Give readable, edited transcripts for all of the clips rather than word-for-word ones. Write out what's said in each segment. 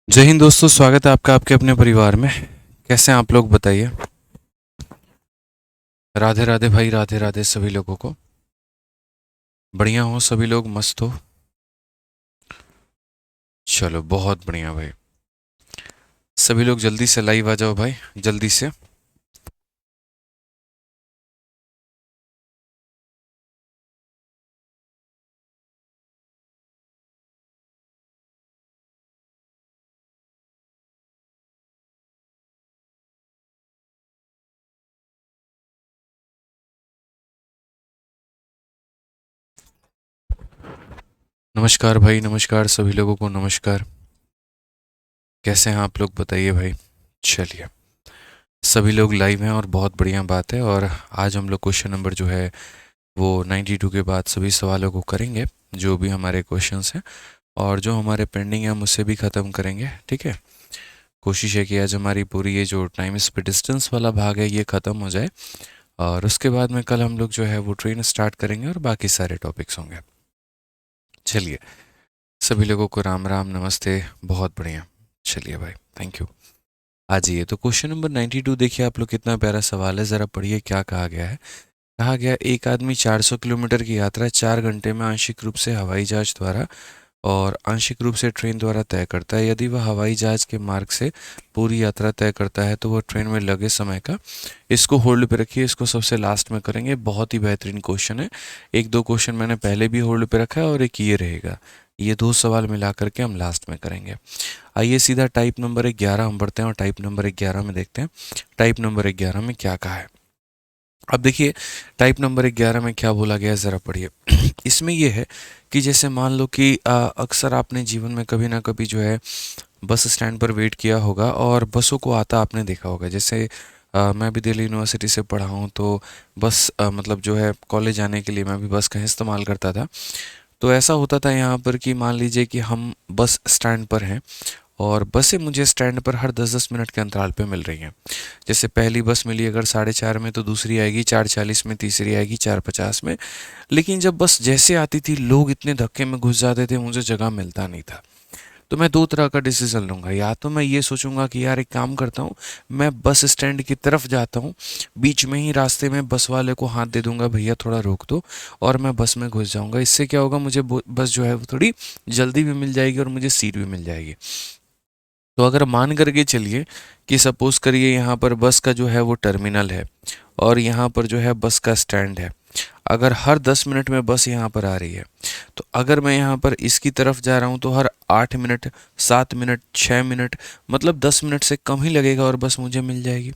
जय हिंद दोस्तों, स्वागत है आपका आपके अपने परिवार में। कैसे हैं आप लोग, बताइए। राधे राधे भाई, राधे राधे सभी लोगों को। बढ़िया हो सभी लोग, मस्त हो। चलो बहुत बढ़िया भाई। सभी लोग जल्दी से लाइव आ जाओ भाई, जल्दी से। नमस्कार भाई, नमस्कार सभी लोगों को, नमस्कार। कैसे हैं आप लोग, बताइए भाई। चलिए, सभी लोग लाइव हैं और बहुत बढ़िया बात है। और आज हम लोग क्वेश्चन नंबर जो है वो 92 के बाद सभी सवालों को करेंगे, जो भी हमारे क्वेश्चंस हैं। और जो हमारे पेंडिंग है हम उसे भी ख़त्म करेंगे, ठीक है। कोशिश है कि आज हमारी पूरी ये जो टाइम स्पीड डिस्टेंस वाला भाग है ये ख़त्म हो जाए। और उसके बाद में कल हम लोग जो है वो ट्रेन स्टार्ट करेंगे और बाकी सारे टॉपिक्स होंगे। चलिए, सभी लोगों को राम राम, नमस्ते। बहुत बढ़िया। चलिए भाई, थैंक यू। आ जाइए, तो क्वेश्चन नंबर 92 देखिए आप लोग, कितना प्यारा सवाल है। ज़रा पढ़िए क्या कहा गया है। कहा गया, एक आदमी 400 किलोमीटर की यात्रा 4 घंटे में आंशिक रूप से हवाई जहाज द्वारा और आंशिक रूप से ट्रेन द्वारा तय करता है। यदि वह हवाई जहाज के मार्ग से पूरी यात्रा तय करता है तो वह ट्रेन में लगे समय का। इसको होल्ड पे रखिए, इसको सबसे लास्ट में करेंगे। बहुत ही बेहतरीन क्वेश्चन है। एक दो क्वेश्चन मैंने पहले भी होल्ड पे रखा है और एक ये रहेगा। ये दो सवाल मिला करके हम लास्ट में करेंगे। आइए सीधा टाइप नंबर 11 हम बढ़ते हैं और टाइप नंबर 11 में देखते हैं टाइप नंबर 11 में क्या कहा है। अब देखिए, टाइप नंबर 11 में क्या बोला गया है, ज़रा पढ़िए। इसमें यह है कि जैसे मान लो कि अक्सर आपने जीवन में कभी ना कभी जो है बस स्टैंड पर वेट किया होगा और बसों को आता आपने देखा होगा। जैसे मैं भी दिल्ली यूनिवर्सिटी से पढ़ा हूँ, तो बस मतलब जो है कॉलेज जाने के लिए मैं भी बस का इस्तेमाल करता था। तो ऐसा होता था यहाँ पर कि मान लीजिए कि हम बस स्टैंड पर हैं और बसें मुझे स्टैंड पर हर 10-10 मिनट के अंतराल पे मिल रही हैं। जैसे पहली बस मिली अगर 4:30 में, तो दूसरी आएगी 4:40 में, तीसरी आएगी 4:50 में। लेकिन जब बस जैसे आती थी, लोग इतने धक्के में घुस जाते थे, मुझे जगह मिलता नहीं था। तो मैं दो तरह का डिसीजन लूँगा। या तो मैं ये सोचूंगा कि यार एक काम करता हूँ, मैं बस स्टैंड की तरफ जाता हूँ, बीच में ही रास्ते में बस वाले को हाथ दे दूंगा, भैया थोड़ा रोक दो, और मैं बस में घुस जाऊंगा। इससे क्या होगा, मुझे बस जो है वो थोड़ी जल्दी भी मिल जाएगी और मुझे सीट भी मिल जाएगी। तो अगर मान करके चलिए कि सपोज़ करिए यहाँ पर बस का जो है वो टर्मिनल है और यहाँ पर जो है बस का स्टैंड है। अगर हर 10 मिनट में बस यहाँ पर आ रही है, तो अगर मैं यहाँ पर इसकी तरफ जा रहा हूँ तो हर 8 मिनट, 7 मिनट, 6 मिनट, मतलब 10 मिनट से कम ही लगेगा और बस मुझे मिल जाएगी।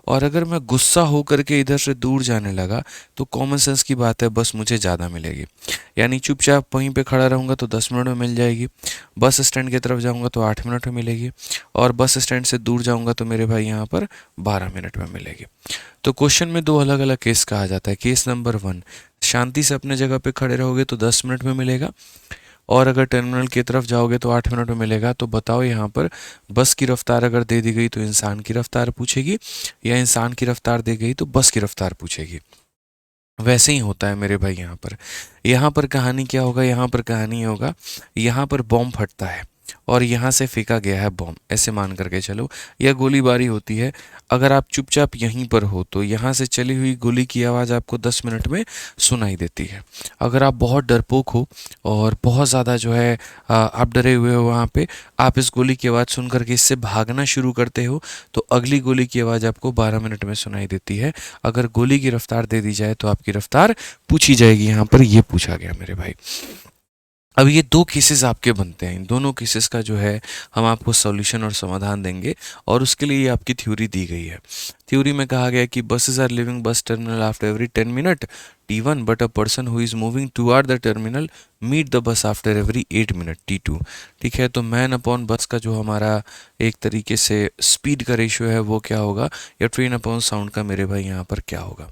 और अगर मैं गुस्सा होकर के इधर से दूर जाने लगा, तो कॉमन सेंस की बात है, बस मुझे ज़्यादा मिलेगी। यानी चुपचाप वहीं पे खड़ा रहूँगा तो 10 मिनट में मिल जाएगी। बस स्टैंड की तरफ जाऊँगा तो 8 मिनट में मिलेगी। और बस स्टैंड से दूर जाऊँगा तो मेरे भाई यहाँ पर 12 मिनट में मिलेगी। तो क्वेश्चन में दो अलग अलग केस कहा जाता है। केस नंबर 1, शांति से अपने जगह पे खड़े रहोगे तो 10 मिनट में मिलेगा, और अगर टर्मिनल की तरफ जाओगे तो 8 मिनट में मिलेगा। तो बताओ यहाँ पर बस की रफ्तार अगर दे दी गई तो इंसान की रफ्तार पूछेगी, या इंसान की रफ्तार दी गई तो बस की रफ्तार पूछेगी। वैसे ही होता है मेरे भाई। यहाँ पर कहानी क्या होगा, यहाँ पर कहानी होगा, यहाँ पर बॉम्ब फटता है और यहाँ से फेंका गया है बॉम्ब, ऐसे मान करके चलो, या गोलीबारी होती है। अगर आप चुपचाप यहीं पर हो तो यहाँ से चली हुई गोली की आवाज़ आपको 10 मिनट में सुनाई देती है। अगर आप बहुत डरपोक हो और बहुत ज़्यादा जो है आप डरे हुए हो, वहाँ पे आप इस गोली की आवाज़ सुन करके इससे भागना शुरू करते हो, तो अगली गोली की आवाज़ आपको 12 मिनट में सुनाई देती है। अगर गोली की रफ्तार दे दी जाए तो आपकी रफ्तार पूछी जाएगी। यहाँ पर ये पूछा गया मेरे भाई। अब ये दो केसेस आपके बनते हैं। इन दोनों केसेस का जो है हम आपको सॉल्यूशन और समाधान देंगे, और उसके लिए ये आपकी थ्योरी दी गई है। थ्योरी में कहा गया कि buses are leaving bus terminal after every 10 minute T1, but a person who is moving toward the terminal meet the bus after every 8 minute T2। ठीक है, तो मैन अपॉन बस का जो हमारा एक तरीके से स्पीड का रेशियो है वो क्या होगा, या ट्रेन अपॉन साउंड का मेरे भाई यहाँ पर क्या होगा।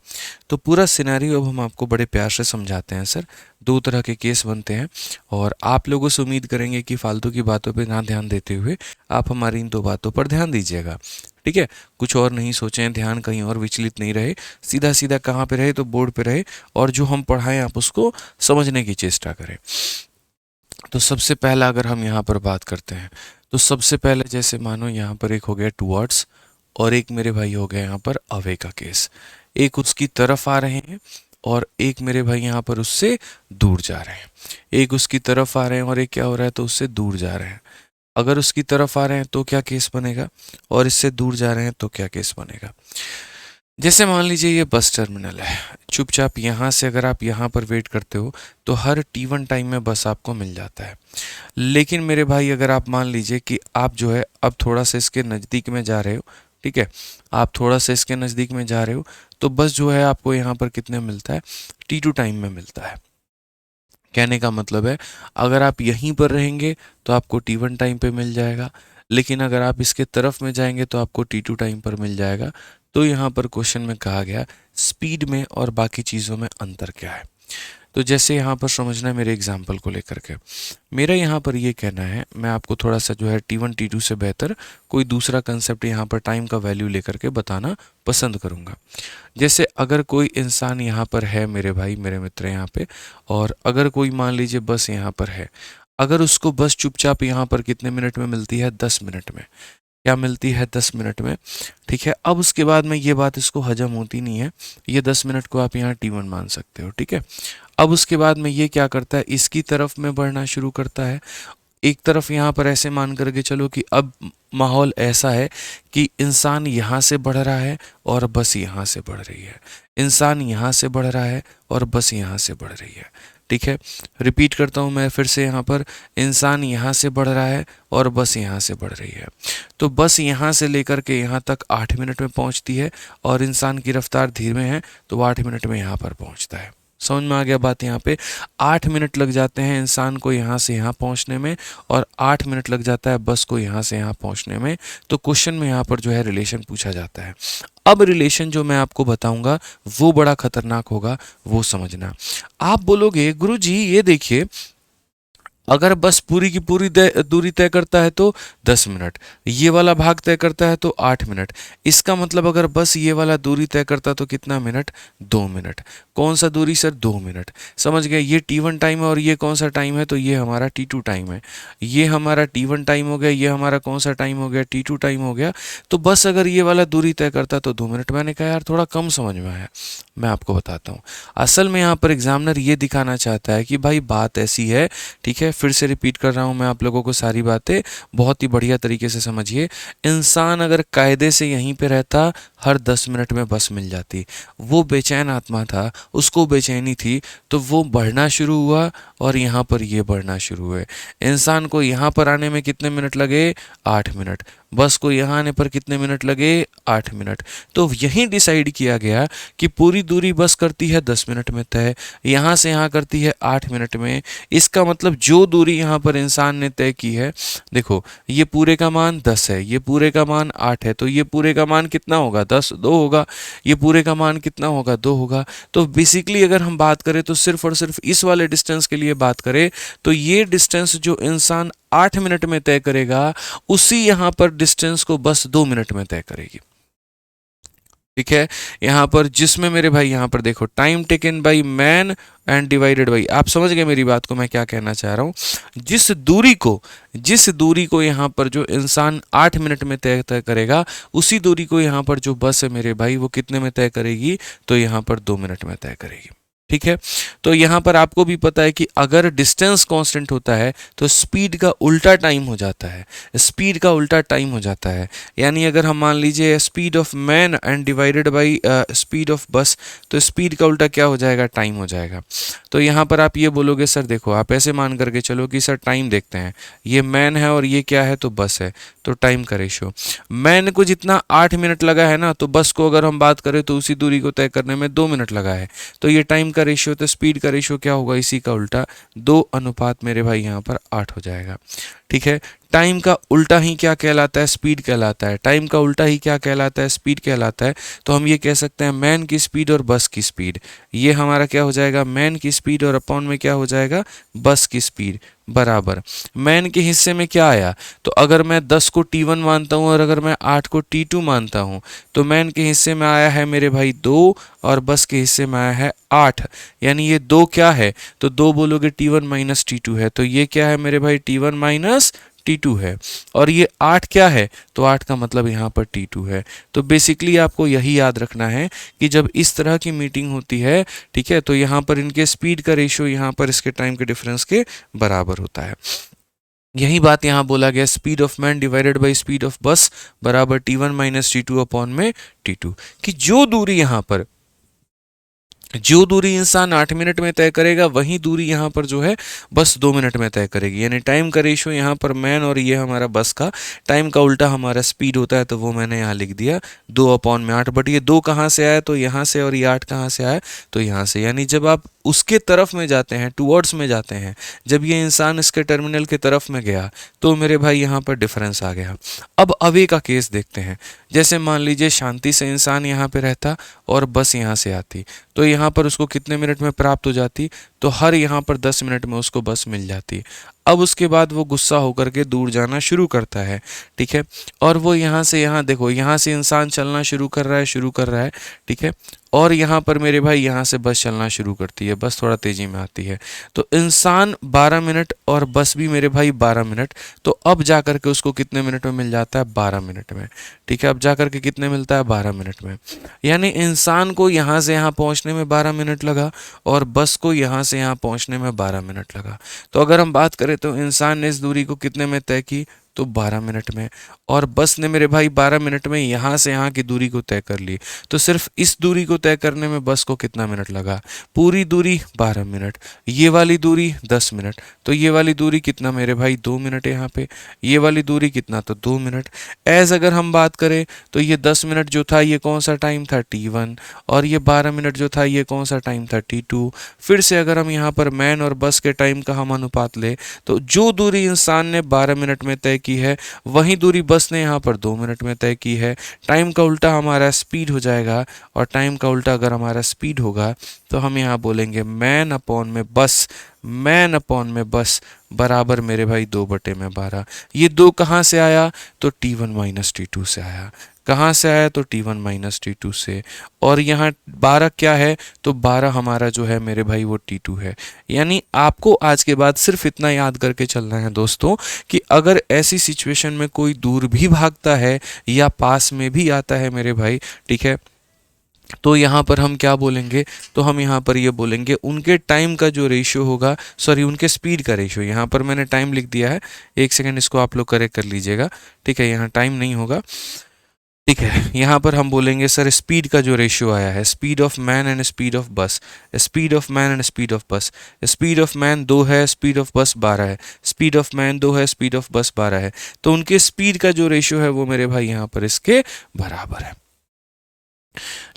तो पूरा सिनेरियो अब हम आपको बड़े प्यार से समझाते हैं सर। दो तरह के केस बनते हैं और आप लोगों से उम्मीद करेंगे कि फालतू की बातों पे ना ध्यान देते हुए आप हमारी इन दो बातों पर ध्यान दीजिएगा। ठीक है, कुछ और नहीं सोचें, ध्यान कहीं और विचलित नहीं रहे, सीधा सीधा कहाँ पे रहे तो बोर्ड पे रहे, और जो हम पढ़ाएं आप उसको समझने की चेष्टा करें। तो सबसे पहला अगर हम यहाँ पर बात करते हैं तो सबसे पहले जैसे मानो यहाँ पर एक हो गया टुवर्ड्स और एक मेरे भाई हो गया यहाँ पर अवे का केस। एक उसकी तरफ आ रहे हैं और एक मेरे भाई यहाँ पर उससे दूर जा रहे हैं। एक उसकी तरफ आ रहे हैं और एक क्या हो रहा है, तो उससे दूर जा रहे हैं। अगर उसकी तरफ आ रहे हैं तो क्या केस बनेगा, और इससे दूर जा रहे हैं तो क्या केस बनेगा। जैसे मान लीजिए ये बस टर्मिनल है, चुपचाप यहाँ से अगर आप यहाँ पर वेट करते हो तो हर T1 टाइम में बस आपको मिल जाता है। लेकिन मेरे भाई अगर आप मान लीजिए कि आप जो है अब थोड़ा सा इसके नज़दीक में जा रहे हो, ठीक है, आप थोड़ा सा इसके नज़दीक में जा रहे हो, तो बस जो है आपको यहाँ पर कितने मिलता है, T2 टाइम में मिलता है। कहने का मतलब है अगर आप यहीं पर रहेंगे तो आपको T1 टाइम पे मिल जाएगा, लेकिन अगर आप इसके तरफ में जाएंगे तो आपको T2 टाइम पर मिल जाएगा। तो यहाँ पर क्वेश्चन में कहा गया स्पीड में और बाकी चीज़ों में अंतर क्या है। तो जैसे यहाँ पर समझना है मेरे एग्जाम्पल को लेकर के, मेरा यहाँ पर ये कहना है, मैं आपको थोड़ा सा जो है T1 T2 से बेहतर कोई दूसरा कंसेप्ट यहाँ पर टाइम का वैल्यू लेकर के बताना पसंद करूँगा। जैसे अगर कोई इंसान यहाँ पर है मेरे भाई, मेरे मित्र यहाँ पे, और अगर कोई मान लीजिए बस यहाँ पर है, अगर उसको बस चुपचाप यहाँ पर कितने मिनट में मिलती है, 10 मिनट में। क्या मिलती है, 10 मिनट में, ठीक है। अब उसके बाद में ये बात इसको हजम होती नहीं है, ये 10 मिनट को आप यहाँ T1 मान सकते हो, ठीक है। अब उसके बाद में ये क्या करता है, इसकी तरफ में बढ़ना शुरू करता है। एक तरफ यहाँ पर ऐसे मान करके चलो कि अब माहौल ऐसा है कि इंसान यहाँ से बढ़ रहा है और बस यहाँ से बढ़ रही है, इंसान यहाँ से बढ़ रहा है और बस यहाँ से बढ़ रही है, ठीक है। रिपीट करता हूँ मैं फिर से, यहाँ पर इंसान यहाँ से बढ़ रहा है और बस यहाँ से बढ़ रही है। तो बस यहाँ से लेकर के यहाँ तक 8 मिनट में पहुँचती है और इंसान की रफ्तार धीमे है तो 8 मिनट में यहाँ पर पहुँचता है। समझ में आ गया बात। यहाँ पे 8 मिनट लग जाते हैं इंसान को यहाँ से यहाँ पहुँचने में और 8 मिनट लग जाता है बस को यहाँ से यहाँ पहुँचने में। तो क्वेश्चन में यहाँ पर जो है रिलेशन पूछा जाता है। अब रिलेशन जो मैं आपको बताऊंगा वो बड़ा खतरनाक होगा, वो समझना। आप बोलोगे गुरुजी ये देखिए, अगर बस पूरी की पूरी दूरी तय करता है तो 10 मिनट, ये वाला भाग तय करता है तो 8 मिनट। इसका मतलब अगर बस ये वाला दूरी तय करता तो कितना मिनट, 2 मिनट। कौन सा दूरी सर, 2 मिनट। समझ गए, ये T1 टाइम है और ये कौन सा टाइम है, तो ये हमारा T2 टाइम है। ये हमारा T1 टाइम हो गया, ये हमारा कौन सा टाइम हो गया, T2 टाइम हो गया। तो बस अगर ये वाला दूरी तय करता तो 2 मिनट। मैंने कहा यार थोड़ा कम समझ में आया, मैं आपको बताता हूँ। असल में यहाँ पर एग्जामिनर ये दिखाना चाहता है कि भाई बात ऐसी है, ठीक है। फिर से रिपीट कर रहा हूँ मैं आप लोगों को सारी बातें, बहुत ही बढ़िया तरीके से समझिए। इंसान अगर कायदे से यहीं पे रहता, हर 10 मिनट में बस मिल जाती। वो बेचैन आत्मा था, उसको बेचैनी थी, तो वो बढ़ना शुरू हुआ और यहाँ पर ये बढ़ना शुरू हुए। इंसान को यहाँ पर आने में कितने मिनट लगे, 8 मिनट। बस को यहाँ आने पर कितने मिनट लगे, 8 मिनट। तो यहीं डिसाइड किया गया कि पूरी दूरी बस करती है 10 मिनट में तय, यहाँ से यहाँ करती है 8 मिनट में। इसका मतलब जो दूरी यहाँ पर इंसान ने तय की है, देखो ये पूरे का मान 10 है, ये पूरे का मान 8 है, तो ये पूरे का मान कितना होगा, 10, 2 होगा। ये पूरे का मान कितना होगा, 2 होगा। तो बेसिकली अगर हम बात करें तो सिर्फ और सिर्फ इस वाले डिस्टेंस के लिए बात करें तो ये डिस्टेंस जो इंसान 8 मिनट में तय करेगा, उसी यहाँ पर डिस्टेंस को बस 2 मिनट में तय करेगी, ठीक है। यहाँ पर जिसमें मेरे भाई यहाँ पर देखो time taken by man and divided by, आप समझ गए मेरी बात को, मैं क्या कहना चाह रहा हूँ। जिस दूरी को यहाँ पर जो इंसान 8 मिनट में तय करेगा, उसी दूरी को यहाँ पर जो बस है मेरे भाई वो कितने में तय करेगी, तो यहाँ पर 2 मिनट में तय करेगी, ठीक है। तो यहाँ पर आपको भी पता है कि अगर डिस्टेंस कांस्टेंट होता है तो स्पीड का उल्टा टाइम हो जाता है, स्पीड का उल्टा टाइम हो जाता है। यानी अगर हम मान लीजिए speed of man and divided by speed of बस, तो स्पीड का उल्टा क्या हो जाएगा, टाइम हो जाएगा। तो यहाँ पर आप ये बोलोगे सर देखो, आप ऐसे मान करके चलो कि सर टाइम देखते हैं, ये मैन है और ये क्या है, तो बस है, तो टाइम का रेशो। मैन को जितना 8 मिनट लगा है ना, तो बस को अगर हम बात करें तो उसी दूरी को तय करने में 2 मिनट लगा है। तो ये टाइम का रेशियो, तो स्पीड का रेशियो क्या होगा, इसी का उल्टा, 2 अनुपात मेरे भाई यहाँ पर 8 हो जाएगा, ठीक है। टाइम का उल्टा ही क्या कहलाता है, स्पीड कहलाता है। टाइम का उल्टा ही क्या कहलाता है, स्पीड कहलाता है। तो हम ये कह सकते हैं मैन की स्पीड और बस की स्पीड, ये हमारा क्या हो जाएगा, मैन की स्पीड और अपॉन में क्या हो जाएगा, बस की स्पीड, बराबर। मैन के हिस्से में क्या आया, तो अगर मैं 10 को T1 मानता हूँ और अगर मैं 8 को T2 मानता हूँ, तो मैन के हिस्से में आया है मेरे भाई 2 और बस के हिस्से में आया है 8। यानी ये 2 क्या है, तो 2 बोलोगे T1 माइनस T2 है, तो ये क्या है मेरे भाई, T1 माइनस T2 है, और ये 8 क्या है, तो 8 का मतलब यहाँ पर T2 है। तो बेसिकली आपको यही याद रखना है कि जब इस तरह की मीटिंग होती है, ठीक है, तो यहाँ पर इनके स्पीड का रेशियो यहाँ पर इसके टाइम के डिफरेंस के बराबर होता है। यही बात यहाँ बोला गया, speed of man divided by speed of बस बराबर T1 माइनस T2 अपॉन में T2, कि जो दूरी इंसान 8 मिनट में तय करेगा वही दूरी यहाँ पर जो है बस 2 मिनट में तय करेगी। यानी टाइम का रेशियो यहाँ पर मैन और ये हमारा बस का टाइम का उल्टा हमारा स्पीड होता है, तो वो मैंने यहाँ लिख दिया 2/8। बट ये 2 कहाँ से आया, तो यहाँ से, और ये 8 कहाँ से आया, तो यहाँ से। यानी जब आप उसके तरफ में जाते हैं, टुवर्ड्स में जाते हैं, जब ये इंसान इसके टर्मिनल के तरफ में गया, तो मेरे भाई यहाँ पर डिफरेंस आ गया। अब अवे का केस देखते हैं। जैसे मान लीजिए शांति से इंसान यहाँ पे रहता और बस यहाँ से आती, तो यहाँ पर उसको कितने मिनट में प्राप्त हो जाती, तो हर यहाँ पर 10 मिनट में उसको बस मिल जाती। अब उसके बाद वो गुस्सा होकर के दूर जाना शुरू करता है, ठीक है, और वो यहाँ से, यहाँ देखो, यहाँ से इंसान चलना शुरू कर रहा है, ठीक है, और यहाँ पर मेरे भाई यहाँ से बस चलना शुरू करती है, बस थोड़ा तेजी में आती है, तो इंसान 12 मिनट और बस भी मेरे भाई 12 मिनट, तो अब जा कर के उसको कितने मिनट में मिल जाता है, 12 मिनट में, ठीक है। अब जा कर के कितने मिलता है, 12 मिनट में। यानी इंसान को यहाँ से यहाँ पहुँचने में 12 मिनट लगा और बस को यहाँ से यहाँ पहुँचने में 12 मिनट लगा। तो अगर हम बात करें तो इंसान ने इस दूरी को कितने में तय की, तो 12 मिनट में, और बस ने मेरे भाई 12 मिनट में यहाँ से यहाँ की दूरी को तय कर ली। तो सिर्फ इस दूरी को तय करने में बस को कितना मिनट लगा, पूरी दूरी 12 मिनट, ये वाली दूरी 10 मिनट, तो ये वाली दूरी कितना मेरे भाई, 2 मिनट है यहाँ पे, ये वाली दूरी कितना, तो 2 मिनट। एज अगर हम बात करें तो ये 10 मिनट जो था ये कौन सा टाइम था, T1, और ये 12 मिनट जो था ये कौन सा टाइम था, T2। फिर से अगर हम यहाँ पर मैन और बस के टाइम का हम अनुपात ले, तो जो दूरी इंसान ने 12 मिनट में तय की है वही दूरी बस ने यहाँ पर 2 मिनट में तय की है। टाइम का उल्टा हमारा स्पीड हो जाएगा, और टाइम का उल्टा अगर हमारा स्पीड होगा तो हम यहाँ बोलेंगे मैन अपॉन में बस बराबर मेरे भाई 2/12। ये 2 कहाँ से आया, तो T1 माइनस T2 से आया। कहाँ से आया, तो T1 माइनस T2 से। और यहाँ 12 क्या है, तो 12 हमारा जो है मेरे भाई वो T2 है। यानी आपको आज के बाद सिर्फ इतना याद करके चलना है दोस्तों, कि अगर ऐसी सिचुएशन में कोई दूर भी भागता है या पास में भी आता है मेरे भाई, ठीक है, तो यहाँ पर हम क्या बोलेंगे, तो हम यहाँ पर ये बोलेंगे उनके टाइम का जो रेशियो होगा, सॉरी उनके स्पीड का रेशियो, यहाँ पर मैंने टाइम लिख दिया है, एक सेकेंड इसको आप लोग करेक्ट कर लीजिएगा, ठीक है, यहाँ टाइम नहीं होगा, ठीक है। यहाँ पर हम बोलेंगे सर स्पीड का जो रेशियो आया है, speed of man and speed of bus, speed of man and speed of bus, speed of man 2 है, स्पीड ऑफ बस 12 है, स्पीड ऑफ मैन 2 है, स्पीड ऑफ बस 12 है, तो उनके स्पीड का जो रेशियो है वो मेरे भाई यहाँ पर इसके बराबर है।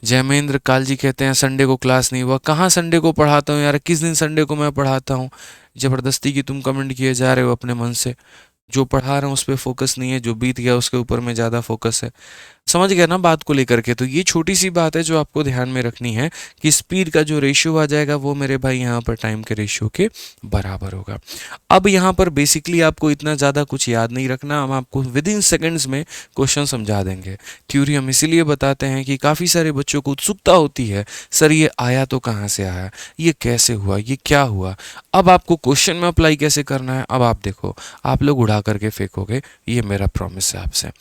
जयमेंद्र काल जी कहते हैं संडे को क्लास नहीं हुआ। कहाँ संडे को पढ़ाता हूँ यार, किस दिन संडे को मैं पढ़ाता हूँ, जबरदस्ती की तुम कमेंट किए जा रहे हो अपने मन से। जो पढ़ा रहा हूँ उस पर फोकस नहीं है, जो बीत गया उसके ऊपर में ज़्यादा फोकस है। समझ गया ना बात को लेकर के। तो ये छोटी सी बात है जो आपको ध्यान में रखनी है कि स्पीड का जो रेशियो आ जाएगा वो मेरे भाई यहाँ पर टाइम के रेशियो के बराबर होगा। अब यहाँ पर बेसिकली आपको इतना ज़्यादा कुछ याद नहीं रखना, हम आपको विद इन सेकेंड्स में क्वेश्चन समझा देंगे। थ्योरी हम इसीलिए बताते हैं कि काफ़ी सारे बच्चों को उत्सुकता होती है, सर ये आया तो कहाँ से आया, ये कैसे हुआ, ये क्या हुआ। अब आपको क्वेश्चन में अप्लाई कैसे करना है, अब आप देखो, आप लोग उड़ा करके फेंकोगे, ये मेरा प्रॉमिस है आपसे,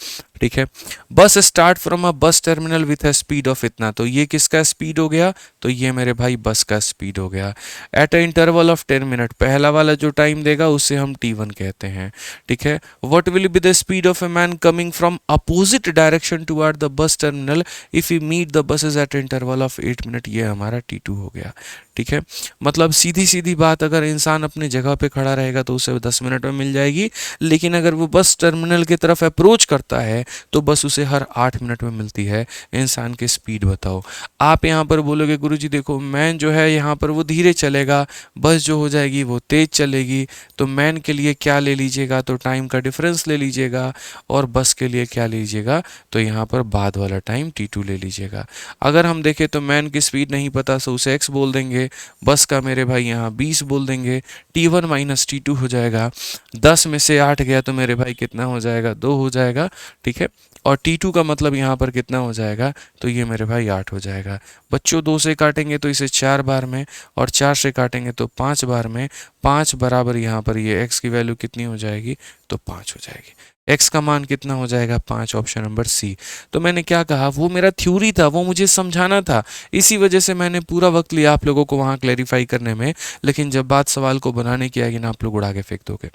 ठीक है। बस start from a bus terminal with a speed of इतना, तो ये किसका स्पीड हो गया, तो ये मेरे भाई बस का स्पीड हो गया। At a interval of 10 minute, पहला वाला जो टाइम देगा उसे हम T1 कहते हैं, ठीक है। What will be the speed of a man coming from opposite direction toward the bus terminal if you meet the buses at interval of 8 minute, ये हमारा T2 हो गया, ठीक है। मतलब सीधी सीधी बात, अगर इंसान अपनी जगह पे खड़ा रहेगा तो उसे 10 मिनट में मिल जाएगी, लेकिन अगर वो बस टर्मिनल की तरफ अप्रोच करता है तो बस उसे हर 8 मिनट में मिलती है। इंसान की स्पीड बताओ। आप यहाँ पर बोलोगे गुरुजी देखो मैन जो है यहाँ पर वो धीरे चलेगा, बस जो हो जाएगी वो तेज चलेगी, तो मैन के लिए क्या ले लीजिएगा, तो टाइम का डिफरेंस ले लीजिएगा, और बस के लिए क्या लीजिएगा, तो यहाँ पर बाद वाला टाइम T2 ले लीजिएगा। अगर हम देखें तो मैन की स्पीड नहीं पता तो उसे x बोल देंगे, बस का मेरे भाई यहाँ 20 बोल देंगे, T1 माइनस T2 हो जाएगा। 10 में से 8 8 गया तो मेरे भाई कितना हो जाएगा, 2 हो जाएगा, ठीक है। और T2 का मतलब यहाँ पर कितना हो जाएगा, तो ये मेरे भाई 8 हो जाएगा। बच्चों 2 से काटेंगे तो इसे 4 बार में, और 4 से काटेंगे तो 5 बार में। 5 बराबर यहाँ पर ये x की वैल्यू कितनी हो जाएगी, तो 5 हो जाएगी। x का मान कितना हो जाएगा, 5, ऑप्शन नंबर सी। तो मैंने क्या कहा, वो मेरा थ्योरी था, वो मुझे समझाना था, इसी वजह से मैंने पूरा वक्त लिया आप लोगों को वहाँ क्लैरिफाई करने में। लेकिन जब बात सवाल को बनाने की आएगी ना, आप लोग उड़ा के फेंक दोगे।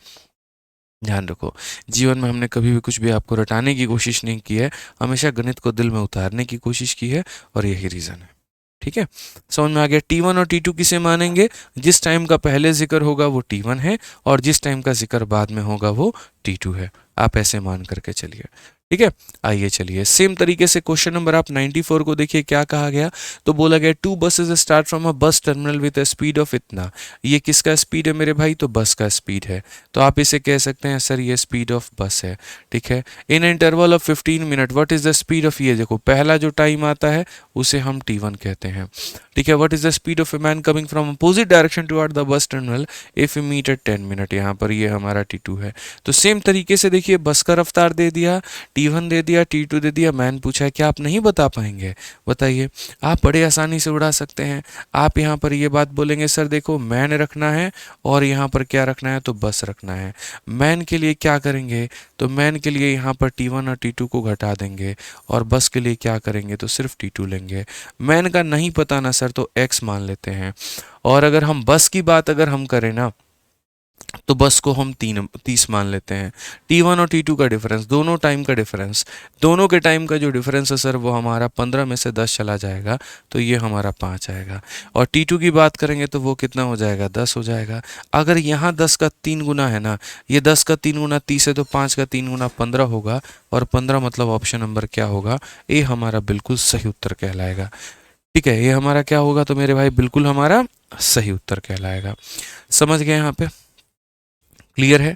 ध्यान रखो, जीवन में हमने कभी भी कुछ भी आपको रटाने की कोशिश नहीं की है, हमेशा गणित को दिल में उतारने की कोशिश की है, और यही रीज़न है। ठीक है, समझ में आ गया। T1 और T2 किसे मानेंगे, जिस टाइम का पहले जिक्र होगा वो T1 है, और जिस टाइम का जिक्र बाद में होगा वो T2 है। आप ऐसे मान करके चलिए, ठीक है। आइए चलिए, सेम तरीके से क्वेश्चन नंबर आप 94 को देखिए, क्या कहा गया, तो बोला गया 2 buses start from a bus terminal with a speed of इतना। ये किसका स्पीड है मेरे भाई, तो बस का स्पीड है। तो आप इसे कह सकते हैं सर ये स्पीड ऑफ बस है, ठीक है। इन interval of 15 minute what is the speed of, ये देखो पहला जो टाइम आता है उसे हम T1 कहते हैं, ठीक है। What is the speed of a man coming from opposite direction toward the bus terminal if you meet at 10 minute, यहाँ पर ये हमारा T2 है। तो सेम तरीके से देखिए, बस का रफ्तार दे दिया, T1 दे दिया, T2 दे दिया, मैन पूछा है क्या आप नहीं बता पाएंगे, बताइए। आप बड़े आसानी से उड़ा सकते हैं। आप यहाँ पर ये बात बोलेंगे सर देखो मैन रखना है और यहाँ पर क्या रखना है, तो बस रखना है। मैन के लिए क्या करेंगे, तो मैन के लिए यहाँ पर T1 और T2 को घटा देंगे, और बस के लिए क्या करेंगे, तो सिर्फ T2 लेंगे। मैन का नहीं पता ना सर, तो x मान लेते हैं। और अगर हम बस की बात अगर हम करें ना, तो बस को हम 30 मान लेते हैं। T1 और T2 का डिफरेंस, दोनों टाइम का डिफरेंस, दोनों के टाइम का जो डिफरेंस है सर वो हमारा 15 में से 10 चला जाएगा, तो ये हमारा 5 आएगा। और T2 की बात करेंगे तो वो कितना हो जाएगा, 10 हो जाएगा। अगर यहाँ 10 का 3 गुना है ना, ये 10 का 3 गुना 30 है, तो 5 का 3 गुना 15 होगा, और 15 मतलब ऑप्शन नंबर क्या होगा, ये हमारा बिल्कुल सही उत्तर कहलाएगा। ठीक है, ये हमारा क्या होगा, तो मेरे भाई बिल्कुल हमारा सही उत्तर कहलाएगा। समझ गए यहाँ पे, क्लियर है।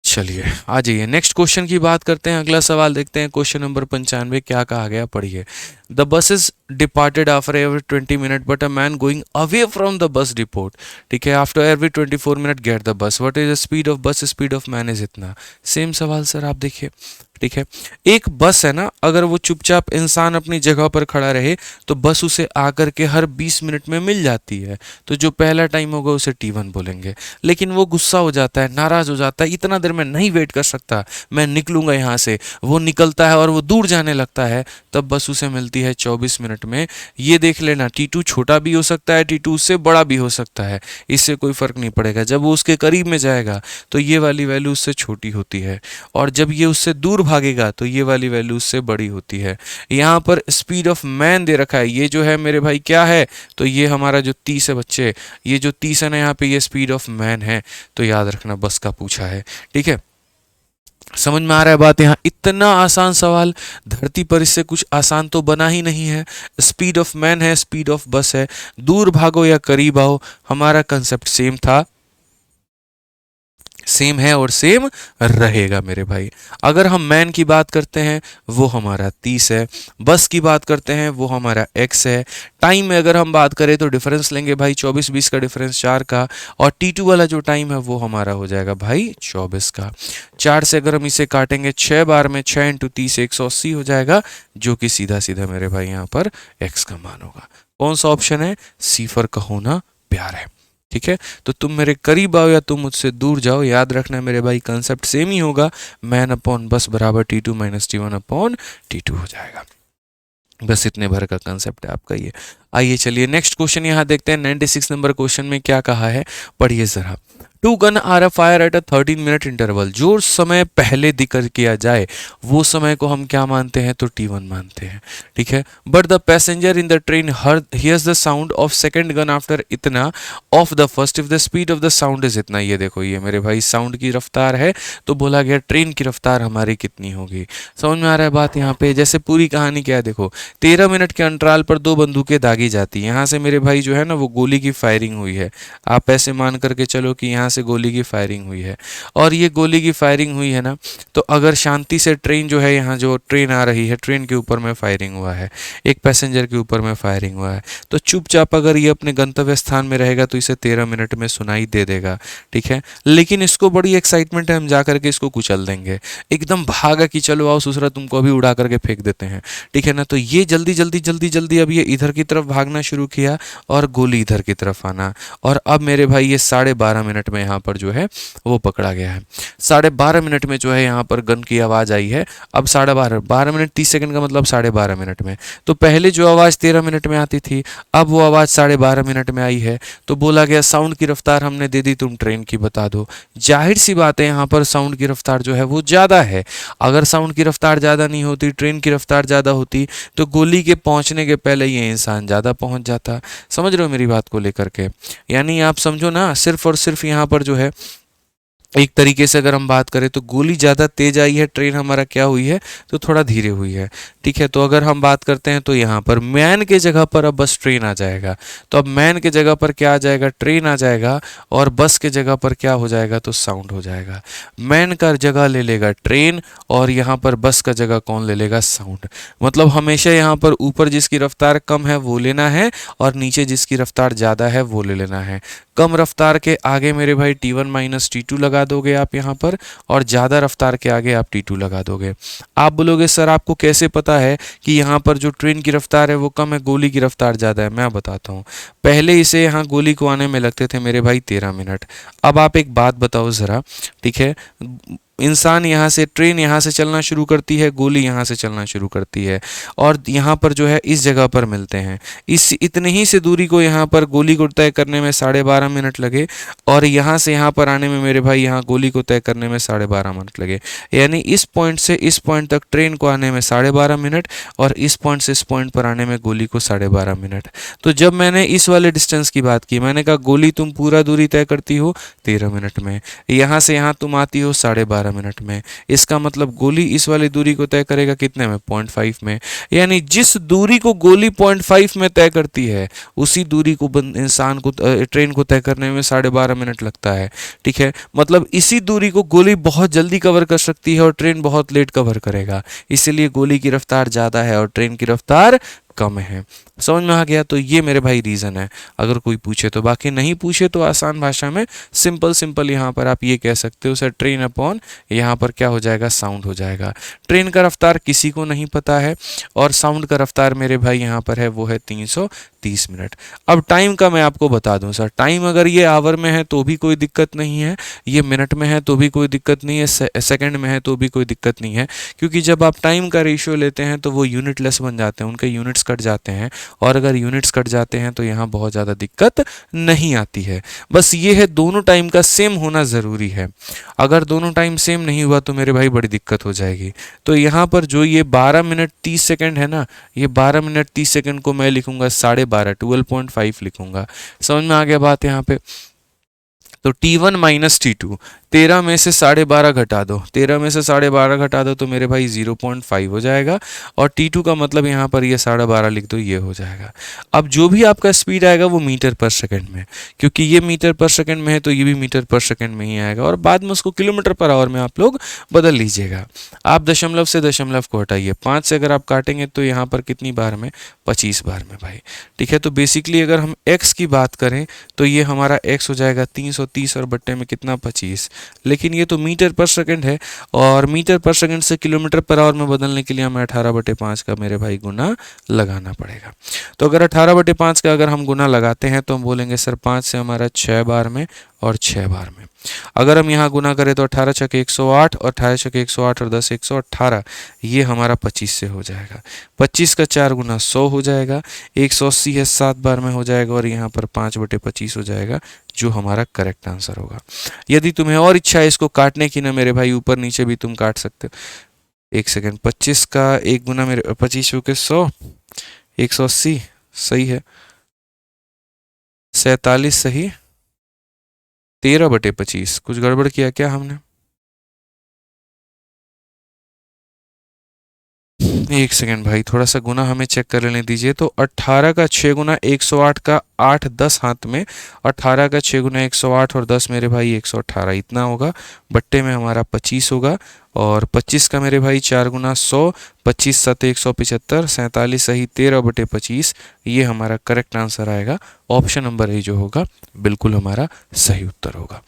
चलिए आ जाइए, नेक्स्ट क्वेश्चन की बात करते हैं। अगला सवाल देखते हैं, क्वेश्चन नंबर 95 क्या कहा गया, पढ़िए। The bus is departed after every 20 minute but a man going away from the bus depot, ठीक है, after every 24 minute get the bus, what is the speed of bus, speed of man is इतना। Same सवाल sir आप देखिए, ठीक है। एक बस है ना, अगर वो चुपचाप इंसान अपनी जगह पर खड़ा रहे तो बस उसे आकर के हर 20 मिनट में मिल जाती है, तो जो पहला टाइम होगा उसे T1 बोलेंगे। लेकिन वो गुस्सा हो जाता है, नाराज हो जाता है, इतना देर में नहीं वेट कर सकता, मैं निकलूंगा यहाँ से, वो निकलता है और वो दूर जाने लगता है, तब बस उसे मिलती है 24 मिनट में। ये देख लेना, T2 छोटा भी हो सकता है, T2 उससे बड़ा भी हो सकता है, इससे कोई फर्क नहीं पड़ेगा। जब वो उसके करीब में जाएगा तो ये वाली वैल्यू उससे छोटी होती है, और जब ये उससे दूर भागेगा तो ये वाली वैल्यू उससे बड़ी होती है। यहाँ पर स्पीड ऑफ मैन दे रखा है, ये जो है मेरे भाई क्या है, तो ये हमारा जो 30 है बच्चे, ये जो 30 है ना यहाँ पे, ये स्पीड ऑफ मैन है, तो याद रखना बस का पूछा है, ठीक है। समझ में आ रहा है बात, यहाँ इतना आसान सवाल धरती पर इससे कुछ आसान तो बना ही नहीं है। स्पीड ऑफ मैन है, स्पीड ऑफ बस है, दूर भागो या करीब आओ, हमारा कंसेप्ट सेम था, सेम है और सेम रहेगा मेरे भाई। अगर हम मैन की बात करते हैं वो हमारा 30 है, बस की बात करते हैं वो हमारा x है। टाइम में अगर हम बात करें तो डिफरेंस लेंगे भाई 24-20 का डिफरेंस 4 का, और T2 वाला जो टाइम है वो हमारा हो जाएगा भाई 24 का। 4 से अगर हम इसे काटेंगे 6 बार में, 6 × 30 180 हो जाएगा, जो कि सीधा सीधा मेरे भाई यहाँ पर x का मान होगा। कौन सा ऑप्शन है, सी फॉर कहो ना प्यार है, ठीक है। तो तुम मेरे करीब आओ या तुम मुझसे दूर जाओ, याद रखना मेरे भाई कंसेप्ट सेम ही होगा, मैन अपॉन बस बराबर T2 - T1 अपॉन T2 हो जाएगा। बस इतने भर का कंसेप्ट है आपका ये। आइए चलिए नेक्स्ट क्वेश्चन यहाँ देखते हैं, 96 नंबर क्वेश्चन में क्या कहा है, पढ़िए जरा। 2 gun are a fire at a 13 minute interval, जो समय पहले जिक्र किया जाए वो समय को हम क्या मानते हैं, तो T1 मानते हैं, ठीक है। But the passenger in the train hears the sound of second gun after इतना of the first if the speed of the sound is इतना। ये देखो, ये मेरे भाई साउंड की रफ्तार है, तो बोला गया ट्रेन की रफ्तार हमारी कितनी होगी। समझ में आ रहा है बात यहाँ पे, जैसे पूरी कहानी क्या है देखो, 13 मिनट के अंतराल पर 2 बंदूकें दागी जाती हैं। यहाँ से मेरे भाई जो है ना वो गोली की फायरिंग हुई है। आप ऐसे मान करके चलो कि यहाँ से गोली की फायरिंग हुई है, और ये गोली की फायरिंग हुई है ना, तो अगर शांति से ट्रेन जो है, यहाँ जो ट्रेन आ रही है, ट्रेन के ऊपर में फायरिंग हुआ है, एक पैसेंजर के ऊपर में फायरिंग हुआ है, तो चुपचाप अगर ये अपने गंतव्य स्थान में रहेगा तो इसे 13 मिनट में सुनाई दे देगा। ठीक है, लेकिन इसको बड़ी एक्साइटमेंट है, हम जा करके इसको कुचल देंगे, एकदम भागा कि चलो आओ ससुरा तुमको अभी उड़ा करके फेंक देते हैं। ठीक है ना, तो ये जल्दी जल्दी जल्दी जल्दी अब ये इधर की तरफ भागना शुरू किया और गोली इधर की तरफ आना, और अब मेरे भाई ये 12:30 मिनट में यहाँ पर जो है वो पकड़ा गया है। 12:30 मिनट में जो है यहाँ पर गन की आवाज़ आई है। अब 12:30 मिनट 30 सेकंड का मतलब 12:30 मिनट में, तो पहले जो आवाज़ 13 मिनट में आती थी, अब वो आवाज़ 12:30 मिनट में आई है। तो बोला गया साउंड की रफ्तार हमने दे दी, तुम ट्रेन की बता दो। जाहिर सी बात है यहाँ पर साउंड की रफ्तार जो है वो ज़्यादा है। अगर साउंड की रफ्तार ज़्यादा नहीं होती, ट्रेन की रफ्तार ज़्यादा होती, तो गोली के पहुँचने के पहले ये इंसान ज़्यादा पहुँच जाता। समझ रहे हो मेरी बात को लेकर के? यानी आप समझो ना, सिर्फ और सिर्फ यहाँ पर जो है एक तरीके से अगर हम बात करें तो गोली ज़्यादा तेज आई है, ट्रेन हमारा क्या हुई है तो थोड़ा धीरे हुई है। ठीक है, तो अगर हम बात करते हैं तो यहाँ पर मैन के जगह पर अब बस ट्रेन आ जाएगा। तो अब मैन के जगह पर क्या आ जाएगा? ट्रेन आ जाएगा, और बस के जगह पर क्या हो जाएगा? तो साउंड हो जाएगा। मैन का जगह ले लेगा ट्रेन, और यहाँ पर बस का जगह कौन ले लेगा? साउंड। मतलब हमेशा यहाँ पर ऊपर जिसकी रफ्तार कम है वो लेना है, और नीचे जिसकी रफ्तार ज़्यादा है वो ले लेना है। कम रफ्तार के आगे मेरे भाई T1 माइनस T2 लगा दोगे आप यहाँ पर, और ज़्यादा रफ्तार के आगे आप T2 लगा दोगे। आप बोलोगे सर आपको कैसे पता है कि यहाँ पर जो ट्रेन की रफ्तार है वो कम है, गोली की रफ्तार ज़्यादा है? मैं बताता हूँ। पहले इसे यहाँ गोली को आने में लगते थे मेरे भाई 13 मिनट। अब आप एक बात बताओ ज़रा, ठीक है, इंसान यहाँ से, ट्रेन यहाँ से चलना शुरू करती है, गोली यहाँ से चलना शुरू करती है, और यहाँ पर जो है इस जगह पर मिलते हैं। इस इतने ही से दूरी को यहाँ पर गोली को तय करने में 12.5 मिनट लगे, और यहाँ से यहाँ पर आने में मेरे भाई यहाँ गोली को तय करने में 12.5 मिनट लगे। यानी इस पॉइंट से इस पॉइंट तक ट्रेन को आने में 12.5 मिनट, और इस पॉइंट से इस पॉइंट पर आने में गोली को 12.5 मिनट। तो जब मैंने इस वाले डिस्टेंस की बात की, मैंने कहा गोली तुम पूरा दूरी तय करती हो 13 मिनट में, यहाँ से यहाँ तुम आती हो 12.5 मिनट में। इसका मतलब गोली इस वाली दूरी को तय करेगा कितने में? 0.5 में। यानी जिस दूरी को गोली 0.5 में तय करती है, उसी दूरी को इंसान को, ट्रेन को तय करने में 12.5 मिनट लगता है। ठीक है, मतलब इसी दूरी को गोली बहुत जल्दी कवर कर सकती है और ट्रेन बहुत लेट कवर करेगा। इसीलिए गोली की रफ्तार ज़्यादा है और ट्रेन की रफ्तार कम है। समझ में आ गया? तो ये मेरे भाई रीज़न है, अगर कोई पूछे तो। बाकी नहीं पूछे तो आसान भाषा में सिंपल सिंपल यहाँ पर आप ये कह सकते हो सर, ट्रेन अपॉन यहाँ पर क्या हो जाएगा? साउंड हो जाएगा। ट्रेन का रफ्तार किसी को नहीं पता है, और साउंड का रफ्तार मेरे भाई यहाँ पर है वो है 330 मिनट। अब टाइम का मैं आपको बता दूं सर, टाइम अगर ये आवर में है तो भी कोई दिक्कत नहीं है, ये मिनट में है तो भी कोई दिक्कत नहीं है, सेकंड में है तो भी कोई दिक्कत नहीं है, क्योंकि जब आप टाइम का रेशियो लेते हैं तो वो यूनिटलेस बन जाते हैं, उनके यूनिट्स कट जाते हैं, और अगर यूनिट्स कट जाते हैं तो यहाँ बहुत ज़्यादा दिक्कत नहीं आती है। बस ये है दोनों टाइम का सेम होना ज़रूरी है। अगर दोनों टाइम सेम नहीं हुआ तो मेरे भाई बड़ी दिक्कत हो जाएगी। तो यहाँ पर जो ये 12 मिनट 30 सेकंड है ना, ये 12 मिनट 30 सेकंड को मैं लिखूंगा 12.5 लिखूंगा। समझ में आ गया बात यहाँ पे? तो T1 माइनस T2, 13 में से 12.5 घटा दो, 13 में से 12.5 घटा दो तो मेरे भाई 0.5 हो जाएगा, और T2 का मतलब यहाँ पर ये 12.5 लिख दो, ये हो जाएगा। अब जो भी आपका स्पीड आएगा वो मीटर पर सेकंड में, क्योंकि ये मीटर पर सेकंड में है तो ये भी मीटर पर सेकंड में ही आएगा, और बाद में उसको किलोमीटर पर आवर में आप लोग बदल लीजिएगा। आप दशमलव से दशमलव को हटाइए, 5 से अगर आप काटेंगे तो यहाँ पर कितनी बार में? 25 बार में भाई। ठीक है, तो बेसिकली अगर हम x की बात करें तो ये हमारा x हो जाएगा 330, और बट्टे में कितना? 25। लेकिन ये तो मीटर पर सेकंड है, और मीटर पर सेकंड से किलोमीटर पर आवर में बदलने के लिए हमें 18/5 का मेरे भाई गुना लगाना पड़ेगा। तो अगर 18/5 का अगर हम गुना लगाते हैं तो हम बोलेंगे सर 5 से हमारा 6 बार में और 6 बार में। अगर हम यहाँ गुना करें तो 18 छके 108, और 18 छके 108 और 10 118, ये हमारा 25 से हो जाएगा। 25 का 4 गुना 100 हो जाएगा, 180 है 7 बार में हो जाएगा, और यहाँ पर 5/25 हो जाएगा, जो हमारा करेक्ट आंसर होगा। यदि तुम्हें और इच्छा है इसको काटने की ना मेरे भाई, ऊपर नीचे भी तुम काट सकते हो। एक सेकेंड, 25 का 1 गुना मेरे 25 के 100, 180 सही है, 47 सही, 13/25। कुछ गड़बड़ किया क्या हमने? एक सेकेंड भाई, थोड़ा सा गुना हमें चेक कर लेने दीजिए। तो 18 का 6 गुना 108 का 8 10 हाथ में, 18 का 6 गुना 108 और 10 मेरे भाई 118, इतना होगा। बट्टे में हमारा 25 होगा। और 25 का मेरे भाई 4 गुना 100, 25 7 175, 47 सही 13/25, ये हमारा करेक्ट आंसर आएगा। ऑप्शन नंबर ए जो होगा बिल्कुल हमारा सही उत्तर होगा।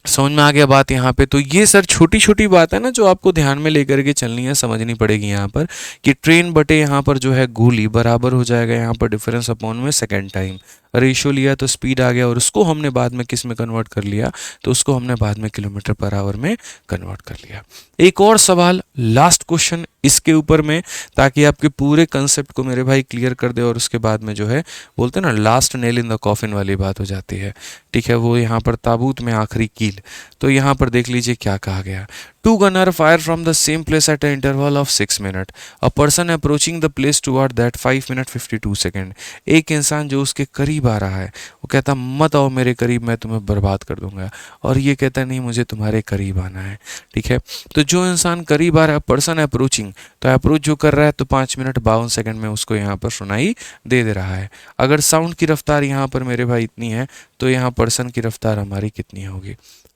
समझ में आ गया बात यहाँ पे। तो ये सर छोटी छोटी बात है ना जो आपको ध्यान में लेकर के चलनी है, समझनी पड़ेगी यहाँ पर कि ट्रेन बटे यहाँ पर जो है गोली बराबर हो जाएगा यहाँ पर डिफरेंस अपॉन में सेकंड टाइम। रेशियो लिया तो स्पीड आ गया और उसको हमने बाद में किस में कन्वर्ट कर लिया, तो उसको हमने बाद में किलोमीटर पर आवर में कन्वर्ट कर लिया। एक और सवाल, लास्ट क्वेश्चन इसके ऊपर में, ताकि आपके पूरे कंसेप्ट को मेरे भाई क्लियर कर दे और उसके बाद में जो है बोलते हैं ना last nail in the coffin वाली बात हो जाती है। ठीक है, वो यहाँ पर ताबूत में आखिरी कील। तो यहाँ पर देख लीजिए क्या कहा गया। Two gunner fire from the same place at a interval of 6 minute, a person approaching the place toward that 5 minute 52 second. एक इंसान जो उसके करीब आ रहा है वो कहता मत आओ मेरे करीब, मैं तुम्हें बर्बाद कर दूंगा, और ये कहता नहीं मुझे तुम्हारे करीब आना है। ठीक है, तो जो इंसान करीब आ रहा है, पर्सन अप्रोचिंग, तो अप्रोच जो कर रहा है तो 5 मिनट 52 सेकेंड में उसको यहाँ पर सुनाई दे रहा है। अगर साउंड की रफ्तार यहाँ पर मेरे भाई इतनी है तो यहाँ पर्सन की रफ्तार हमारी कितनी होगी।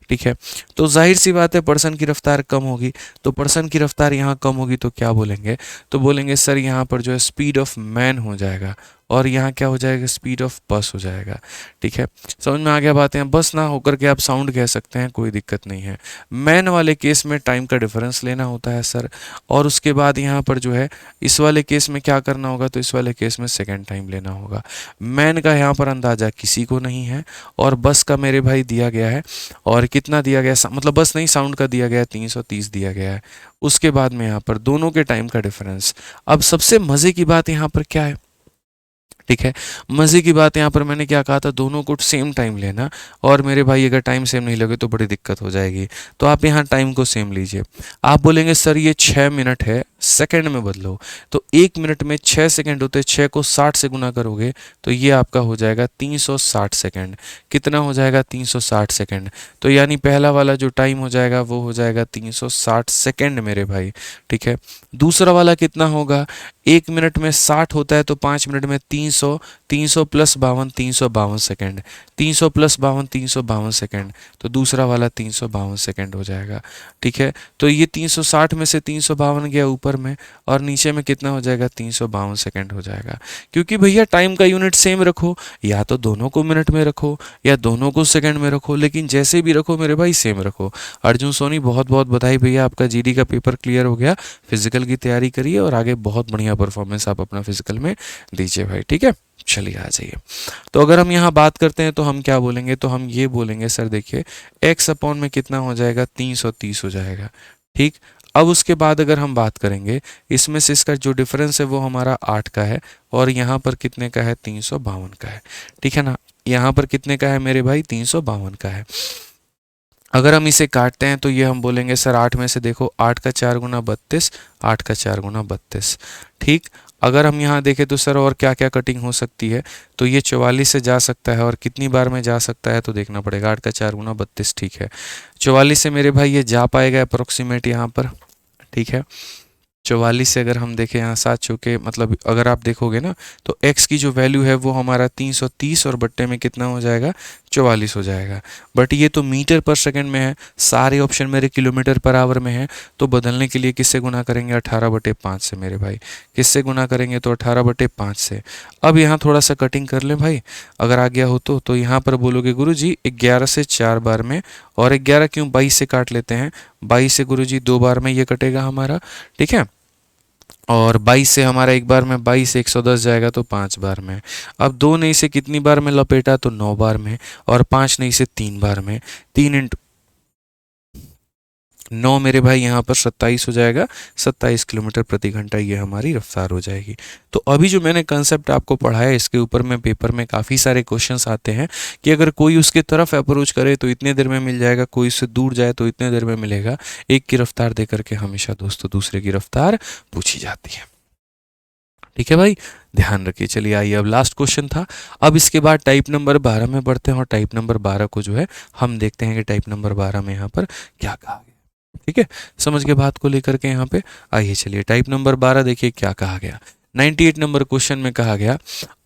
ठीक है, तो जाहिर सी बात है पर्सन की रफ्तार कम होगी, तो पर्सन की रफ्तार यहाँ कम होगी तो क्या बोलेंगे, तो बोलेंगे सर यहाँ पर जो है स्पीड ऑफ मैन हो जाएगा, और यहाँ क्या हो जाएगा, स्पीड ऑफ बस हो जाएगा। ठीक है, समझ में आ गया बातें। बस ना होकर के आप साउंड कह सकते हैं, कोई दिक्कत नहीं है। मैन वाले केस में टाइम का डिफरेंस लेना होता है सर, और उसके बाद यहाँ पर जो है इस वाले केस में क्या करना होगा, तो इस वाले केस में सेकेंड टाइम लेना होगा। मैन का यहाँ पर अंदाज़ा किसी को नहीं है, और बस का मेरे भाई दिया गया है, और कितना दिया गया, मतलब बस नहीं साउंड का दिया गया है 330 दिया गया है। उसके बाद में यहाँ पर दोनों के टाइम का डिफरेंस। अब सबसे मज़े की बात यहाँ पर क्या है, ठीक है, मज़े की बात यहाँ पर मैंने क्या कहा था, दोनों को सेम टाइम लेना, और मेरे भाई अगर टाइम सेम नहीं लगे तो बड़ी दिक्कत हो जाएगी। तो आप यहाँ टाइम को सेम लीजिए। आप बोलेंगे सर ये 6 मिनट है, सेकंड में बदलो, तो 1 मिनट में 6 सेकंड होते हैं, 6 को 60 से गुना करोगे तो ये आपका हो जाएगा 360 सेकंड। कितना हो जाएगा, 360 सेकंड। तो यानी पहला वाला जो टाइम हो जाएगा वो हो जाएगा 360 सेकंड मेरे भाई। ठीक है, दूसरा वाला कितना होगा, 1 मिनट में 60 होता है तो 5 मिनट में 300, 300 प्लस 52 352 सेकेंड, 300 प्लस 52 352 सेकेंड, तो दूसरा वाला 352 सेकेंड हो जाएगा। ठीक है, तो ये 360 में से 352 गया ऊपर में, और नीचे में कितना हो जाएगा, 352 सेकेंड हो जाएगा। क्योंकि भैया टाइम का यूनिट सेम रखो, या तो दोनों को मिनट में रखो या दोनों को सेकंड में रखो, लेकिन जैसे भी रखो मेरे भाई सेम रखो। अर्जुन सोनी बहुत बहुत बधाई भैया, आपका जीडी का पेपर क्लियर हो गया। फिजिकल की तैयारी करिए और आगे बहुत बढ़िया परफॉर्मेंस आप अपना फिजिकल में दीजिए भाई। ठीक है, चलिए आ जाइए। तो अगर हम यहाँ बात करते हैं तो हम क्या बोलेंगे, तो हम ये बोलेंगे सर देखिए x अपॉन में कितना हो जाएगा, 330 हो जाएगा। ठीक, अब उसके बाद अगर हम बात करेंगे इसमें से इसका जो डिफरेंस है वो हमारा 8 का है, और यहाँ पर कितने का है, 352 का है। ठीक है ना, यहाँ पर कितने का है मेरे भाई, 352 का है। अगर हम इसे काटते हैं तो ये हम बोलेंगे सर 8 में से देखो 8 का 4 गुना 32, 8 का 4 गुना 32। ठीक, अगर हम यहाँ देखें तो सर और क्या क्या कटिंग हो सकती है, तो ये 44 से जा सकता है, और कितनी बार में जा सकता है तो देखना पड़ेगा, 8 का 4 गुना 32। ठीक है, 44 से मेरे भाई ये जा पाएगा अप्रोक्सीमेट यहाँ पर। ठीक है, 44 से अगर हम देखें यहाँ 7 चौके, मतलब अगर आप देखोगे ना तो x की जो वैल्यू है वो हमारा 330 और बट्टे में कितना हो जाएगा, 44 हो जाएगा। बट ये तो मीटर पर सेकंड में है, सारे ऑप्शन मेरे किलोमीटर पर आवर में है, तो बदलने के लिए किससे गुना करेंगे, 18/5 से मेरे भाई। किससे गुना करेंगे, तो 18/5 से। अब यहाँ थोड़ा सा कटिंग कर लें भाई, अगर आ गया हो तो यहाँ पर बोलोगे गुरुजी 11 से 4 बार में, और 11 क्यों 22 से काट लेते हैं, 22 से गुरुजी 2 बार में ये कटेगा हमारा। ठीक है, और 22 से हमारा एक बार में 22 से 110 जाएगा तो 5 बार में। अब 2 ने इसे कितनी बार में लपेटा, तो 9 बार में, और 5 ने इसे 3 बार में। 3 इंटू 9 मेरे भाई यहाँ पर 27 हो जाएगा, 27 किलोमीटर प्रति घंटा ये हमारी रफ्तार हो जाएगी। तो अभी जो मैंने कंसेप्ट आपको पढ़ाया इसके ऊपर में पेपर में काफ़ी सारे क्वेश्चंस आते हैं कि अगर कोई उसके तरफ अप्रोच करे तो इतने देर में मिल जाएगा, कोई उससे दूर जाए तो इतने देर में मिलेगा। एक की रफ्तार दे करके हमेशा दोस्तों दूसरे की रफ्तार पूछी जाती है। ठीक है भाई, ध्यान रखिए। चलिए आइए, अब लास्ट क्वेश्चन था। अब इसके बाद टाइप नंबर 12 में बढ़ते हैं, और टाइप नंबर 12 को जो है हम देखते हैं कि टाइप नंबर 12 में यहाँ पर क्या कहा गया। ठीक है, समझ के बात को लेकर के यहाँ पे आइए चलिए टाइप नंबर 12 देखिए क्या कहा गया। 98 नंबर क्वेश्चन में कहा गया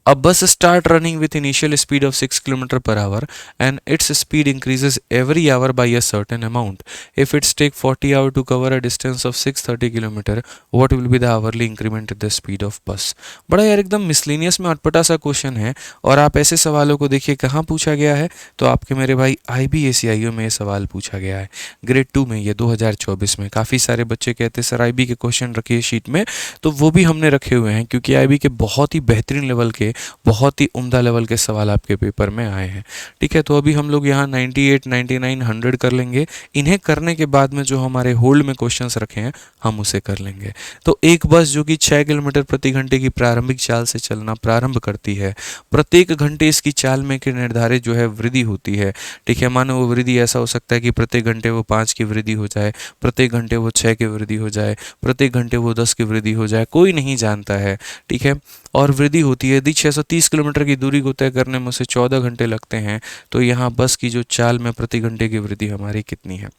a bus start running with initial speed of 6 km per hour and its speed increases every hour by a certain amount. If it's take 40 hours to cover a distance of 630 km, what will be the hourly increment in the speed of bus? बड़ा यार एकदम miscellaneous में अटपटा सा question है। और आप ऐसे सवालों को देखिए कहाँ पूछा गया है, तो आपके मेरे भाई IBACIO में ये सवाल पूछा गया है, ग्रेड 2 में, ये 2024 में। काफ़ी सारे बच्चे कहते हैं सर IB के क्वेश्चन रखिए शीट में, तो वो भी हमने रखे हुए हैं क्योंकि IB के बहुत ही बेहतरीन लेवल के, बहुत ही उम्दा लेवल के सवाल आपके पेपर में आए हैं। ठीक है, तो अभी हम लोग यहाँ 98, 99, 100 कर लेंगे। इन्हें करने के बाद में जो हमारे होल्ड में क्वेश्चंस रखे हैं हम उसे कर लेंगे। तो एक बस जो कि 6 किलोमीटर प्रति घंटे की प्रारंभिक चाल से चलना प्रारंभ करती है, प्रत्येक घंटे इसकी चाल में की निर्धारित जो है वृद्धि होती है। ठीक है, मानो वो वृद्धि ऐसा हो सकता है कि प्रत्येक घंटे वो 5 की वृद्धि हो जाए, प्रत्येक घंटे वो 6 की वृद्धि हो जाए, प्रत्येक घंटे वो 10 की वृद्धि हो जाए, कोई नहीं जानता है। ठीक है, और वृद्धि होती है। यदि 630 किलोमीटर की दूरी को तय करने में उसे 14 घंटे लगते हैं, तो यहाँ बस की जो चाल में प्रति घंटे की वृद्धि हमारी कितनी है,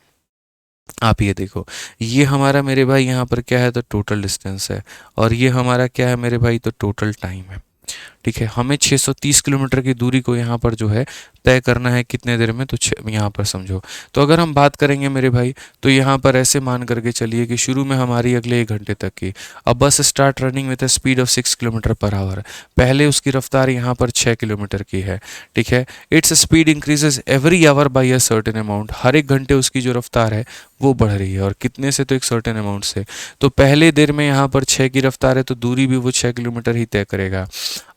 आप ये देखो। ये हमारा मेरे भाई यहाँ पर क्या है, तो टोटल डिस्टेंस है, और ये हमारा क्या है मेरे भाई, तो टोटल टाइम है। ठीक है, हमें 630 किलोमीटर की दूरी को यहाँ पर जो है तय करना है कितने देर में, तो यहाँ पर समझो। तो अगर हम बात करेंगे मेरे भाई, तो यहाँ पर ऐसे मान करके चलिए कि शुरू में हमारी अगले 1 घंटे तक की, अब बस start running with a speed of 6 kilometre per our. पहले उसकी रफ्तार यहाँ पर 6 किलोमीटर की है। ठीक है, its speed increases every hour by a certain amount. हर एक घंटे उसकी जो रफ्तार है वो बढ़ रही है, और कितने से, तो एक सर्टेन अमाउंट से। तो पहले देर में यहाँ पर 6 की रफ्तार है, तो दूरी भी वो 6 किलोमीटर ही तय करेगा।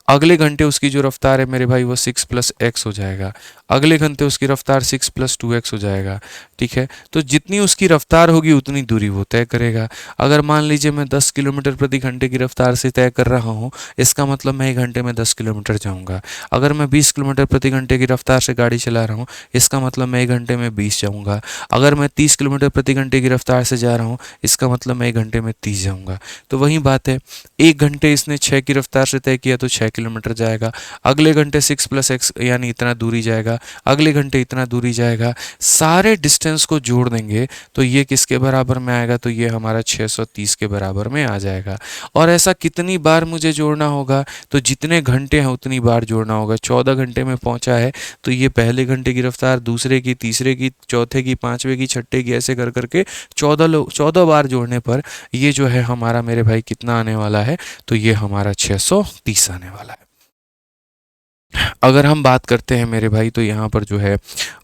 अगले घंटे उसकी जो रफ्तार है मेरे भाई वो 6 + x हो जाएगा। अगले घंटे उसकी रफ्तार 6 + 2x हो जाएगा। ठीक है, तो जितनी उसकी रफ्तार होगी उतनी दूरी वो तय करेगा। अगर मान लीजिए मैं 10 किलोमीटर प्रति घंटे की रफ्तार से तय कर रहा हूँ, इसका मतलब मैं 1 घंटे में 10 किलोमीटर जाऊँगा। अगर मैं 20 किलोमीटर प्रति घंटे की रफ्तार से गाड़ी चला रहा हूँ, इसका मतलब मैं 1 घंटे में 20 जाऊँगा। अगर मैं 30 किलोमीटर प्रति घंटे की रफ्तार से जा रहा हूँ, इसका मतलब मैं 1 घंटे में 30 जाऊँगा। तो वही बात है, 1 घंटे इसने 6 की रफ्तार से तय किया तो 6 किलोमीटर जाएगा। अगले घंटे 6 + x यानी इतना दूरी जाएगा। अगले घंटे इतना दूरी जाएगा। सारे डिस्टेंस को जोड़ देंगे तो ये किसके बराबर में आएगा, तो ये हमारा 630 के बराबर में आ जाएगा। और ऐसा कितनी बार मुझे जोड़ना होगा, तो जितने घंटे हैं उतनी बार जोड़ना होगा। 14 घंटे में पहुंचा है, तो ये पहले घंटे की रफ्तार, दूसरे की, तीसरे की, चौथे की, पांचवें की, छठे की, ऐसे कर करके 14 बार जोड़ने पर ये जो है हमारा मेरे भाई कितना आने वाला है, तो ये हमारा 630 आने वाला है। अगर हम बात करते हैं मेरे भाई, तो यहाँ पर जो है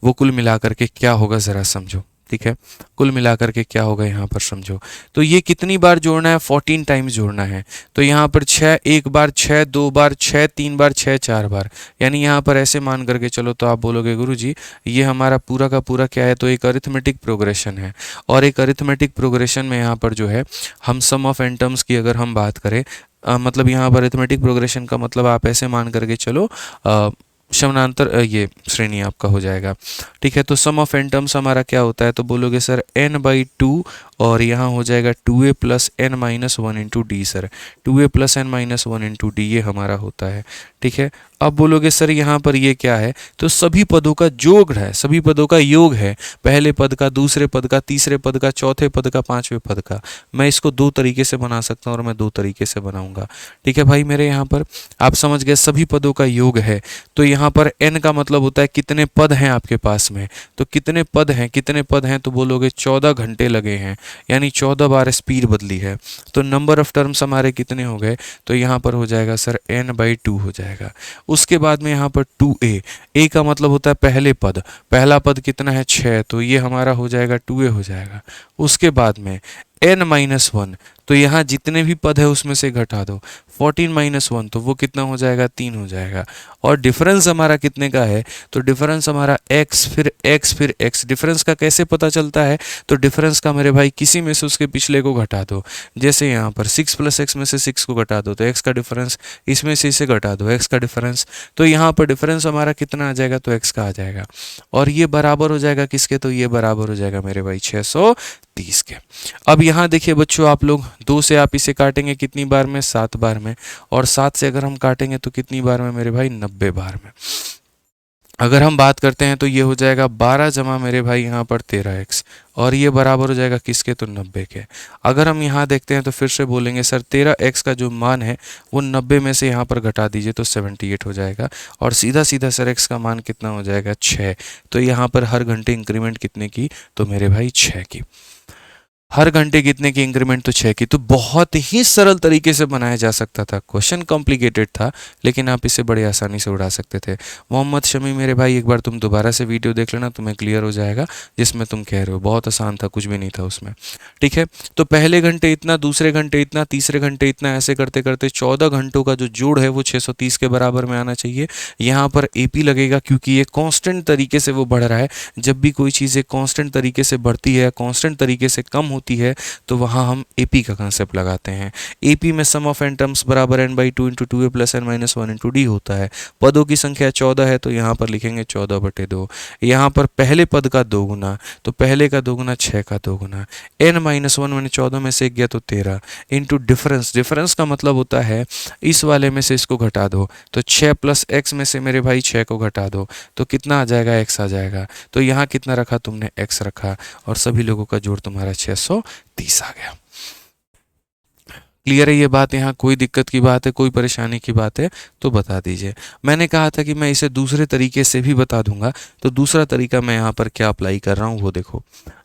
वो कुल मिलाकर के क्या होगा ज़रा समझो। ठीक है, कुल मिलाकर के क्या होगा यहाँ पर समझो। तो ये कितनी बार जोड़ना है, 14 टाइम्स जोड़ना है। तो यहाँ पर 6 1 बार, 6 2 बार, 6 3 बार, 6 4 बार, यानी यहाँ पर ऐसे मान करके चलो तो आप बोलोगे गुरुजी ये हमारा पूरा का पूरा क्या है, तो एक अरिथमेटिक प्रोग्रेशन है। और एक अरिथमेटिक प्रोग्रेशन में यहाँ पर जो है हम सम ऑफ एन टर्म्स की अगर हम बात करें, मतलब यहाँ पर अरिथमेटिक प्रोग्रेशन का मतलब आप ऐसे मान करके चलो, समानांतर ये श्रेणी आपका हो जाएगा। ठीक है, तो सम ऑफ एन टर्म्स हमारा क्या होता है, तो बोलोगे सर n/2, और यहाँ हो जाएगा 2a + n - 1 × d। Sir 2a + n - 1 × d ये हमारा होता है। ठीक है, अब बोलोगे सर यहाँ पर ये क्या है, तो सभी पदों का योग है, सभी पदों का योग है, पहले पद का, दूसरे पद का, तीसरे पद का, चौथे पद का, पांचवें पद का। मैं इसको 2 तरीके से बना सकता हूँ और मैं 2 तरीके से बनाऊंगा। ठीक है भाई, मेरे यहाँ पर आप समझ गए, सभी पदों का योग है। तो यहाँ पर n का मतलब होता है कितने पद हैं आपके पास में, तो कितने पद हैं, कितने पद हैं, तो बोलोगे 14 घंटे लगे हैं, यानी 14 बार स्पीड बदली है। तो नंबर ऑफ टर्म्स हमारे कितने हो गए, तो यहाँ पर हो जाएगा सर n/2 हो जाएगा। उसके बाद में यहाँ पर 2a, a का मतलब होता है पहले पद, पहला पद कितना है 6, तो ये हमारा हो जाएगा 2a हो जाएगा। उसके बाद में n - 1, तो यहाँ जितने भी पद है उसमें से घटा दो, 14 - 1, तो वो कितना हो जाएगा, 3 हो जाएगा। और डिफरेंस हमारा कितने का है, तो डिफरेंस हमारा x फिर x फिर x। डिफरेंस का कैसे पता चलता है, तो डिफरेंस का मेरे भाई किसी में से उसके पिछले को घटा दो। जैसे यहाँ पर 6 + x में से 6 को घटा दो, तो x का डिफरेंस, इसमें से इसे घटा दो, x का डिफरेंस, तो यहाँ पर डिफरेंस हमारा कितना आ जाएगा, तो x का आ जाएगा। और ये बराबर हो जाएगा किसके, तो ये बराबर हो जाएगा मेरे भाई 630 के। अब यहाँ देखिए बच्चों, आप लोग 2 से आप इसे काटेंगे कितनी बार में, 7 बार में, और 7 से अगर हम काटेंगे तो कितनी बार में मेरे भाई, 90 बार में। अगर हम बात करते हैं तो ये हो जाएगा 12 जमा मेरे भाई यहाँ पर 13x, और ये बराबर हो जाएगा किसके, तो 90 के। अगर हम यहाँ देखते हैं तो फिर से बोलेंगे सर 13x का जो मान है वो 90 में से यहाँ पर घटा दीजिए तो 78 हो जाएगा, और सीधा सीधा सर x का मान कितना हो जाएगा, 6। तो यहाँ पर हर घंटे इंक्रीमेंट कितने की, तो मेरे भाई 6 की। हर घंटे कितने की इंक्रीमेंट, तो 6 की। तो बहुत ही सरल तरीके से बनाया जा सकता था, क्वेश्चन कॉम्प्लिकेटेड था लेकिन आप इसे बड़ी आसानी से उड़ा सकते थे। मोहम्मद शमी मेरे भाई, एक बार तुम दोबारा से वीडियो देख लेना, तुम्हें क्लियर हो जाएगा जिसमें तुम कह रहे हो। बहुत आसान था, कुछ भी नहीं था उसमें, ठीक है। तो पहले घंटे इतना, दूसरे घंटे इतना, तीसरे घंटे इतना, ऐसे करते करते 14 घंटों का जो जोड़ है वो 630 के बराबर में आना चाहिए। यहाँ पर AP लगेगा क्योंकि ये कांस्टेंट तरीके से वो बढ़ रहा है। जब भी कोई चीज़ एक कांस्टेंट तरीके से बढ़ती है, कांस्टेंट तरीके से कम होती है, तो वहाँ हम AP का कंसेप्ट लगाते हैं। AP में सम ऑफ n टर्म्स बराबर n/2 into 2a plus n minus 1 into D होता है। पदों की संख्या 14 है तो यहाँ पर लिखेंगे 14/2। यहाँ पर पहले पद का 2 गुना, तो पहले का 2 गुना 6 का 2 गुना, n-1 मैंने 14 में से एक गया तो 13 इंटू डिफरेंस। डिफरेंस का मतलब होता है इस वाले में से इसको घटा दो, तो 6 प्लस x में से मेरे भाई 6 को घटा दो तो कितना आ जाएगा, x आ जाएगा। तो यहाँ कितना रखा तुमने, x रखा, और सभी लोगों का जोड़ तुम्हारा 630 आ गया। क्लियर है ये बात? यहाँ कोई दिक्कत की बात है, कोई परेशानी की बात है तो बता दीजिए। मैंने कहा था कि मैं इसे दूसरे तरीके से भी बता दूंगा, तो दूसरा तरीका मैं यहाँ पर क्या अप्लाई कर रहा हूँ वो देखो।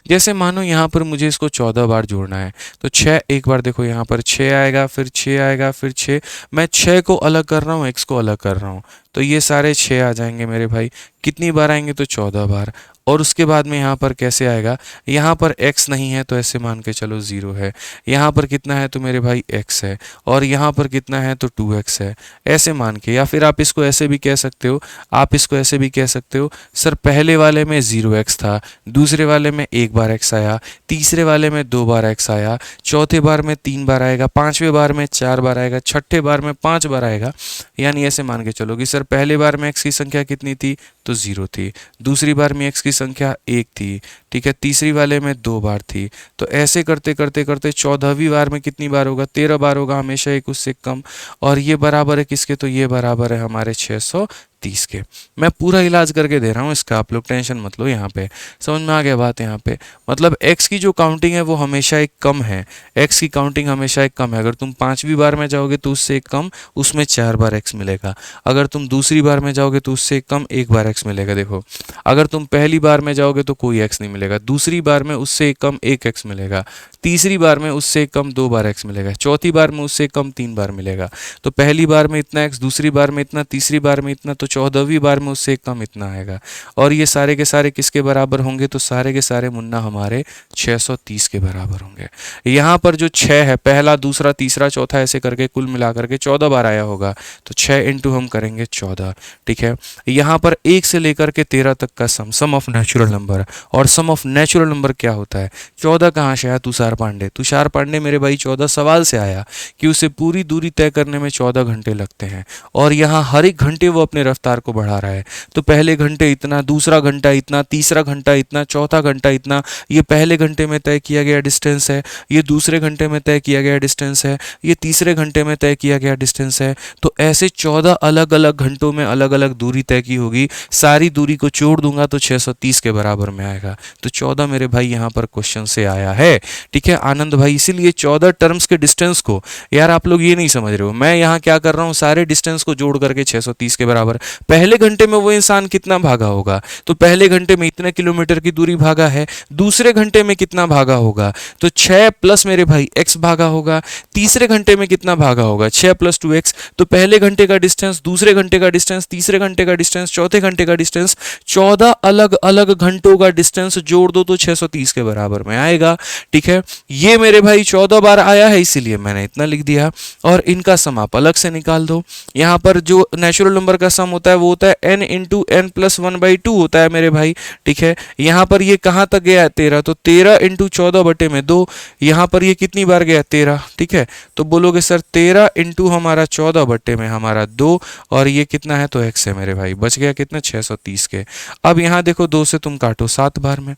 जैसे मानो यहाँ पर मुझे इसको 14 बार जोड़ना है, तो 6 एक बार देखो, यहाँ पर 6 आएगा, फिर 6 आएगा, फिर 6। मैं 6 को अलग कर रहा हूँ, x को अलग कर रहा हूँ, तो ये सारे 6 आ जाएंगे मेरे भाई। कितनी बार आएंगे, तो 14 बार। और उसके बाद में यहाँ पर कैसे आएगा, यहाँ पर x नहीं है तो ऐसे मान के चलो 0 है, यहाँ पर कितना है तो मेरे भाई x है, और यहाँ पर कितना है तो 2x है, ऐसे मान के। या फिर आप इसको ऐसे भी कह सकते हो, आप इसको ऐसे भी कह सकते हो, सर पहले वाले में 0x था, दूसरे वाले में एक बार x आया, तीसरे वाले में 2 बार x आया, चौथे बार में 3 बार आएगा, पांचवें बार में 4 बार आएगा, छठे बार में 5 बार आएगा। यानी ऐसे मान के चलो कि सर पहले बार में x की संख्या कितनी थी, तो 0 थी, दूसरी बार में x की संख्या 1 थी, ठीक है, तीसरी वाले में 2 बार थी। तो ऐसे करते करते करते 14वीं बार में कितनी बार होगा, 13 बार होगा, हमेशा एक उससे कम। और ये बराबर है किसके, तो ये बराबर है हमारे 630 के। मैं पूरा इलाज करके दे रहा हूँ इसका, आप लोग टेंशन मत लो। यहाँ पे समझ में आ गया बात? यहाँ पे मतलब x की जो काउंटिंग है वो हमेशा एक कम है, x की काउंटिंग हमेशा एक कम है। अगर तुम 5वीं बार में जाओगे तो उससे एक कम, उसमें 4 बार x मिलेगा। अगर तुम दूसरी बार में जाओगे तो उससे एक कम, 1 बार x मिलेगा। देखो, अगर तुम पहली बार में जाओगे तो कोई x नहीं मिलेगा, दूसरी बार में उससे एक कम 1x मिलेगा, तीसरी बार में उससे कम 2 बार x मिलेगा, चौथी बार में उससे कम 3 बार मिलेगा। तो पहली बार में इतना x, दूसरी बार में इतना, तीसरी बार में इतना, तो 14वीं बार में उससे कम इतना आएगा। और ये सारे के सारे किसके बराबर होंगे, तो सारे के सारे मुन्ना हमारे 630 के बराबर होंगे। यहाँ पर जो 6 है, पहला, दूसरा, तीसरा, चौथा, ऐसे करके कुल मिलाकर के 14 बार आया होगा, तो 6 इंटू हम करेंगे 14, ठीक है। यहाँ पर 1 से लेकर के 13 तक का सम ऑफ नेचुरल नंबर। और सम ऑफ नेचुरल नंबर क्या होता है, 14 कहाँ से आया, तुषार पांडे? तुषार पांडे मेरे भाई 14 सवाल से आया कि उसे पूरी दूरी तय करने में 14 घंटे लगते हैं, और यहाँ हर एक घंटे वो अपने रफ्तार को बढ़ा रहा है। तो पहले घंटे इतना, दूसरा घंटा इतना, तीसरा घंटा इतना, चौथा घंटा इतना। ये पहले घंटे में तय किया गया डिस्टेंस है, ये दूसरे घंटे में तय किया गया डिस्टेंस है, ये तीसरे घंटे में तय किया गया डिस्टेंस है। तो ऐसे 14 अलग अलग घंटों में अलग अलग दूरी तय की होगी। सारी दूरी को जोड़ दूंगा तो 630 के बराबर में आएगा। तो 14 मेरे भाई यहाँ पर क्वेश्चन से आया है, ठीक है आनंद भाई। इसीलिए 14 टर्म्स के डिस्टेंस को, यार आप लोग ये नहीं समझ रहे हो, मैं यहाँ क्या कर रहा हूँ, सारे डिस्टेंस को जोड़ करके 630 के बराबर। पहले घंटे में वो इंसान कितना भागा होगा, तो पहले घंटे में इतने किलोमीटर की दूरी भागा है, दूसरे घंटे में कितना भागा होगा, तो 6 प्लस मेरे भाई x भागा होगा। तीसरे घंटे में कितना भागा होगा, 6 प्लस 2x। तो पहले घंटे का डिस्टेंस, दूसरे घंटे का डिस्टेंस, तीसरे घंटे का डिस्टेंस, चौथे घंटे का डिस्टेंस, 14 अलग अलग घंटों का डिस्टेंस जोड़ दो तो 630 के बराबर में आएगा, ठीक है। ये मेरे भाई 14 बार आया है इसीलिए मैंने इतना लिख दिया। और इनका सम आप अलग से निकाल दो। यहाँ पर जो नेचुरल नंबर का सम होता है वो होता है n इंटू n प्लस 1/2 होता है मेरे भाई, ठीक है। यहाँ पर ये कहाँ तक गया है, 13, तो 13 इंटू 14/2। यहाँ पर ये कितनी बार गया, 13, ठीक है। तो बोलोगे सर 13 इंटू हमारा 14 में हमारा 2, और ये कितना है, तो x है मेरे भाई। बच गया कितना, 630 के। अब यहाँ देखो 2 से तुम काटो 7 बार में,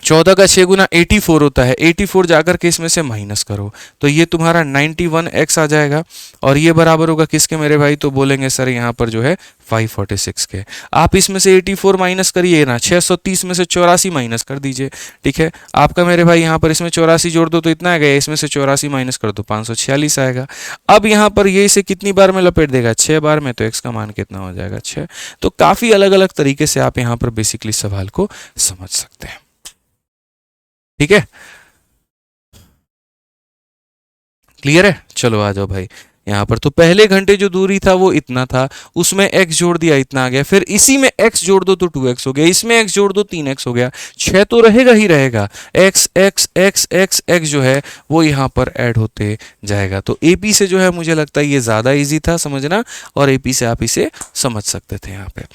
14 का 6 गुना 84 होता है, 84 जाकर के इसमें से माइनस करो तो ये तुम्हारा 91x आ जाएगा और ये बराबर होगा किसके मेरे भाई, तो बोलेंगे सर यहाँ पर जो है 546 के। आप इसमें से 84 माइनस करिए ना, 630 में से 84 माइनस कर दीजिए, ठीक है। आपका मेरे भाई यहाँ पर इसमें 84 जोड़ दो तो इतना आएगा, इसमें से 84 माइनस कर दो 546 आएगा। अब यहाँ पर ये इसे कितनी बार में लपेट देगा, 6 बार में, तो x का मान कितना हो जाएगा 6। तो काफ़ी अलग अलग तरीके से आप यहाँ पर बेसिकली सवाल को समझ सकते हैं, ठीक है। क्लियर है, चलो आ जाओ भाई यहाँ पर। तो पहले घंटे जो दूरी था वो इतना था, उसमें x जोड़ दिया इतना आ गया, फिर इसी में x जोड़ दो तो 2x हो गया, इसमें x जोड़ दो 3x हो गया, 6 तो रहेगा ही रहेगा, x x x x x जो है वो यहाँ पर ऐड होते जाएगा। तो AP से जो है मुझे लगता है ये ज़्यादा इजी था समझना, और AP से आप इसे समझ सकते थे यहाँ पे।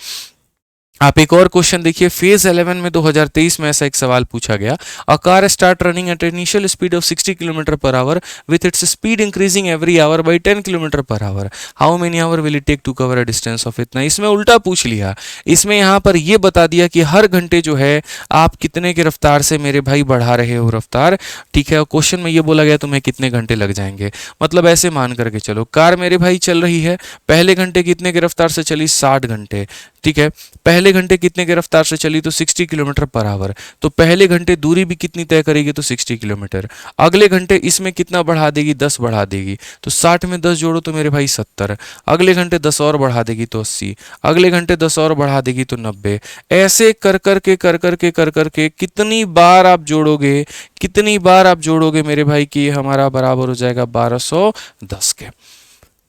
आप एक और क्वेश्चन देखिए, फेज 11 में 2023 में ऐसा एक सवाल पूछा गया, a car start running at initial speed of 60 kilometre per hour with its speed increasing every hour by 10 kilometre per hour, how many hour will it take to cover a distance of इतना। इसमें उल्टा पूछ लिया, इसमें यहाँ पर ये बता दिया कि हर घंटे जो है आप कितने के रफ्तार से मेरे भाई बढ़ा रहे हो रफ्तार, ठीक है। और क्वेश्चन में ये बोला गया तुम्हें कितने घंटे लग जाएंगे, मतलब ऐसे मान करके चलो कार मेरे भाई चल रही है, पहले घंटे कितने के रफ्तार से चली, 60 घंटे, ठीक है। पहले घंटे कितने के रफ्तार से चली, तो 60 किलोमीटर पर आवर, तो पहले घंटे दूरी भी कितनी तय करेगी, तो 60 किलोमीटर। अगले घंटे इसमें कितना बढ़ा देगी, 10 बढ़ा देगी, तो 60 में 10 जोड़ो तो मेरे भाई 70, अगले घंटे 10 और बढ़ा देगी तो 80, अगले घंटे 10 और बढ़ा देगी तो 90। ऐसे कर कर के कितनी बार आप जोड़ोगे, कितनी बार आप जोड़ोगे मेरे भाई कि ये हमारा बराबर हो जाएगा 1210 के।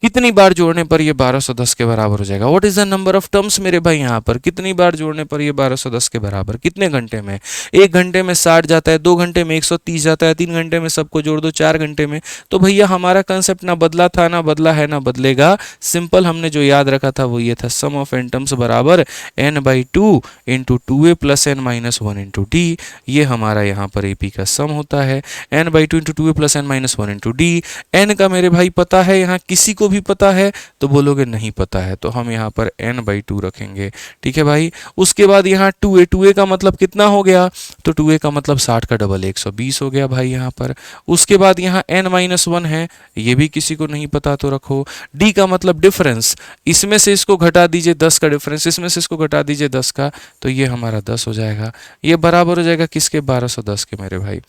कितनी बार जोड़ने पर ये 1210 के बराबर हो जाएगा। What is the number of terms मेरे भाई, यहाँ पर कितनी बार जोड़ने पर ये 1210 के बराबर, कितने घंटे में, 1 घंटे में 60 जाता है, 2 घंटे में 130 जाता है, 3 घंटे में सबको जोड़ दो 4 घंटे में। तो भैया हमारा कंसेप्ट ना बदला था, ना बदला है, ना बदलेगा। सिंपल हमने जो याद रखा था वो ये था, सम ऑफ एन टर्म्स बराबर n/2 into 2a plus n minus 1 into D. ये हमारा यहाँ पर AP का सम होता है, n/2 into 2a plus n minus 1 into D. n का मेरे भाई पता है, यहाँ किसी को भी पता है, तो बोलोगे नहीं पता है, तो हम यहाँ पर n/2 रखेंगे, ठीक है भाई। उसके बाद यहाँ 2a का मतलब कितना हो गया, तो 2a का मतलब 60 का डबल 120 हो गया भाई यहाँ पर। उसके बाद यहाँ n-1 है, ये भी किसी को नहीं पता तो रखो। d का मतलब डिफरेंस, इसमें से इसको घटा दीजिए 10 का डिफरेंस, इसमें से इसको घटा दीजिए 10 का, तो ये हमारा 10 हो जाएगा। ये बराबर हो जाएगा किसके, 1210 के मेरे भाई,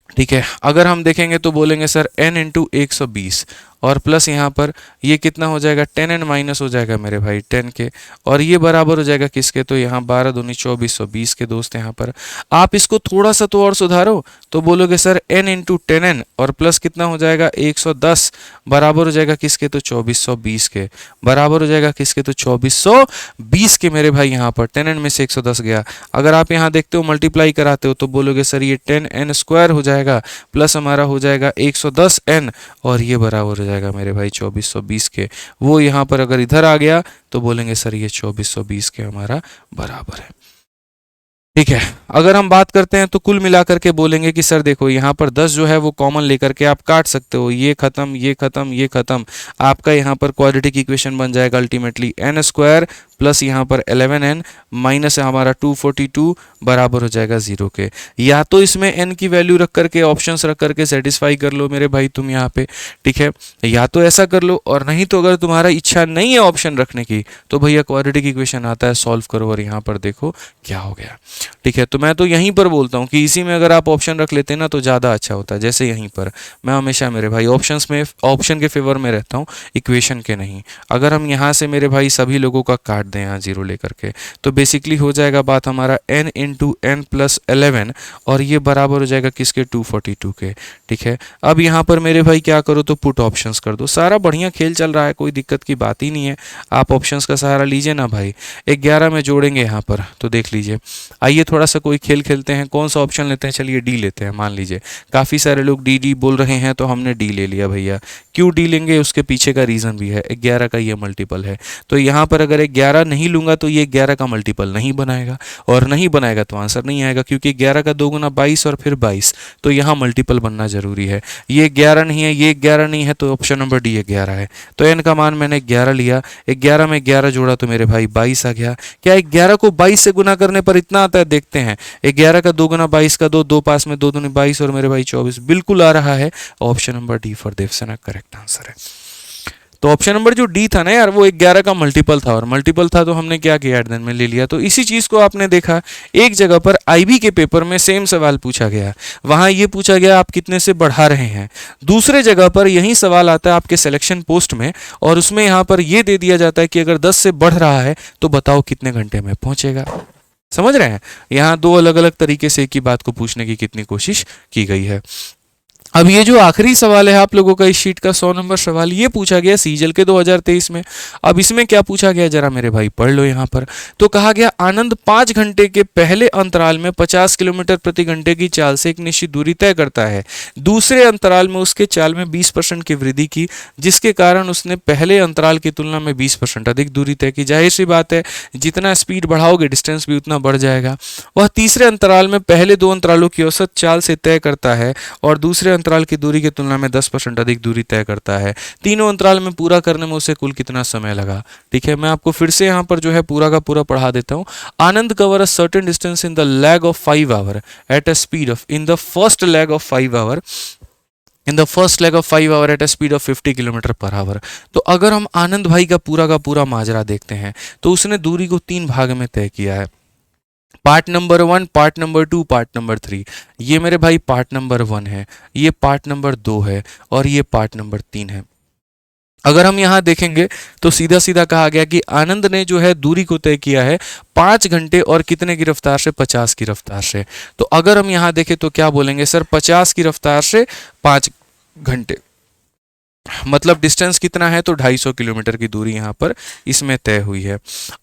ठीक है। अगर हम देखेंगे तो बोलेंगे सर n इंटू 120 और प्लस यहाँ पर ये कितना हो जाएगा, 10n माइनस हो जाएगा मेरे भाई 10 के, और ये बराबर हो जाएगा किसके, तो यहाँ 12 दूनी 2420 के दोस्त यहाँ पर। आप इसको थोड़ा सा तो और सुधारो तो बोलोगे सर n इंटू 10n और प्लस कितना हो जाएगा 110 बराबर हो जाएगा किसके, तो 2420 के, बराबर हो जाएगा किसके, तो 2420 के मेरे भाई। यहाँ पर 10n में से 110 गया, अगर आप यहाँ देखते हो मल्टीप्लाई कराते हो तो बोलोगे सर ये 10n स्क्वायर हो जाएगा प्लस हमारा हो जाएगा 110n, और ये बराबर हो जाएगा मेरे भाई 2420 के। वो यहाँ पर अगर इधर आ गया तो बोलेंगे सर ये 2420 के हमारा बराबर है, ठीक है। अगर हम बात करते हैं तो कुल मिलाकर के बोलेंगे कि सर देखो यहाँ पर 10 जो है वो कॉमन लेकर के आप काट सकते हो, ये खत्म ये खत्म ये खत्म, आपका यहाँ पर क्वाड्रेटिक इक्वेशन बन जाएगा अल्टीमेटली n स्क्वायर प्लस यहाँ पर 11n माइनस हमारा 242 बराबर हो जाएगा 0 के। या तो इसमें n की वैल्यू रख करके ऑप्शंस रख करके सेटिस्फाई कर लो मेरे भाई तुम यहाँ पे, ठीक है, या तो ऐसा कर लो, और नहीं तो अगर तुम्हारा इच्छा नहीं है ऑप्शन रखने की तो भैया क्वाड्रेटिक इक्वेशन आता है, सॉल्व करो और यहाँ पर देखो क्या हो गया, ठीक है। तो मैं तो यहीं पर बोलता हूँ कि इसी में अगर आप ऑप्शन रख लेते ना तो ज़्यादा अच्छा होता है। जैसे यहीं पर मैं हमेशा मेरे भाई ऑप्शन के फेवर में रहता हूँ, इक्वेशन के नहीं। अगर हम यहाँ से मेरे भाई सभी लोगों का काट दें यहाँ 0 लेकर के, तो बेसिकली हो जाएगा बात हमारा n इंटू n प्लस 11, और ये बराबर हो जाएगा किसके, 242 के, ठीक है। अब यहाँ पर मेरे भाई क्या करो, तो पुट ऑप्शंस कर दो। सारा बढ़िया खेल चल रहा है, कोई दिक्कत की बात ही नहीं है, आप ऑप्शंस का सहारा लीजिए ना भाई। 11 में जोड़ेंगे यहाँ पर तो देख लीजिए। आइए थोड़ा सा कोई खेल खेलते हैं, कौन सा ऑप्शन लेते हैं, चलिए डी लेते हैं। मान लीजिए काफ़ी सारे लोग डी बोल रहे हैं तो हमने डी ले लिया भैया। क्यों डी लेंगे, उसके पीछे का रीज़न भी है, 11 का ये मल्टीपल है, तो यहाँ पर अगर 11 11 नहीं लूंगा तो ये 11 का मल्टीपल नहीं बनाएगा, और नहीं बनाएगा तो आंसर नहीं आएगा, क्योंकि 11 का 2 गुना 22 और फिर 22, तो यहाँ मल्टीपल बनना जरूरी है। ये 11 नहीं है, ये 11 नहीं है, तो ऑप्शन नंबर डी 11 है। तो एन का मान मैंने 11 लिया, 11 में 11 जोड़ा तो मेरे भाई 22 आ गया। क्या 11 को 22 से गुना करने पर इतना आता है? देखते हैं, 11 का 2 गुना 22 का 2, 2 पास में 2 दूनी 22 और मेरे भाई 24, बिल्कुल आ रहा है। ऑप्शन नंबर डी फॉर देवसेना करेक्ट आंसर है। तो ऑप्शन नंबर जो डी था ना यार, वो 11 का मल्टीपल था, और मल्टीपल था तो हमने क्या किया, एट देन में ले लिया। तो इसी चीज को आपने देखा एक जगह पर आईबी के पेपर में सेम सवाल पूछा गया, वहां ये पूछा गया आप कितने से बढ़ा रहे हैं। दूसरे जगह पर यही सवाल आता है आपके सिलेक्शन पोस्ट में, और उसमें यहाँ पर ये दे दिया जाता है कि अगर 10 से बढ़ रहा है तो बताओ कितने घंटे में पहुंचेगा। समझ रहे हैं, यहाँ दो अलग अलग तरीके से एक ही बात को पूछने की कितनी कोशिश की गई है। अब ये जो आखिरी सवाल है आप लोगों का इस शीट का 100 नंबर सवाल, ये पूछा गया सीजल के 2023 में। अब इसमें क्या पूछा गया जरा मेरे भाई पढ़ लो यहाँ पर। तो कहा गया आनंद 5 घंटे के पहले अंतराल में 50 किलोमीटर प्रति घंटे की चाल से एक निश्चित दूरी तय करता है। दूसरे अंतराल में उसके चाल में 20% की वृद्धि की, जिसके कारण उसने पहले अंतराल की तुलना में 20% अधिक दूरी तय की। जाहिर सी बात है, जितना स्पीड बढ़ाओगे डिस्टेंस भी उतना बढ़ जाएगा। वह तीसरे अंतराल में पहले 2 अंतरालों की औसत चाल से तय करता है और दूसरे अंतराल की दूरी की तुलना में 10% अधिक दूरी तय करता है। तीनों अंतराल में पूरा करने में उसे कुल कितना समय लगा। ठीक है, मैं आपको फिर से यहाँ पर जो है पूरा का पूरा पढ़ा देता हूँ। Anand cover a certain distance in the leg of 5 hour at a speed of in the first leg of 5 hour in the first leg of 5 hour at a speed of 50 kilometre per hour. तो अगर हम आनंद भाई का पूरा माजरा देखते हैं तो उसने दूरी को 3 भाग में तय किया है, part number 1, part number 2, part number 3। ये मेरे भाई पार्ट नंबर 1 है, ये पार्ट नंबर 2 है और ये पार्ट नंबर 3 है। अगर हम यहाँ देखेंगे तो सीधा सीधा कहा गया कि आनंद ने जो है दूरी को तय किया है 5 घंटे और कितने की रफ्तार से, 50 की रफ्तार से। तो अगर हम यहाँ देखें तो क्या बोलेंगे सर, 50 की रफ्तार से 5 घंटे, मतलब डिस्टेंस कितना है, तो 250 किलोमीटर की दूरी यहां पर इसमें तय हुई है।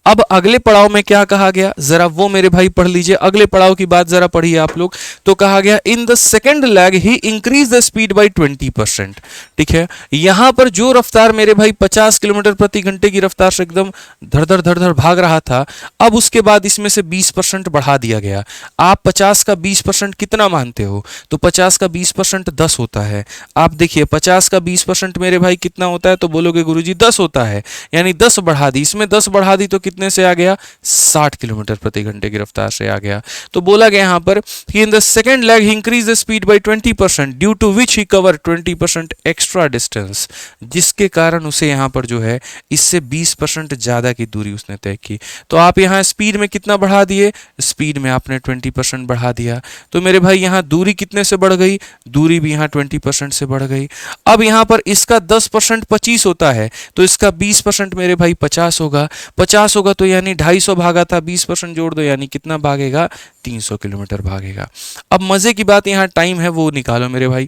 अब अगले पड़ाव में क्या कहा गया, जरा वो मेरे भाई पढ़ लीजिए। अगले पड़ाव की बात जरा पढ़िए आप लोग। तो कहा गया इन the second leg he increase the speed by 20%। ठीक है, यहां पर जो रफ्तार मेरे भाई 50 किलोमीटर प्रति घंटे की रफ्तार से एकदम धड़ धड़ भाग रहा था, अब उसके बाद इसमें से 20% बढ़ा दिया गया। आप 50 का 20% कितना मानते हो, तो 50 का 20% 10 होता है। आप देखिए 50 का 20% मेरे भाई कितना होता है, तो बोलोगे गुरुजी 10 होता है, यानी 10 बढ़ा दी, इसमें 10 बढ़ा दी तो कितने से आ गया, 60 किलोमीटर प्रति घंटे की रफ्तार से आ गया। तो बोला गया यहां पर कि in the second leg he increase the speed by 20% due to which he cover 20% extra distance, जिसके कारण उसे यहां पर जो है इससे 20% ज्यादा की दूरी उसने तय की। तो आप यहां स्पीड में कितना बढ़ा दिए, स्पीड में आपने 20% बढ़ा दिया। तो मेरे भाई यहां दूरी कितने से बढ़ गई, दूरी भी यहां 20% से बढ़ गई। अब यहां पर इसका 10% 25 होता है, तो इसका 20% मेरे भाई 50 होगा। 50 होगा तो यानी 250 भागा था, 20% जोड़ दो यानी कितना भागेगा, 300 किलोमीटर भागेगा। अब मजे की बात यहाँ टाइम है वो निकालो मेरे भाई।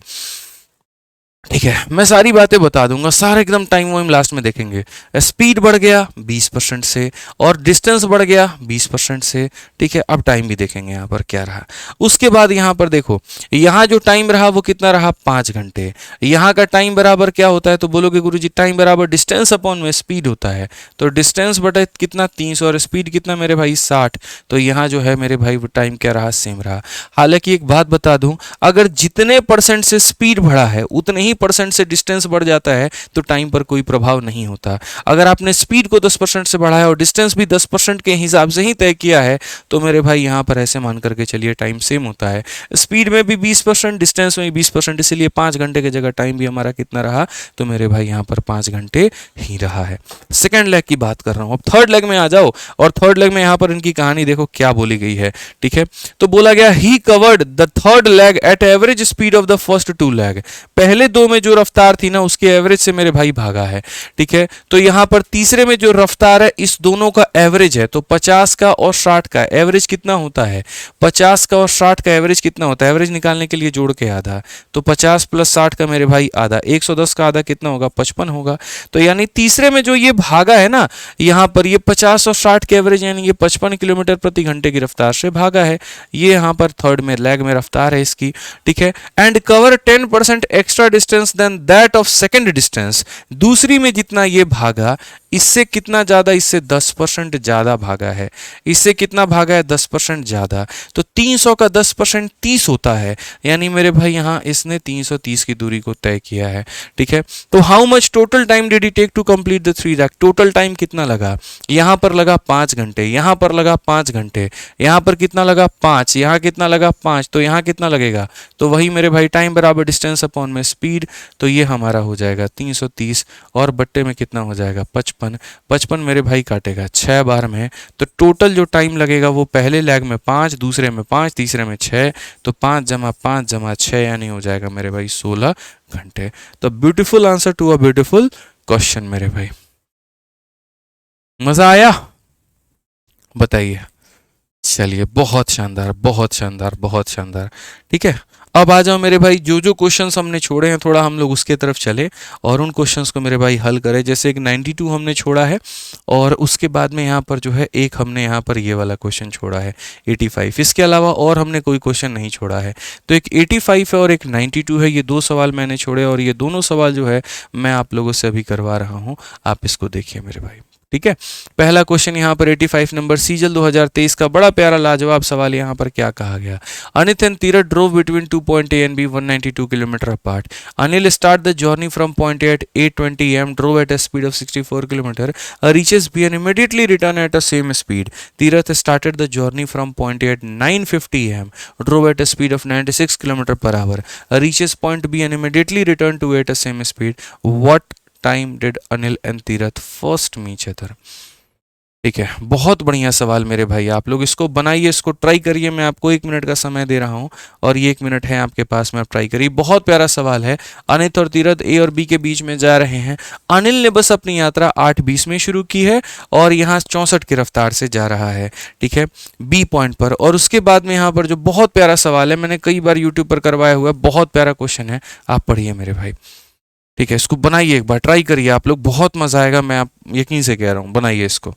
ठीक है, मैं सारी बातें बता दूंगा, सारा एकदम टाइम वाइम लास्ट में देखेंगे। स्पीड बढ़ गया 20% से और डिस्टेंस बढ़ गया 20% से। ठीक है, अब टाइम भी देखेंगे यहाँ पर क्या रहा। उसके बाद यहाँ पर देखो, यहाँ जो टाइम रहा वो कितना रहा, 5 घंटे। यहाँ का टाइम बराबर क्या होता है, तो बोलोगे गुरुजी टाइम बराबर डिस्टेंस अपॉन में स्पीड होता है। तो डिस्टेंस बटा कितना, 300, और स्पीड कितना मेरे भाई 60। तो यहाँ जो है मेरे भाई वो टाइम क्या रहा, सेम रहा। हालांकि एक बात बता दूं, अगर जितने परसेंट से स्पीड बढ़ा है उतने ही परसेंट से डिस्टेंस बढ़ जाता है तो टाइम पर कोई प्रभाव नहीं होता। अगर आपने स्पीड को 10% से बढ़ाया और डिस्टेंस भी 10% के हिसाब से ही तय किया है तो मेरे भाई यहां पर ऐसे मान करके चलिए टाइम सेम होता है। स्पीड में भी 20%, डिस्टेंस में भी 20%, इसीलिए 5 घंटे की जगह टाइम भी हमारा कितना रहा, तो मेरे भाई यहां पर 5 घंटे ही रहा है। सेकेंड लेग की बात कर रहा हूं। अब थर्ड लेग में आ जाओ, और थर्ड लेग में यहां पर इनकी कहानी देखो क्या बोली गई है। ठीक है, तो बोला गया he covered the third leg at average speed of the first 2 leg. पहले 2 में जो रफ्तार थी ना उसके एवरेज से मेरे भाई भागा है। ठीक है, तो यहां पर तीसरे में जो रफ्तार है इस दोनों का एवरेज है, तो 50 का और 60 का एवरेज कितना होता है, 50 का और 60 का एवरेज कितना होता है, एवरेज निकालने के लिए जोड़ के आधा, तो 50 प्लस 60 का मेरे भाई आधा, 110 का आधा कितना होगा, 55 होगा। तो यानी तीसरे में जो ये भागा है ना, यहां पर ये 50 और 60 के एवरेज यानी ये 55 किलोमीटर प्रति घंटे की रफ्तार से भागा है। ये यहां पर थर्ड में लेग में रफ्तार है इसकी। ठीक है, and cover 10% extra distance then that of second distance. दूसरी में जितना ये भागा इससे कितना ज़्यादा, इससे 10% ज़्यादा भागा है। इससे कितना भागा है, 10% ज़्यादा। तो 300 का 10% 30 होता है, यानी मेरे भाई यहाँ इसने 330 की दूरी को तय किया है। ठीक है, तो how much total time did he take to complete the 3 rack? Total time कितना लगा? यहाँ पर लगा 5 घंटे, यहाँ पर लगा 5 घंटे, यहाँ पर कितना लगा 5, यहाँ कितना लगा 5, तो यहाँ कितना लगेगा? तो वही मेरे भाई टाइम बराबर डिस्टेंस अपॉन में स्पीड, तो ये हमारा हो जाएगा 330 और बट्टे में कितना हो जाएगा 55। 55 मेरे भाई काटेगा 6 बार में, तो टोटल जो टाइम लगेगा वो पहले लैग में 5, दूसरे में 5, तीसरे में 6, तो 5 जमा 5 जमा 6 यानी हो जाएगा मेरे भाई 16 घंटे। तो beautiful answer to a beautiful question मेरे भाई। मजा आया? बताइए। चलिए, बहुत शानदार, बहुत शानदार, बहुत शानदार। ठीक है, अब आ जाओ मेरे भाई, जो जो क्वेश्चंस हमने छोड़े हैं थोड़ा हम लोग उसके तरफ चले और उन क्वेश्चंस को मेरे भाई हल करें। जैसे एक 92 हमने छोड़ा है और उसके बाद में यहाँ पर जो है एक हमने यहाँ पर ये वाला क्वेश्चन छोड़ा है 85। इसके अलावा और हमने कोई क्वेश्चन नहीं छोड़ा है। तो एक 85 है और एक 92 है, ये दो सवाल मैंने छोड़े और ये दोनों सवाल जो है मैं आप लोगों से अभी करवा रहा हूँ। आप इसको देखिए मेरे भाई। ठीक है, पहला क्वेश्चन यहाँ पर 85 नंबर सीजल 2023 का बड़ा प्यारा लाजवाब सवाल। यहाँ पर क्या कहा गया? Anit and Tirath drove between 2 point A and B 192 kilometre apart. Anil start the journey from point A at 8:20 am, drove at a speed of 64 kilometer, reaches B and immediately return at the same speed. Tirath started the journey from point A at 9:50 am, drove at a speed of 96 kilometer per hour, reaches point B and immediately return to A at the same speed. What time did Anil and Tirath first meet other? ठीक है, बहुत बढ़िया सवाल मेरे भाई। आप लोग इसको बनाइए, इसको ट्राई करिए। मैं आपको 1 मिनट का समय दे रहा हूं और ये 1 मिनट है आपके पास में, आप ट्राई करिए। बहुत प्यारा सवाल है। अनित और तीरथ ए और बी के बीच में जा रहे हैं। अनिल ने बस अपनी यात्रा 8:20 में शुरू की है और यहाँ 64 की रफ्तार से जा रहा है, ठीक है, बी पॉइंट पर। और उसके बाद में यहाँ पर जो बहुत प्यारा सवाल है, मैंने कई बार यूट्यूब पर करवाया हुआ है, बहुत प्यारा क्वेश्चन है, आप पढ़िए मेरे भाई। ठीक है, इसको बनाइए, एक बार ट्राई करिए आप लोग, बहुत मजा आएगा, मैं आप यकीन से कह रहा हूँ, बनाइए इसको।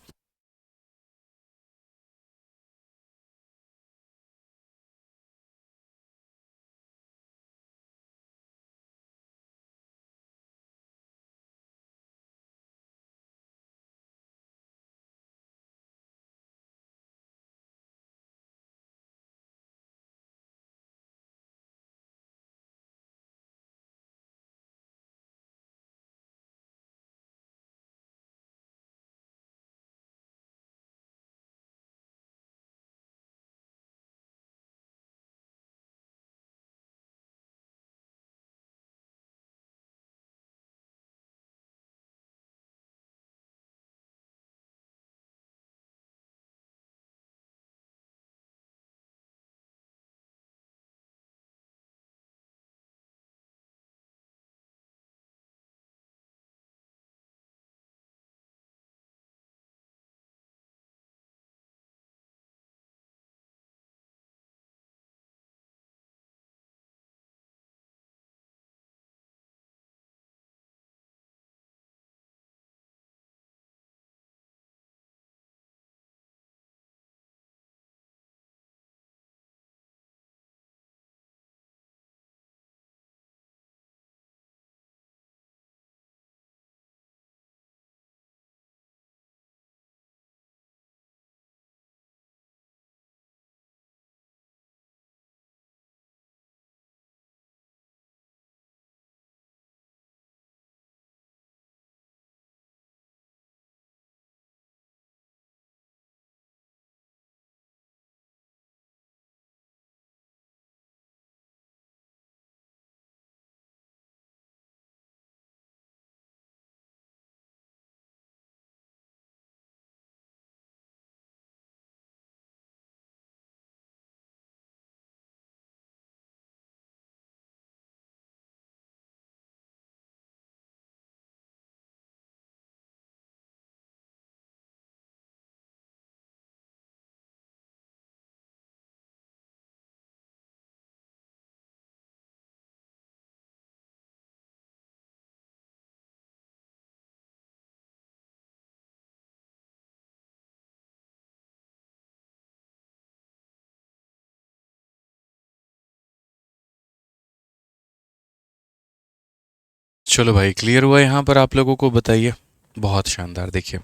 चलो भाई, क्लियर हुआ यहाँ पर आप लोगों को? बताइए। बहुत शानदार। देखिए,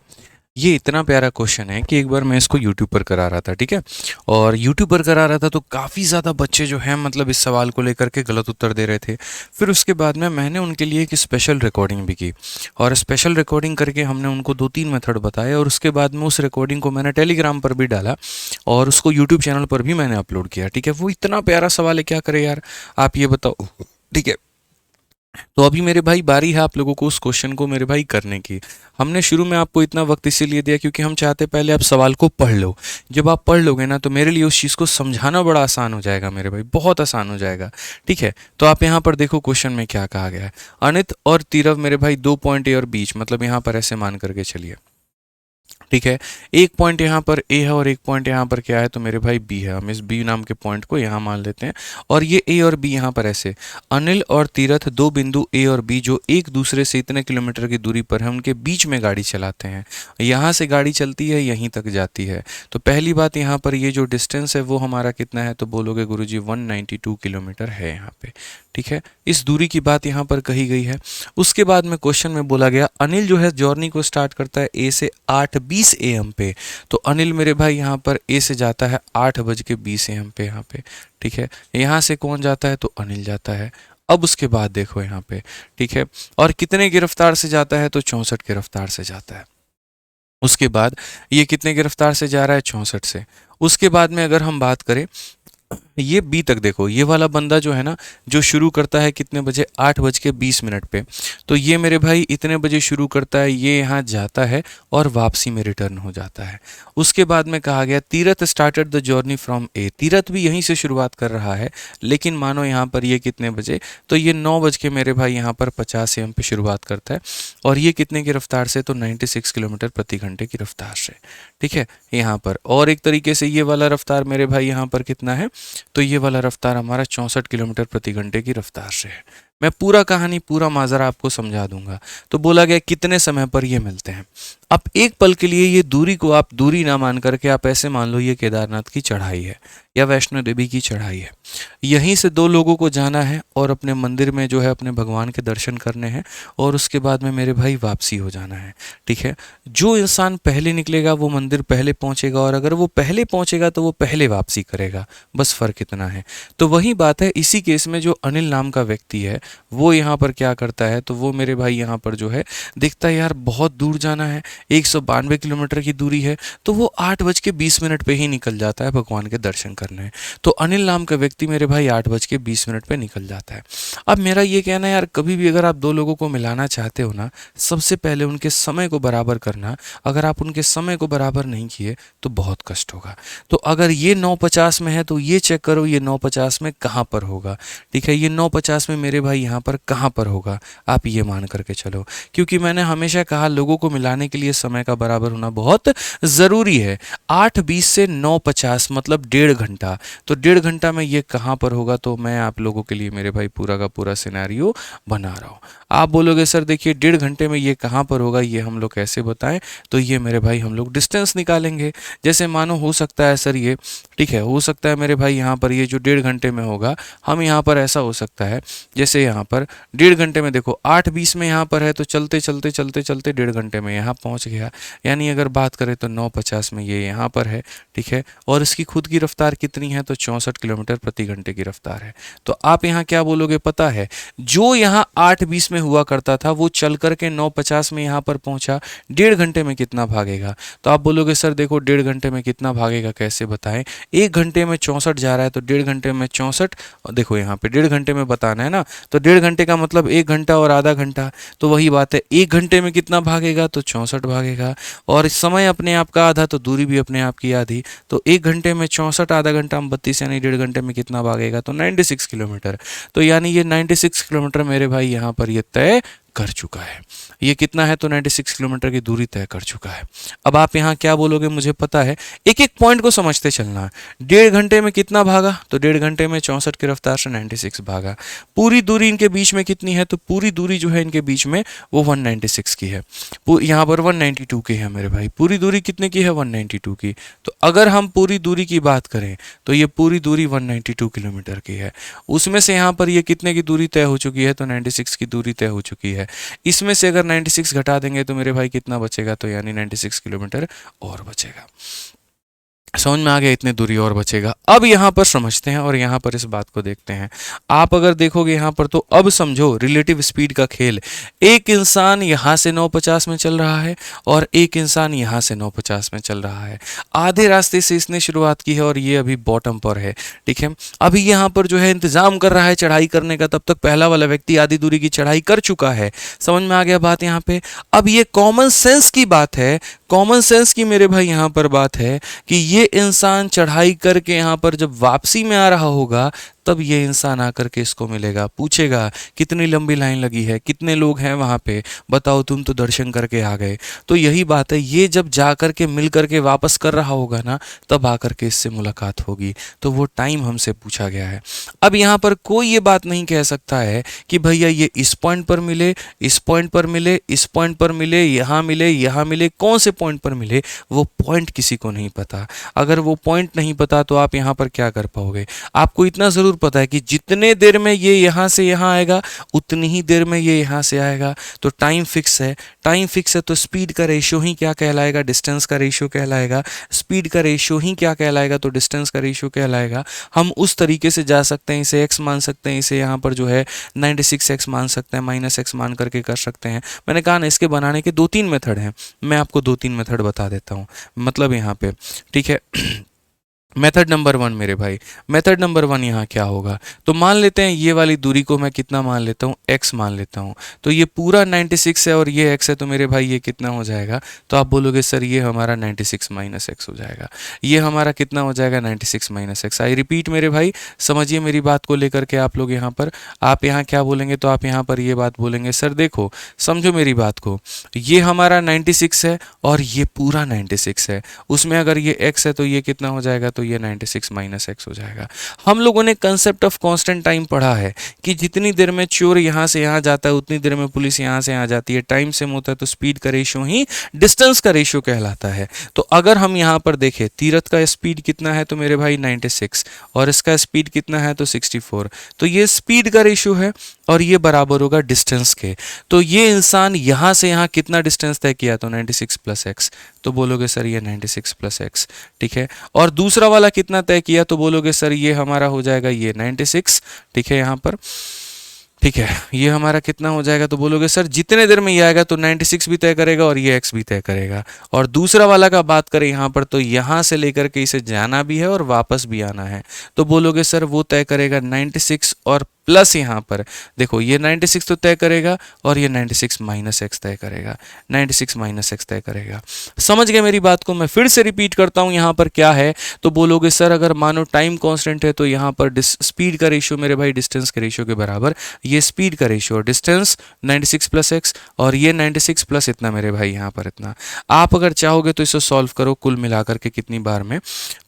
ये इतना प्यारा क्वेश्चन है कि एक बार मैं इसको यूट्यूब पर करा रहा था, ठीक है। और यूट्यूब पर करा रहा था तो काफ़ी ज़्यादा बच्चे जो हैं मतलब इस सवाल को लेकर के गलत उत्तर दे रहे थे। फिर उसके बाद में मैंने उनके लिए एक स्पेशल रिकॉर्डिंग भी की, और स्पेशल रिकॉर्डिंग करके हमने उनको 2-3 मेथड बताए, और उसके बाद में उस रिकॉर्डिंग को मैंने टेलीग्राम पर भी डाला और उसको यूट्यूब चैनल पर भी मैंने अपलोड किया, ठीक है। वो इतना प्यारा सवाल है, क्या करे यार, आप ये बताओ, ठीक है। तो अभी मेरे भाई बारी है आप लोगों को उस क्वेश्चन को मेरे भाई करने की। हमने शुरू में आपको इतना वक्त इसीलिए दिया क्योंकि हम चाहते पहले आप सवाल को पढ़ लो। जब आप पढ़ लोगे ना तो मेरे लिए उस चीज़ को समझाना बड़ा आसान हो जाएगा मेरे भाई, बहुत आसान हो जाएगा, ठीक है। तो आप यहाँ पर देखो क्वेश्चन में क्या कहा गया है। अनित और तीरव मेरे भाई 2 पॉइंट ए और बीच, मतलब यहाँ पर ऐसे मान करके चलिए, ठीक है। एक पॉइंट यहाँ पर ए है और एक पॉइंट यहाँ पर क्या है, तो मेरे भाई बी है। हम इस बी नाम के पॉइंट को यहाँ मान लेते हैं, और ये ए और बी यहाँ पर ऐसे। अनिल और तीरथ दो बिंदु ए और बी जो एक दूसरे से इतने किलोमीटर की दूरी पर है उनके बीच में गाड़ी चलाते हैं। यहाँ से गाड़ी चलती है, यहीं तक जाती है। तो पहली बात यहाँ पर ये जो डिस्टेंस है वो हमारा कितना है, तो बोलोगे गुरुजी 192 किलोमीटर है यहाँ पे, ठीक है। इस दूरी की बात यहाँ पर कही गई है। उसके बाद में क्वेश्चन में बोला गया अनिल जो है जर्नी को स्टार्ट करता है ए से 8:20 AM पे। तो अनिल मेरे भाई यहाँ पर ए से जाता है 8:20 AM पे यहाँ पे, ठीक है। यहाँ से कौन जाता है, तो अनिल जाता है। अब उसके बाद देखो यहाँ पे, ठीक है। और कितने की रफ्तार से जाता है, तो 64 की रफ्तार से जाता है। उसके बाद ये कितने की रफ्तार से जा रहा है, 64 से। उसके बाद में अगर हम बात करें ये बी तक, देखो ये वाला बंदा जो है ना, जो शुरू करता है कितने बजे, 8:20 पे। तो ये मेरे भाई इतने बजे शुरू करता है, ये यहाँ जाता है और वापसी में रिटर्न हो जाता है। उसके बाद में कहा गया Tirath started the journey from A. Tirath भी यहीं से शुरुआत कर रहा है, लेकिन मानो यहाँ पर ये कितने बजे, तो ये 9 बज के मेरे भाई यहाँ पर 50 AM पे शुरुआत करता है, और ये कितने की रफ्तार से, तो 96 किलोमीटर प्रति घंटे की रफ्तार से, ठीक है। यहाँ पर और एक तरीके से ये वाला रफ्तार मेरे भाई यहाँ पर कितना है, तो ये वाला रफ्तार हमारा 64 किलोमीटर प्रति घंटे की रफ्तार से है। मैं पूरा कहानी पूरा माजरा आपको समझा दूंगा। तो बोला गया कितने समय पर ये मिलते हैं। अब एक पल के लिए ये दूरी को आप दूरी ना मान करके आप ऐसे मान लो ये केदारनाथ की चढ़ाई है या वैष्णो देवी की चढ़ाई है। यहीं से दो लोगों को जाना है और अपने मंदिर में जो है अपने भगवान के दर्शन करने हैं, और उसके बाद में मेरे भाई वापसी हो जाना है, ठीक है। जो इंसान पहले निकलेगा वो मंदिर पहले पहुंचेगा, और अगर वो पहले पहुंचेगा तो वो पहले वापसी करेगा, बस फ़र्क इतना है। तो वही बात है इसी केस में, जो अनिल नाम का व्यक्ति है वो यहाँ पर क्या करता है, तो वो मेरे भाई यहाँ पर जो है देखता है यार बहुत दूर जाना है, 192 किलोमीटर की दूरी है, तो वो 8:20 पे ही निकल जाता है भगवान के दर्शन करने। तो अनिल नाम का व्यक्ति मेरे भाई 8:20 पे निकल जाता है। अब मेरा ये कहना है यार, कभी भी अगर आप दो लोगों को मिलाना चाहते हो ना, सबसे पहले उनके समय को बराबर करना। अगर आप उनके समय को बराबर नहीं किए तो बहुत कष्ट होगा। तो अगर ये 9:50 में है तो ये चेक करो ये 9:50 में कहाँ पर होगा, ठीक है। ये 9:50 में मेरे भाई यहाँ पर कहाँ पर होगा, आप ये मान करके चलो। क्योंकि मैंने हमेशा कहा लोगों को मिलाने के लिए समय का बराबर होना बहुत ज़रूरी है। 8:20 से 9:50 मतलब 1.5 घंटा। तो 1.5 घंटा में ये कहाँ पर होगा, तो मैं आप लोगों के लिए मेरे भाई पूरा का पूरा सिनेरियो बना रहा हूँ। आप बोलोगे सर देखिए 1.5 घंटे में ये कहाँ पर होगा, ये हम लोग कैसे बताएं, तो ये मेरे भाई हम लोग डिस्टेंस निकालेंगे। जैसे मानो हो सकता है सर ये, ठीक है, हो सकता है मेरे भाई यहाँ पर ये जो 1.5 घंटे में होगा, हम यहाँ पर ऐसा हो सकता है जैसे यहाँ पर 1.5 घंटे में देखो 8:20 में यहाँ पर है, तो चलते चलते चलते चलते 1.5 घंटे में यहाँ पहुँच गया। यानी अगर बात करें तो 9:50 में ये यहाँ पर है, ठीक है। और इसकी खुद की रफ्तार कितनी है, तो 64 किलोमीटर प्रति घंटे की रफ्तार है। तो आप यहाँ क्या बोलोगे पता है, जो यहाँ 8:20 में हुआ करता था वो चल करके 9:50 में यहाँ पर पहुँचा, 1.5 घंटे में कितना भागेगा। तो आप बोलोगे सर देखो 1.5 घंटे में कितना भागेगा कैसे बताएं, 1 घंटे में 64 जा रहा है, तो 1.5 घंटे में 64, देखो यहाँ पे 1.5 घंटे में बताना है ना, तो 1.5 घंटे का मतलब 1 घंटा और आधा घंटा। तो वही बात है 1 घंटे में कितना भागेगा, तो 64 भागेगा। और इस समय अपने आप का आधा, तो दूरी भी अपने आप की आधी। तो 1 घंटे में 64, आधा घंटा में 32, यानी 1.5 घंटे में कितना भागेगा, तो 96 किलोमीटर। तो यानी ये 96 किलोमीटर मेरे भाई यहाँ पर ये तय कर चुका है। ये कितना है, तो 96 किलोमीटर की दूरी तय कर चुका है। अब आप यहाँ क्या बोलोगे मुझे पता है, एक एक पॉइंट को समझते चलना है। 1.5 घंटे में कितना भागा, तो 1.5 घंटे में 64 की रफ्तार से 96 भागा। पूरी दूरी इनके बीच में कितनी है, तो पूरी दूरी जो है इनके बीच में वो 196 की है। यहाँ पर 192 की है मेरे भाई। पूरी दूरी कितने की है, 192 की। तो अगर हम पूरी दूरी की बात करें तो ये पूरी दूरी 192 किलोमीटर की है। उसमें से यहाँ पर ये कितने की दूरी तय हो चुकी है, तो 96 की दूरी तय हो चुकी है। इसमें से अगर 96 घटा देंगे तो मेरे भाई कितना बचेगा, तो यानी 96 किलोमीटर और बचेगा। समझ में आ गया, इतने दूरी और बचेगा। अब यहाँ पर समझते हैं और यहाँ पर इस बात को देखते हैं। आप अगर देखोगे यहाँ पर तो अब समझो रिलेटिव स्पीड का खेल। एक इंसान यहाँ से 950 में चल रहा है और एक इंसान यहाँ से 950 में चल रहा है। आधे रास्ते से इसने शुरुआत की है और ये अभी बॉटम पर है, ठीक है। अभी यहाँ पर जो है इंतजाम कर रहा है चढ़ाई करने का, तब तक पहला वाला व्यक्ति आधी दूरी की चढ़ाई कर चुका है। समझ में आ गया बात यहाँ पे। अब ये कॉमन सेंस की बात है, कॉमन सेंस की मेरे भाई यहाँ पर बात है कि ये इंसान चढ़ाई करके यहाँ पर जब वापसी में आ रहा होगा तब ये इंसान आकर के इसको मिलेगा, पूछेगा कितनी लंबी लाइन लगी है, कितने लोग हैं वहाँ पे, बताओ तुम तो दर्शन करके आ गए। तो यही बात है, ये जब जा कर के मिल करके वापस कर रहा होगा ना, तब आकर के इससे मुलाकात होगी। तो वो टाइम हमसे पूछा गया है। अब यहाँ पर कोई ये बात नहीं कह सकता है कि भैया ये इस पॉइंट पर मिले, इस पॉइंट पर मिले, इस पॉइंट पर मिले, यहाँ मिले, यहाँ मिले, कौन से पॉइंट पर मिले, वो पॉइंट किसी को नहीं पता। अगर वो पॉइंट नहीं पता तो आप यहाँ पर क्या कर पाओगे। आपको इतना ज़रूर पता है कि जितने देर में ये यहाँ से यहाँ आएगा उतनी ही देर में ये यहाँ से आएगा। तो टाइम फिक्स है, टाइम फिक्स है तो स्पीड का रेशियो ही क्या कहलाएगा, डिस्टेंस का रेशियो कहलाएगा। स्पीड का रेशियो ही क्या कहलाएगा, तो डिस्टेंस का रेशियो कहलाएगा। हम उस तरीके से जा सकते हैं, इसे x मान सकते हैं, इसे यहाँ पर जो है 96x मान सकते हैं, -x मान करके कर सकते हैं। मैंने कहा ना इसके बनाने के 2-3 मेथड हैं, मैं आपको 2-3 मेथड बता देता हूँ, मतलब यहाँ पे, ठीक है। मेथड नंबर 1 मेरे भाई, मेथड नंबर 1 यहाँ क्या होगा, तो मान लेते हैं ये वाली दूरी को मैं कितना मान लेता हूँ, x मान लेता हूँ। तो ये पूरा 96 है और ये x है, तो मेरे भाई ये कितना हो जाएगा, तो आप बोलोगे सर ये हमारा 96 माइनस एक्स हो जाएगा। ये हमारा कितना हो जाएगा, 96 माइनस एक्स। आई रिपीट मेरे भाई, समझिए मेरी बात को लेकर के आप लोग यहाँ पर, आप यहाँ क्या बोलेंगे, तो आप यहाँ पर ये बात बोलेंगे, सर देखो समझो मेरी बात को, ये हमारा 96 है और ये पूरा 96 है, उसमें अगर ये x है तो ये कितना हो जाएगा, तो ये 96 माइनस एक्स हो जाएगा। हम लोगों ने कंसेप्ट ऑफ कांस्टेंट टाइम पढ़ा है कि जितनी देर में चोर यहाँ से यहाँ जाता है उतनी देर में पुलिस यहाँ से यहाँ जाती है। टाइम सेम होता है तो स्पीड का रेशियो ही डिस्टेंस का रेशियो कहलाता है। तो अगर हम यहाँ पर देखें तीरथ का स्पीड कितना है, तो मेरे भाई 96 और इसका स्पीड कितना है, तो 64। तो ये स्पीड का रेशियो है और ये बराबर होगा डिस्टेंस के। तो ये इंसान यहाँ से यहाँ कितना डिस्टेंस तय किया, तो 96 प्लस एक्स। तो बोलोगे सर ये 96 प्लस एक्स, ठीक है। और दूसरा वाला कितना तय किया, तो बोलोगे सर ये हमारा हो जाएगा ये 96, ठीक है यहाँ पर, ठीक है। ये हमारा कितना हो जाएगा, तो बोलोगे सर जितने देर में ये आएगा तो 96 भी तय करेगा और ये x भी तय करेगा। और दूसरा वाला का बात करें यहाँ पर, तो यहाँ से लेकर के इसे जाना भी है और वापस भी आना है, तो बोलोगे सर वो तय करेगा 96 और प्लस यहाँ पर देखो ये 96 तो तय करेगा और ये 96 माइनस एक्स तय करेगा, 96 माइनस एक्स तय करेगा। समझ गए मेरी बात को, मैं फिर से रिपीट करता हूँ यहाँ पर क्या है, तो बोलोगे सर अगर मानो टाइम कांस्टेंट है तो यहाँ पर स्पीड का रेशियो मेरे भाई डिस्टेंस के रेशियो के बराबर, ये स्पीड का रेशियो डिस्टेंस 96 प्लस एक्स और ये 96 प्लस इतना मेरे भाई यहाँ पर इतना। आप अगर चाहोगे तो इसे सॉल्व करो कुल मिलाकर के कितनी बार में,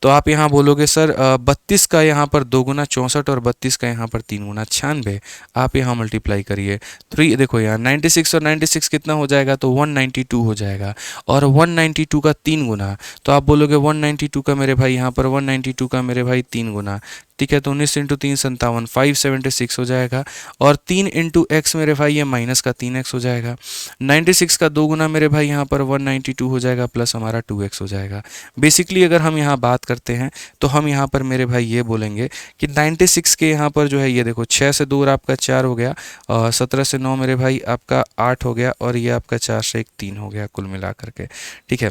तो आप यहाँ बोलोगे सर 32 का यहाँ पर 2 गुना 64 और 32 का यहाँ पर 3 गुना 96। आप यहाँ मल्टीप्लाई करिए 3, देखो यहाँ 96 और 96 कितना हो जाएगा, तो 192 हो जाएगा और 192 का 3 गुना, तो आप बोलोगे 192 का मेरे भाई यहाँ पर 192 का मेरे भाई 3 गुना, ठीक है। तो 19 इंटू 3 57, 576 हो जाएगा और 3 इंटू एक्स मेरे भाई ये माइनस का 3x हो जाएगा। 96 का 2 गुना मेरे भाई यहाँ पर 192 हो जाएगा प्लस हमारा 2x हो जाएगा। बेसिकली अगर हम यहाँ बात करते हैं तो हम यहाँ पर मेरे भाई ये बोलेंगे कि 96 के यहाँ पर जो है ये देखो 6 से 2 आपका 4 हो गया और 17 से 9 मेरे भाई आपका 8 हो गया और ये आपका 4 से 1 3 हो गया कुल मिला करके, ठीक है।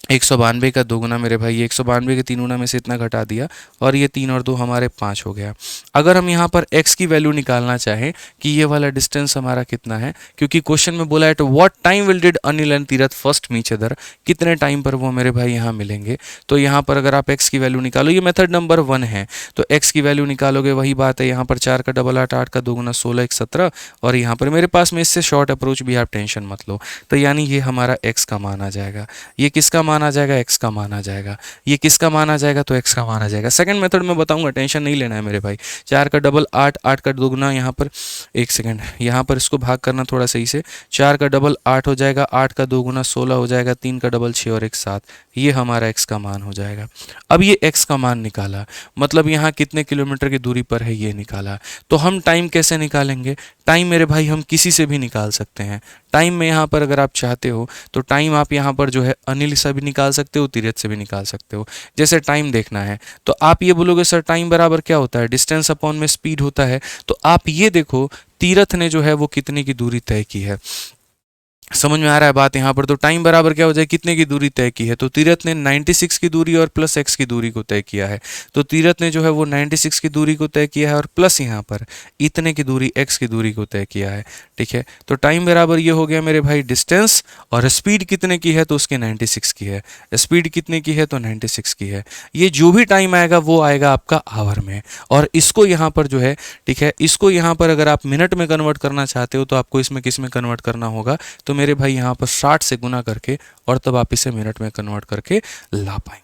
192 का 2 गुना मेरे भाई 192 के 3 गुना में से इतना घटा दिया और ये 3 और 2 हमारे 5 हो गया। अगर हम यहाँ पर x की वैल्यू निकालना चाहें कि ये वाला डिस्टेंस हमारा कितना है, क्योंकि क्वेश्चन में बोला है तो what time will did Anil and Tirath first meet each other, कितने टाइम पर वो मेरे भाई यहाँ मिलेंगे। तो यहाँ पर अगर आप x की वैल्यू निकालो, ये मेथड नंबर 1 है, तो x की वैल्यू निकालोगे वही बात है, यहाँ पर 4 का डबल 8, 8 का 2 गुना 16, 1 17 और यहाँ पर मेरे पास में इससे शॉर्ट अप्रोच भी, आप टेंशन मत लो। तो यानी ये हमारा x का मान आ जाएगा, ये किसका मान आ जाएगा, x का मान आ जाएगा, ये किसका मान आ जाएगा, तो x का मान आ जाएगा। सेकंड मेथड में बताऊंगा, टेंशन नहीं लेना है मेरे भाई। 4 का डबल 8, 8 का 2 गुना यहाँ पर 1 सेकंड, यहाँ पर इसको भाग करना थोड़ा सही से, 4 का डबल 8 हो जाएगा, 8 का 2 गुना 16 हो जाएगा, 3 का डबल 6 और 1 7, ये हमारा x का मान हो जाएगा। अब ये x का मान निकाला, मतलब यहाँ कितने किलोमीटर की दूरी पर है ये निकाला। तो हम टाइम कैसे निकालेंगे, टाइम मेरे भाई हम किसी से भी निकाल सकते हैं। टाइम में यहाँ पर अगर आप चाहते हो तो टाइम आप यहाँ पर जो है अनिल से भी निकाल सकते हो, तीरथ से भी निकाल सकते हो। जैसे टाइम देखना है तो आप ये बोलोगे सर टाइम बराबर क्या होता है, डिस्टेंस अपॉन में स्पीड होता है। तो आप ये देखो तीरथ ने जो है वो कितने की दूरी तय की है, समझ में आ रहा है बात यहाँ पर। तो टाइम बराबर क्या हो जाए, कितने की दूरी तय की है, तो तीरथ ने 96 की दूरी और प्लस x की दूरी को तय किया है। तो तीरथ ने जो है वो 96 की दूरी को तय किया है और प्लस यहाँ पर इतने की दूरी x की दूरी को तय किया है। ठीक है, तो टाइम बराबर ये हो गया मेरे भाई डिस्टेंस, और स्पीड कितने की है तो उसके 96 की है, स्पीड कितने की है तो 96 की है। ये जो भी टाइम आएगा वो आएगा आपका आवर में, और इसको यहाँ पर जो है, ठीक है, इसको यहाँ पर अगर आप मिनट में कन्वर्ट करना चाहते हो तो आपको इसमें किस में कन्वर्ट करना होगा, तो मेरे भाई यहाँ पर 60 से गुना करके और तब आप इसे मिनट में कन्वर्ट करके ला पाएंगे।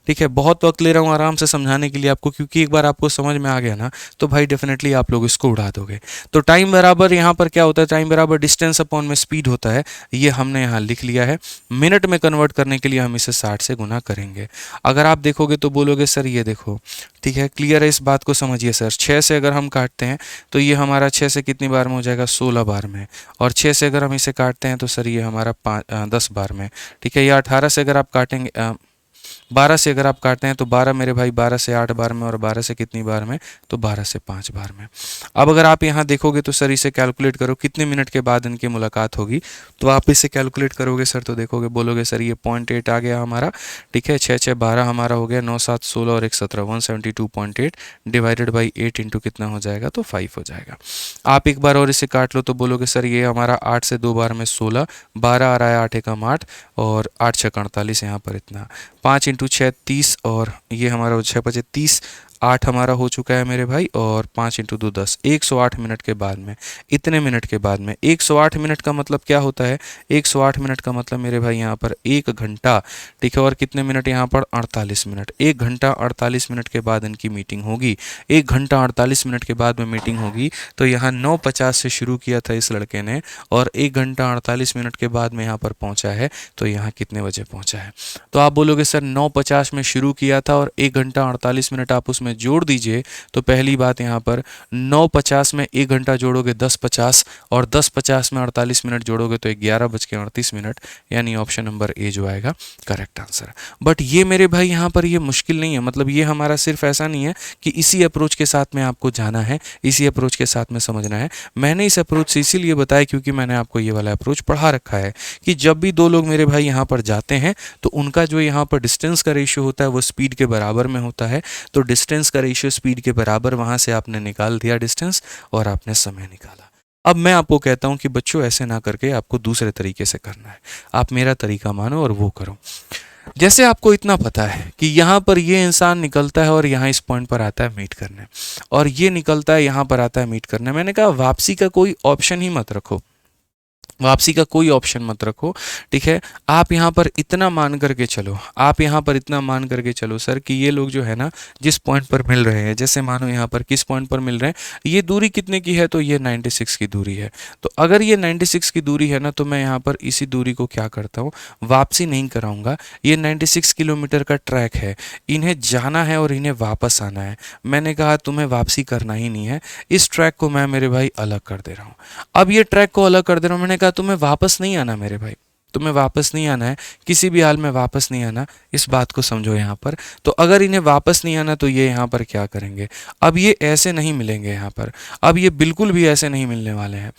ठीक है, बहुत वक्त ले रहा हूँ आराम से समझाने के लिए आपको, क्योंकि एक बार आपको समझ में आ गया ना तो भाई डेफिनेटली आप लोग इसको उड़ा दोगे। तो टाइम बराबर यहाँ पर क्या होता है, टाइम बराबर डिस्टेंस अपॉन में स्पीड होता है, ये हमने यहाँ लिख लिया है। मिनट में कन्वर्ट करने के लिए हम इसे 60 से गुना करेंगे। अगर आप देखोगे तो बोलोगे सर ये देखो, ठीक है, क्लियर है, इस बात को समझिए सर। 6 से अगर हम काटते हैं तो ये हमारा 6 से कितनी बार में हो जाएगा, 16 बार में, और 6 से अगर हम इसे काटते हैं तो सर ये हमारा 10 बार में। ठीक है, या 18 से अगर आप काटेंगे 12 से अगर आप काटते हैं तो 12 मेरे भाई 12 से 8 बार में, और 12 से कितनी बार में, तो 12 से 5 बार में। अब अगर आप यहाँ देखोगे तो सर इसे कैलकुलेट करो कितने मिनट के बाद इनकी मुलाकात होगी, तो आप इसे कैलकुलेट करोगे सर तो देखोगे, बोलोगे सर ये 0.8 आ गया हमारा। ठीक है, 6 6 12 हमारा हो गया, 9 7 16 और 1 17, 172.8 डिवाइडेड बाई 8 इंटू कितना हो जाएगा, तो 5 हो जाएगा। आप एक बार और इसे काट लो तो बोलोगे सर ये हमारा 8 से 2 बार में 16, 12 आ रहा है, 8 एकम 8 और 8 6 48, यहाँ पर इतना 5 इंटू 6 30, और ये हमारा 6 5 30, 8 हमारा हो चुका है मेरे भाई, और 5 इंटू 2 10, 108 मिनट के बाद में, इतने मिनट के बाद में। 108 मिनट का मतलब क्या होता है, 108 मिनट का मतलब मेरे भाई यहाँ पर 1 घंटा। ठीक है, और कितने मिनट यहाँ पर 48 मिनट, 1 घंटा 48 मिनट के बाद इनकी मीटिंग होगी। 1 घंटा 48 मिनट के बाद में मीटिंग होगी, तो यहाँ 9:50 से शुरू किया था इस लड़के ने, और 1 घंटा 48 मिनट के बाद में यहाँ पर पहुँचा है, तो यहाँ कितने बजे पहुँचा है। तो आप बोलोगे सर 9:50 में शुरू किया था और 1 घंटा 48 मिनट आप उसमें जोड़ दीजिए, तो पहली बात यहाँ पर 9:50 में 1 घंटा जोड़ोगे 10:50, और 10:50 में 48 मिनट जोड़ोगे तो 11:38 मिनट, यानी ऑप्शन नंबर ए जो आएगा करेक्ट आंसर। बट ये मेरे भाई यहाँ पर ये मुश्किल नहीं है, मतलब ये हमारा सिर्फ ऐसा नहीं है कि इसी अप्रोच के साथ में आपको जाना है, इसी अप्रोच के साथ में समझना है। मैंने इस अप्रोच से इसीलिए बताया क्योंकि मैंने आपको ये वाला अप्रोच पढ़ा रखा है कि जब भी दो लोग मेरे भाई यहाँ पर जाते हैं तो उनका जो यहाँ पर डिस्टेंस का रेशियो होता है वो स्पीड के बराबर में होता है। तो डिस्टेंस का रेशियो स्पीड के बराबर, वहाँ से आपने निकाल दिया डिस्टेंस और आपने समय निकाला। अब मैं आपको कहता हूँ कि बच्चों ऐसे ना करके आपको दूसरे तरीके से करना है, आप मेरा तरीका मानो और वो करो। जैसे आपको इतना पता है कि यहाँ पर ये इंसान निकलता है और यहाँ इस पॉइंट पर आता है मीट करने, और ये निकलता है यहाँ पर आता है मीट करने। मैंने कहा वापसी का कोई ऑप्शन ही मत रखो, वापसी का कोई ऑप्शन मत रखो। ठीक है, आप यहाँ पर इतना मान करके चलो, आप यहाँ पर इतना मान करके चलो सर कि ये लोग जो है ना जिस पॉइंट पर मिल रहे हैं, जैसे मानो यहाँ पर किस पॉइंट पर मिल रहे हैं, ये दूरी कितने की है, तो ये 96 की दूरी है। तो अगर ये 96 की दूरी है ना, तो मैं यहाँ पर इसी दूरी को क्या करता हूँ, वापसी नहीं कराऊंगा। ये 96 किलोमीटर का ट्रैक है, इन्हें जाना है और इन्हें वापस आना है। मैंने कहा तुम्हें वापसी करना ही नहीं है, इस ट्रैक को मैं मेरे भाई अलग कर दे रहा हूँ। अब ये ट्रैक को अलग कर दे रहा हूँ, मैंने कहा तुम्हें वापस नहीं आना मेरे भाई, तुम्हें वापस नहीं आना है, किसी भी हाल में वापस नहीं आना, इस बात को समझो यहाँ पर। तो अगर इन्हें वापस नहीं आना तो ये यहाँ पर क्या करेंगे, अब ये ऐसे नहीं मिलेंगे यहाँ पर, अब ये बिल्कुल भी ऐसे नहीं मिलने वाले हैं।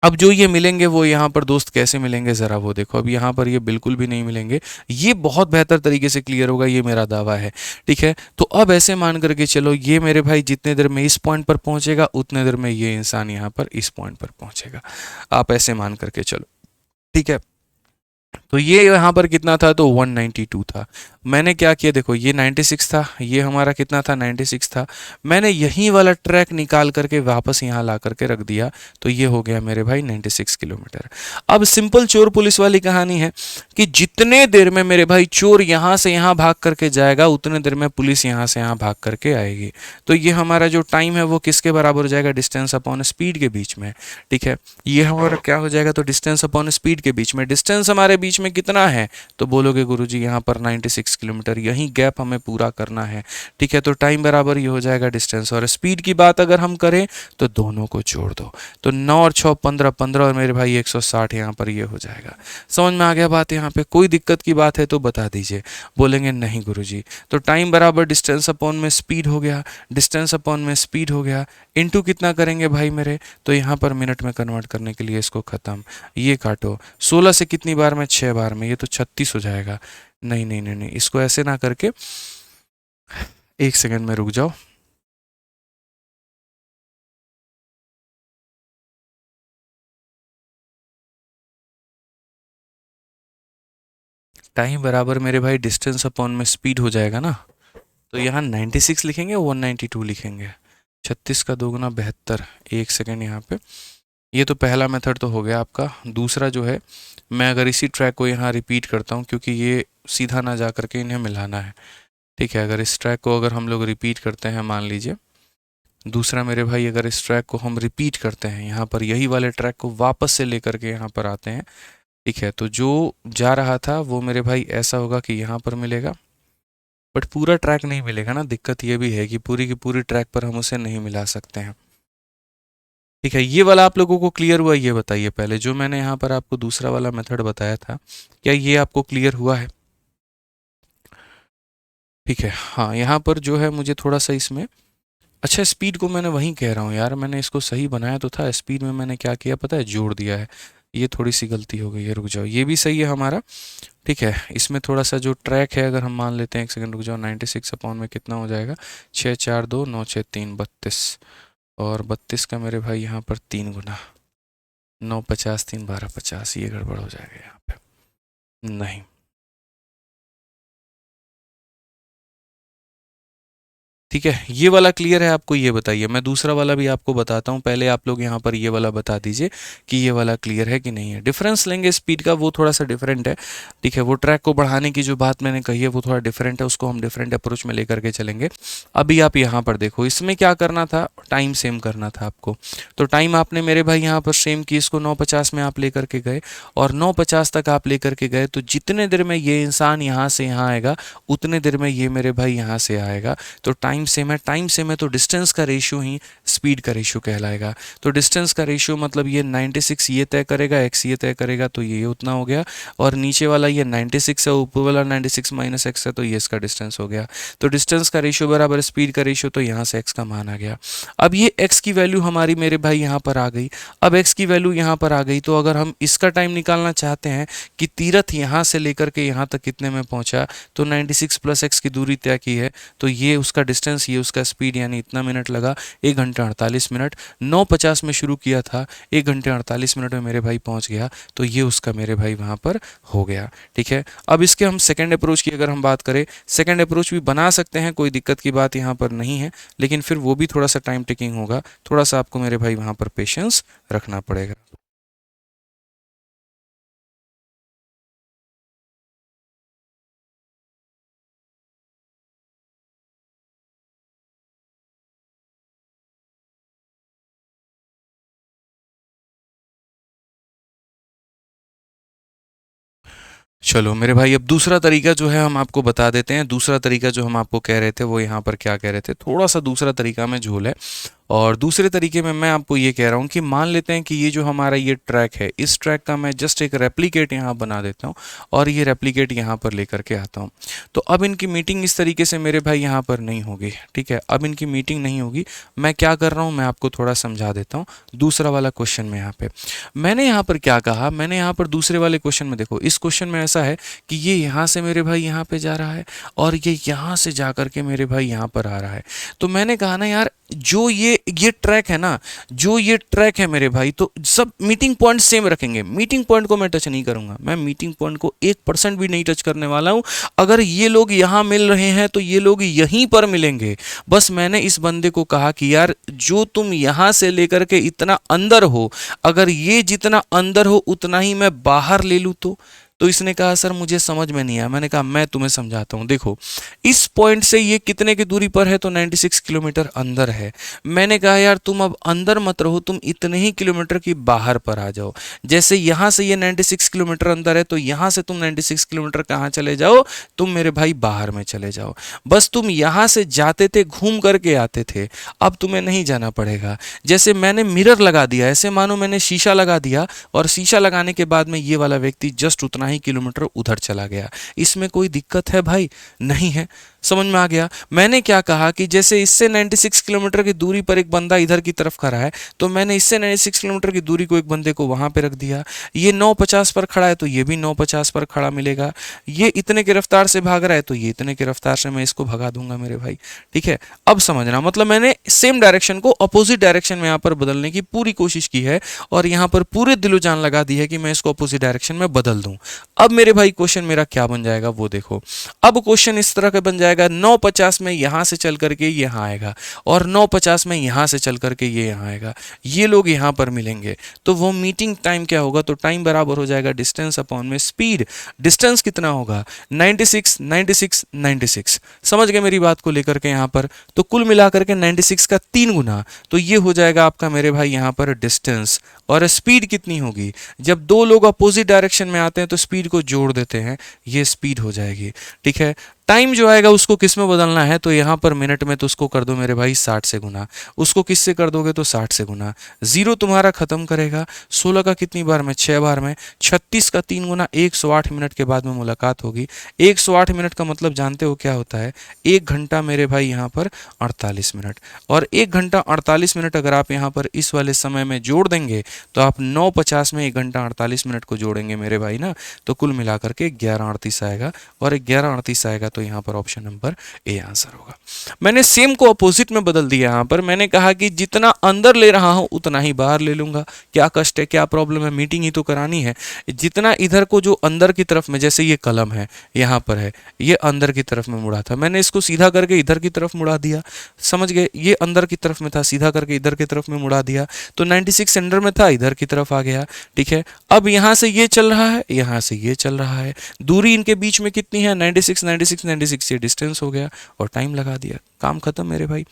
अब जो ये मिलेंगे वो यहाँ पर दोस्त कैसे मिलेंगे ज़रा वो देखो, अब यहाँ पर ये बिल्कुल भी नहीं मिलेंगे, ये बहुत बेहतर तरीके से क्लियर होगा, ये मेरा दावा है। ठीक है, तो अब ऐसे मान करके चलो ये मेरे भाई जितने देर में इस पॉइंट पर पहुँचेगा उतने देर में ये इंसान यहाँ पर इस पॉइंट पर पहुँचेगा, आप ऐसे मान करके चलो। ठीक है, तो ये यहाँ पर कितना था, तो 192 था। मैंने क्या किया देखो, ये 96 था, ये हमारा कितना था, 96 था। मैंने यही वाला ट्रैक निकाल करके वापस यहाँ ला करके रख दिया, तो ये हो गया मेरे भाई 96 किलोमीटर। अब सिंपल चोर पुलिस वाली कहानी है कि जितने देर में मेरे भाई चोर यहाँ से यहाँ भाग करके जाएगा उतने देर में पुलिस यहाँ से यहाँ भाग करके आएगी। तो ये हमारा जो टाइम है वो किसके बराबर हो जाएगा, डिस्टेंस अपॉन स्पीड के बीच में। ठीक है, ये हमारा क्या हो जाएगा, तो डिस्टेंस अपॉन स्पीड के बीच में। डिस्टेंस हमारे बीच में कितना है, तो बोलोगे गुरुजी यहाँ पर 96 6 किलोमीटर, यही गैप हमें पूरा करना है। ठीक है, तो टाइम बराबर ये हो जाएगा डिस्टेंस। और स्पीड की बात अगर हम करें तो दोनों को जोड़ दो, तो 9 और 6 15, 15 और मेरे भाई 160 यहाँ पर ये हो जाएगा। समझ में आ गया बात? यहाँ पे कोई दिक्कत की बात है तो बता दीजिए। बोलेंगे नहीं गुरुजी। तो टाइम बराबर डिस्टेंस अपॉन में स्पीड हो गया, डिस्टेंस अपॉन में स्पीड हो गया, इनटू कितना करेंगे भाई मेरे, तो यहाँ पर मिनट में कन्वर्ट करने के लिए इसको ख़त्म, ये काटो 16 से कितनी बार में, 6 बार में, ये तो 36 हो जाएगा। नहीं नहीं नहीं नहीं, इसको ऐसे ना करके 1 सेकंड में रुक जाओ। टाइम बराबर मेरे भाई डिस्टेंस अपॉन में स्पीड हो जाएगा ना, तो यहाँ 96 लिखेंगे, 192 लिखेंगे। 36 का दोगुना 72। 1 सेकंड यहाँ पे, ये तो पहला मेथड तो हो गया आपका। दूसरा जो है, मैं अगर इसी ट्रैक को यहाँ रिपीट करता हूँ, क्योंकि ये सीधा ना जा करके इन्हें मिलाना है। ठीक है, अगर इस ट्रैक को अगर हम लोग रिपीट करते हैं, मान लीजिए दूसरा मेरे भाई, अगर इस ट्रैक को हम रिपीट करते हैं, यहाँ पर यही वाले ट्रैक को वापस से लेकर के यहाँ पर आते हैं। ठीक है, तो जो जा रहा था वो मेरे भाई ऐसा होगा कि यहाँ पर मिलेगा, बट पूरा ट्रैक नहीं मिलेगा ना। दिक्कत ये भी है कि पूरी की पूरी ट्रैक पर हम उसे नहीं मिला सकते हैं। ठीक है, ये वाला आप लोगों को क्लियर हुआ? ये बताइए पहले, जो मैंने यहाँ पर आपको दूसरा वाला मेथड बताया था, क्या ये आपको क्लियर हुआ है? ठीक है, हाँ, यहाँ पर जो है मुझे थोड़ा सा इसमें, अच्छा स्पीड को मैंने वहीं कह रहा हूँ यार, मैंने इसको सही बनाया तो था, स्पीड में मैंने क्या किया पता है, जोड़ दिया है। ये थोड़ी सी गलती हो गई है, रुक जाओ, ये भी सही है हमारा। ठीक है, इसमें थोड़ा सा जो ट्रैक है अगर हम मान लेते हैं, 1 सेकंड रुक जाओ, 96 अपॉन में कितना हो जाएगा, 6 4 2 9 6 3 32, और 32 का मेरे भाई यहाँ पर 3 गुना, 9 50 3 12 50, ये गड़बड़ हो जाएगा यहाँ पे। नहीं, ठीक है, ये वाला क्लियर है आपको? ये बताइए, मैं दूसरा वाला भी आपको बताता हूँ, पहले आप लोग यहाँ पर ये वाला बता दीजिए कि ये वाला क्लियर है कि नहीं है। डिफरेंस लेंगे स्पीड का, वो थोड़ा सा डिफरेंट है। ठीक है, वो ट्रैक को बढ़ाने की जो बात मैंने कही है वो थोड़ा डिफरेंट है, उसको हम डिफरेंट अप्रोच में लेकर के चलेंगे। अभी आप यहाँ पर देखो, इसमें क्या करना था, टाइम सेम करना था आपको। तो टाइम आपने मेरे भाई यहाँ पर सेम की, इसको 9:50 में आप लेकर के गए, और 9:50 तक आप लेकर के गए, तो जितने देर में ये इंसान यहाँ से यहाँ आएगा उतने देर में ये मेरे भाई यहाँ से आएगा। तो टाइम सेम है, टाइम सेम है, तो डिस्टेंस का रेशियो ही स्पीड का रेशियो कहलाएगा। तो डिस्टेंस का रेशियो मतलब ये 96 ये तय करेगा, x ये तय करेगा, तो ये उतना हो गया, और नीचे वाला ये 96 है, ऊपर वाला 96 माइनस x है, तो ये इसका डिस्टेंस हो गया। तो डिस्टेंस का रेशियो बराबर स्पीड का रेशियो, तो यहाँ से x का मान आ गया। अब ये x की वैल्यू हमारी मेरे भाई यहाँ पर आ गई। अब x की वैल्यू यहाँ पर आ गई, तो अगर हम इसका टाइम निकालना चाहते हैं कि तीरथ यहाँ से लेकर के यहाँ तक कितने में पहुँचा, तो 96 प्लस x की दूरी तय की है, तो ये उसका डिस्टेंस, ये उसका स्पीड, यानी इतना मिनट लगा, 1 घंटा 48 मिनट। 9:50 में शुरू किया था, 1 घंटे 48 मिनट में मेरे भाई पहुंच गया, तो ये उसका मेरे भाई वहां पर हो गया। ठीक है, अब इसके हम सेकेंड अप्रोच की अगर हम बात करें, सेकेंड अप्रोच भी बना सकते हैं, कोई दिक्कत की बात यहाँ पर नहीं है, लेकिन फिर वो भी थोड़ा सा टाइम टेकिंग होगा, थोड़ा सा आपको मेरे भाई वहां पर पेशेंस रखना पड़ेगा। चलो मेरे भाई, अब दूसरा तरीका जो है हम आपको बता देते हैं। दूसरा तरीका जो हम आपको कह रहे थे, वो यहाँ पर क्या कह रहे थे, थोड़ा सा दूसरा तरीका में झोल है। और दूसरे तरीके में मैं आपको ये कह रहा हूँ कि मान लेते हैं कि ये जो हमारा ये ट्रैक है, इस ट्रैक का मैं जस्ट एक रेप्लिकेट यहाँ बना देता हूँ, और ये रेप्लिकेट यहाँ पर लेकर के आता हूँ। तो अब इनकी मीटिंग इस तरीके से मेरे भाई यहाँ पर नहीं होगी। ठीक है, अब इनकी मीटिंग नहीं होगी। मैं क्या कर रहा हूँ, मैं आपको थोड़ा समझा देता हूँ। दूसरा वाला क्वेश्चन में यहाँ पे मैंने यहाँ पर क्या कहा, मैंने यहाँ पर दूसरे वाले क्वेश्चन में देखो, इस क्वेश्चन में ऐसा है कि ये यहाँ से मेरे भाई यहाँ पे जा रहा है, और ये यहाँ से जा करके मेरे भाई यहाँ पर आ रहा है। तो मैंने कहा ना यार, जो ये ट्रैक है ना, जो ये ट्रैक है मेरे भाई, तो सब मीटिंग पॉइंट सेम रखेंगे। मीटिंग पॉइंट को मैं टच नहीं करूंगा, मैं मीटिंग पॉइंट को 1% भी नहीं टच करने वाला हूं। अगर ये लोग यहां मिल रहे हैं तो ये लोग यहीं पर मिलेंगे। बस मैंने इस बंदे को कहा कि यार, जो तुम यहां से लेकर के इतना अंदर हो, अगर ये जितना अंदर हो उतना ही मैं बाहर ले लूं, तो तो इसने कहा सर मुझे समझ में नहीं आया। मैंने कहा मैं तुम्हें समझाता हूँ। देखो इस पॉइंट से ये कितने की दूरी पर है, तो 96 किलोमीटर अंदर है। मैंने कहा यार तुम अब अंदर मत रहो, तुम इतने ही किलोमीटर की बाहर पर आ जाओ। जैसे यहाँ से ये 96 किलोमीटर अंदर है, तो यहाँ से तुम 96 किलोमीटर कहाँ चले जाओ, तुम मेरे भाई बाहर में चले जाओ। बस तुम यहाँ से जाते थे, घूम करके आते थे, अब तुम्हें नहीं जाना पड़ेगा। जैसे मैंने मिरर लगा दिया, ऐसे मानो मैंने शीशा लगा दिया, और शीशा लगाने के बाद में ये वाला व्यक्ति जस्ट उतना ही किलोमीटर उधर चला गया। इसमें कोई दिक्कत है भाई? नहीं है। समझ में आ गया? मैंने क्या कहा कि जैसे इससे 96 किलोमीटर की दूरी पर एक बंदा इधर की तरफ खड़ा है, तो मैंने इससे 96 किलोमीटर की दूरी को एक बंदे को वहां पे रख दिया। ये 950 पर खड़ा है तो ये भी 950 पर खड़ा मिलेगा। ये इतने की रफ्तार से भाग रहा है तो ये इतने की रफ्तार से मैं इसको भगा दूंगा मेरे भाई। ठीक है, अब समझना, मतलब मैंने सेम डायरेक्शन को अपोजिट डायरेक्शन में यहाँ पर बदलने की पूरी कोशिश की है, और यहाँ पर पूरे दिलो जान लगा दी है कि मैं इसको अपोजिट डायरेक्शन में बदल दूं। अब मेरे भाई क्वेश्चन मेरा क्या बन जाएगा वो देखो। अब क्वेश्चन इस तरह का बन जाएगा, 950 में यहां से चल करके यहां आएगा, और 950 में यहां से चल करके ये यहां आएगा। ये लोग यहां पर मिलेंगे, तो वो मीटिंग टाइम क्या होगा, तो टाइम बराबर हो जाएगा डिस्टेंस अपॉन में स्पीड। डिस्टेंस कितना होगा? 96 96 96। समझ गए मेरी बात को लेकर के यहाँ पर? तो कुल मिलाकर के 96 का 3 गुना, तो ये हो जाएगा आपका मेरे भाई यहाँ पर डिस्टेंस। और स्पीड कितनी होगी? जब दो लोग अपोजिट डायरेक्शन में आते हैं तो स्पीड को जोड़ देते हैं, ये स्पीड हो जाएगी। ठीक है, टाइम जो आएगा उसको किस में बदलना है, तो यहाँ पर मिनट में, तो उसको कर दो मेरे भाई 60 से गुना। उसको किससे कर दोगे, तो 60 से गुना। जीरो तुम्हारा खत्म करेगा। 16 का कितनी बार में? 6 बार में। 36 का 3 गुना, 108 मिनट के बाद में मुलाकात होगी। 108 मिनट का मतलब जानते हो क्या होता है? 1 घंटा मेरे भाई यहाँ पर 48 मिनट। और 1 घंटा 48 मिनट अगर आप यहाँ पर इस वाले समय में जोड़ देंगे, तो आप 950 में 1 घंटा 48 मिनट को जोड़ेंगे मेरे भाई ना, तो कुल मिलाकर के 11:38 आएगा। और 11:38 आएगा तो यहाँ पर ऑप्शन नंबर ए आंसर होगा। मैंने सेम को अपोजिट में बदल दिया। यहाँ पर मैंने कहा कि जितना अंदर ले रहा हूं उतना ही बाहर ले लूंगा। क्या कष्ट है, क्या प्रॉब्लम है, मीटिंग ही तो करानी है। जितना इधर को जो अंदर की तरफ में, जैसे ये कलम है यहाँ पर है, ये अंदर की तरफ में मुड़ा था, मैंने इसको सीधा करके इधर की तरफ मुड़ा दिया। समझ गए? ये अंदर की तरफ में था, सीधा करके इधर की तरफ में मुड़ा दिया, तो 96 सेंटर में था, इधर की तरफ आ गया। ठीक है, अब यहाँ से ये चल रहा है, यहाँ से ये चल रहा है, दूरी इनके बीच में कितनी है? 96 96 96, ये डिस्टेंस हो गया, और टाइम लगा दिया, काम खत्म मेरे भाई।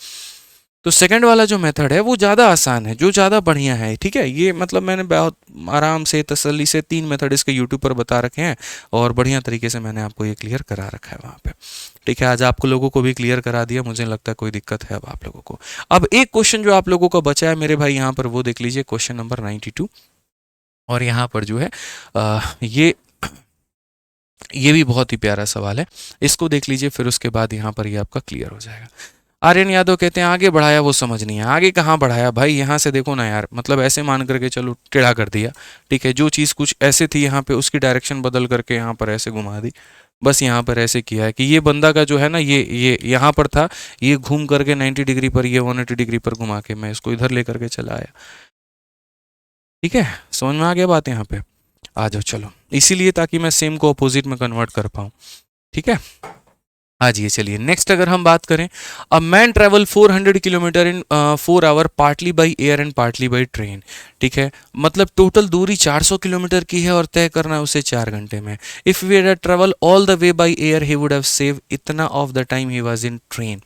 तो सेकंड वाला जो मेथड है वो ज़्यादा आसान है, जो ज़्यादा बढ़िया है। ठीक है, ये मतलब मैंने बहुत आराम से तसल्ली से 3 मेथड इसके यूट्यूब पर बता रखे हैं, और बढ़िया तरीके से मैंने आपको ये क्लियर करा रखा है वहाँ पे। ठीक है, आज आपको लोगों को भी क्लियर करा दिया, मुझे लगता है कोई दिक्कत है अब आप लोगों को। अब एक क्वेश्चन जो आप लोगों का बचा है मेरे भाई यहाँ पर, वो देख लीजिए, क्वेश्चन नंबर 92। और यहाँ पर जो है ये भी बहुत ही प्यारा सवाल है, इसको देख लीजिए, फिर उसके बाद यहाँ पर ये आपका क्लियर हो जाएगा। आर्यन यादव कहते हैं आगे बढ़ाया वो समझ नहीं है। आगे कहाँ बढ़ाया भाई, यहाँ से देखो ना यार, मतलब ऐसे मान करके चलो टेढ़ा कर दिया। ठीक है, जो चीज़ कुछ ऐसे थी यहाँ पे उसकी डायरेक्शन बदल करके यहाँ पर ऐसे घुमा दी। बस यहाँ पर ऐसे किया है कि ये बंदा का जो है ना, ये यहाँ पर था, ये घूम करके 90 डिग्री पर, ये 180 डिग्री पर घुमा के मैं इसको इधर लेकर के चला आया। ठीक है, समझ में आ गया बात यहाँ पे? आ जाओ चलो, इसीलिए ताकि मैं सेम को अपोजिट में कन्वर्ट कर पाऊँ। ठीक है, आज ये चलिए नेक्स्ट अगर हम बात करें, a man travel 400 kilometre in 4 hour partly by air and partly by train. ठीक है, मतलब टोटल दूरी 400 किलोमीटर की है और तय करना है उसे 4 घंटे में। If we had travel all the way by air he would have save इतना of the time he was in train.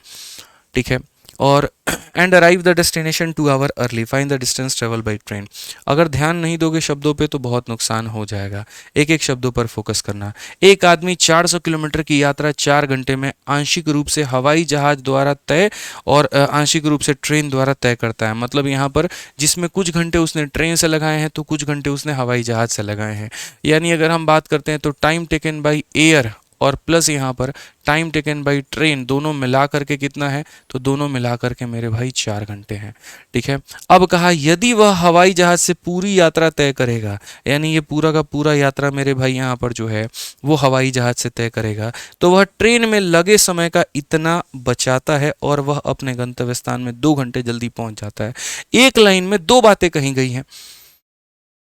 ठीक है, और and arrive the destination 2 hour early, find the distance travel by train. अगर ध्यान नहीं दोगे शब्दों पे तो बहुत नुकसान हो जाएगा, एक एक शब्दों पर फोकस करना। एक आदमी 400 किलोमीटर की यात्रा 4 घंटे में आंशिक रूप से हवाई जहाज द्वारा तय और आंशिक रूप से ट्रेन द्वारा तय करता है। मतलब यहाँ पर जिसमें कुछ घंटे उसने ट्रेन से लगाए हैं तो कुछ घंटे उसने हवाई जहाज से लगाए हैं। यानी अगर हम बात करते हैं तो टाइम टेकन बाई एयर और प्लस यहाँ पर टाइम टेकन बाई ट्रेन, दोनों मिला करके कितना है, तो दोनों मिला करके मेरे भाई 4 घंटे हैं। ठीक है, अब कहा यदि वह हवाई जहाज से पूरी यात्रा तय करेगा, यानी ये पूरा का पूरा यात्रा मेरे भाई यहाँ पर जो है वो हवाई जहाज से तय करेगा, तो वह ट्रेन में लगे समय का इतना बचाता है और वह अपने गंतव्य स्थान में 2 घंटे जल्दी पहुंच जाता है। एक लाइन में 2 बातें कही गई हैं,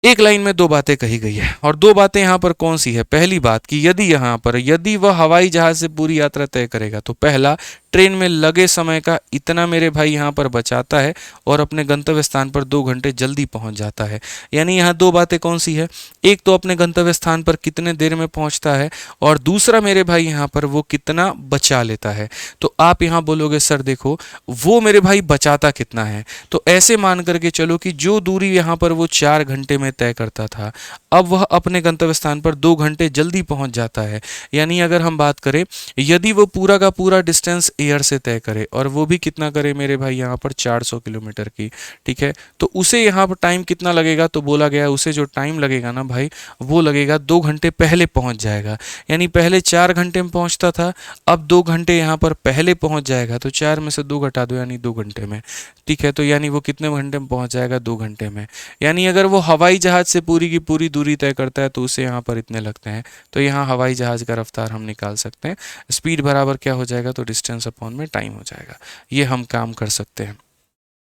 एक लाइन में 2 बातें कही गई है, और 2 बातें यहाँ पर कौन सी है? पहली बात कि यदि यहाँ पर यदि वह हवाई जहाज से पूरी यात्रा तय करेगा, तो पहला ट्रेन में लगे समय का इतना मेरे भाई यहाँ पर बचाता है और अपने गंतव्य स्थान पर 2 घंटे जल्दी पहुँच जाता है। यानी यहाँ दो बातें कौन सी है, एक तो अपने गंतव्य स्थान पर कितने देर में पहुँचता है और दूसरा मेरे भाई यहाँ पर वो कितना बचा लेता है। तो आप यहाँ बोलोगे सर देखो वो मेरे भाई बचाता कितना है, तो ऐसे मान करके चलो कि जो दूरी यहाँ पर वो 4 घंटे में तय करता था, अब वह अपने गंतव्य स्थान पर 2 घंटे जल्दी पहुँच जाता है। यानी अगर हम बात करें, यदि वो पूरा का पूरा डिस्टेंस एयर से तय करे और वो भी कितना करे मेरे भाई यहाँ पर 400 किलोमीटर की, ठीक है, तो उसे यहाँ पर टाइम कितना लगेगा, तो बोला गया उसे जो टाइम लगेगा ना भाई वो लगेगा 2 घंटे पहले पहुँच जाएगा। यानी पहले 4 घंटे में पहुँचता था, अब 2 घंटे यहाँ पर पहले पहुँच जाएगा, तो 4 में से 2 घटा दो यानी 2 घंटे में, ठीक है। तो यानी वो कितने घंटे में पहुँच जाएगा, 2 घंटे में। यानी अगर वो हवाई जहाज़ से पूरी की पूरी दूरी तय करता है तो उसे यहाँ पर इतने लगते हैं, तो यहाँ हवाई जहाज़ का रफ्तार हम निकाल सकते हैं। स्पीड बराबर क्या हो जाएगा, तो डिस्टेंस अपॉन में टाइम हो जाएगा। ये हम काम कर सकते हैं,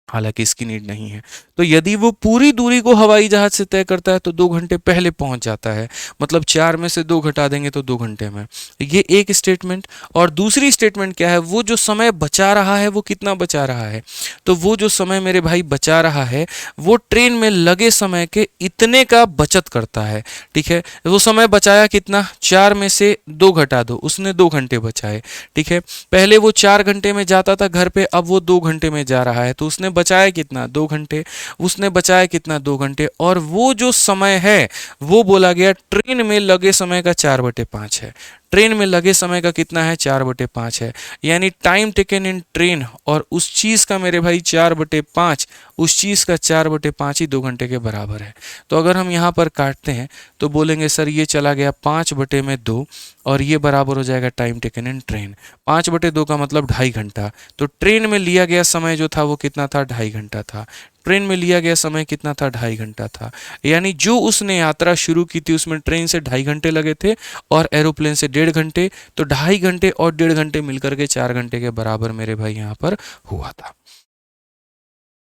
हालांकि इसकी नीड नहीं है। तो यदि वो पूरी दूरी को हवाई जहाज से तय करता है तो 2 घंटे पहले पहुंच जाता है, मतलब 4 में से 2 घटा देंगे तो 2 घंटे में। ये एक स्टेटमेंट। और दूसरी स्टेटमेंट क्या है, वो जो समय बचा रहा है वो कितना बचा रहा है, तो वो जो समय मेरे भाई बचा रहा है वो ट्रेन में लगे समय के इतने का बचत करता है, ठीक है। वो समय बचाया कितना, 4 में से 2 घटा दो, उसने 2 घंटे बचाए, ठीक है। पहले वो 4 घंटे में जाता था घर पे, अब वो 2 घंटे में जा रहा है, तो उसने बचाया कितना, 2 घंटे। उसने बचाया कितना, 2 घंटे। और वो जो समय है वो बोला गया ट्रेन में लगे समय का 4/5 है। ट्रेन में लगे समय का कितना है, 4/5 है। यानी टाइम टेकन इन ट्रेन और उस चीज़ का मेरे भाई 4/5, उस चीज़ का 4/5 ही 2 घंटे के बराबर है। तो अगर हम यहाँ पर काटते हैं तो बोलेंगे सर ये चला गया 5/2 और ये बराबर हो जाएगा टाइम टेकन इन ट्रेन। 5/2 का मतलब 2.5 घंटा। तो ट्रेन में लिया गया समय जो था वो कितना था, 2.5 घंटा था। ट्रेन में लिया गया समय कितना था, 2.5 घंटा था। यानी जो उसने यात्रा शुरू की थी उसमें ट्रेन से 2.5 घंटे लगे थे और एरोप्लेन से 1.5 घंटे, तो 2.5 घंटे और 1.5 घंटे मिलकर के 4 घंटे के बराबर मेरे भाई यहाँ पर हुआ था।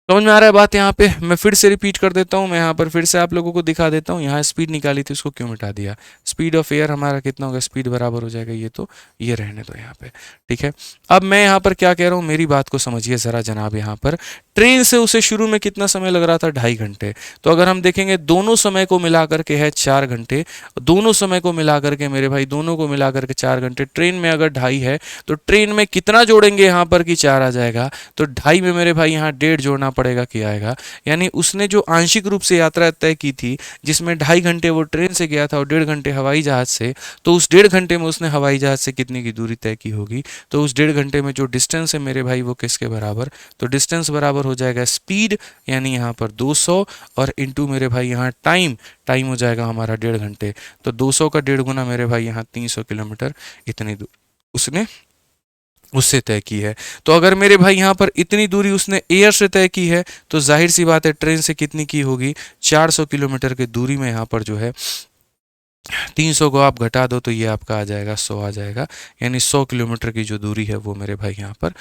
समझ में आ रहा है बात। यहाँ पे मैं फिर से रिपीट कर देता हूँ, मैं यहाँ पर फिर से आप लोगों को दिखा देता हूँ। यहाँ स्पीड निकाली थी, उसको क्यों मिटा दिया। स्पीड ऑफ एयर हमारा कितना होगा, स्पीड बराबर हो जाएगा ये, तो ये रहने दो यहाँ पे, ठीक है। अब मैं यहाँ पर क्या कह रहा हूँ, मेरी बात को समझिए ज़रा जनाब। यहाँ पर ट्रेन से उसे शुरू में कितना समय लग रहा था, 2.5 घंटे। तो अगर हम देखेंगे दोनों समय को मिला करके है 4 घंटे, दोनों समय को मिला करके मेरे भाई दोनों को मिला करके 4 घंटे। ट्रेन में अगर 2.5 है तो ट्रेन में कितना जोड़ेंगे यहाँ पर कि 4 आ जाएगा, तो 2.5 में मेरे भाई यहाँ 1.5 जोड़ना पड़ेगा कि आएगा। यानी उसने जो आंशिक रूप से यात्रा तय की थी जिसमें 2.5 घंटे वो ट्रेन से गया था और 1.5 घंटे हवाई जहाज से, तो उस 1.5 घंटे में उसने हवाई जहाज से कितने की दूरी तय की होगी, तो उस 1.5 घंटे में जो डिस्टेंस है मेरे भाई वो किसके बराबर, तो डिस्टेंस बराबर हो जाएगा स्पीड, यानी यहाँ पर 200 और इनटू मेरे भाई यहाँ टाइम, टाइम हो जाएगा हमारा 1.5 घंटे। तो 200 का 1.5 गुना मेरे भाई यहाँ 300 किलोमीटर इतनी दूर उसने उससे तय की है। तो अगर मेरे भाई यहाँ पर इतनी दूरी उसने एयर से तय की है तो जाहिर सी बात है ट्रेन से कितनी की होगी, 400 किलोमीटर की दूरी में यहाँ पर जो है 300 को आप घटा दो तो ये आपका आ जाएगा 100 आ जाएगा। यानी 100 किलोमीटर की जो दूरी है वो मेरे भाई यहाँ पर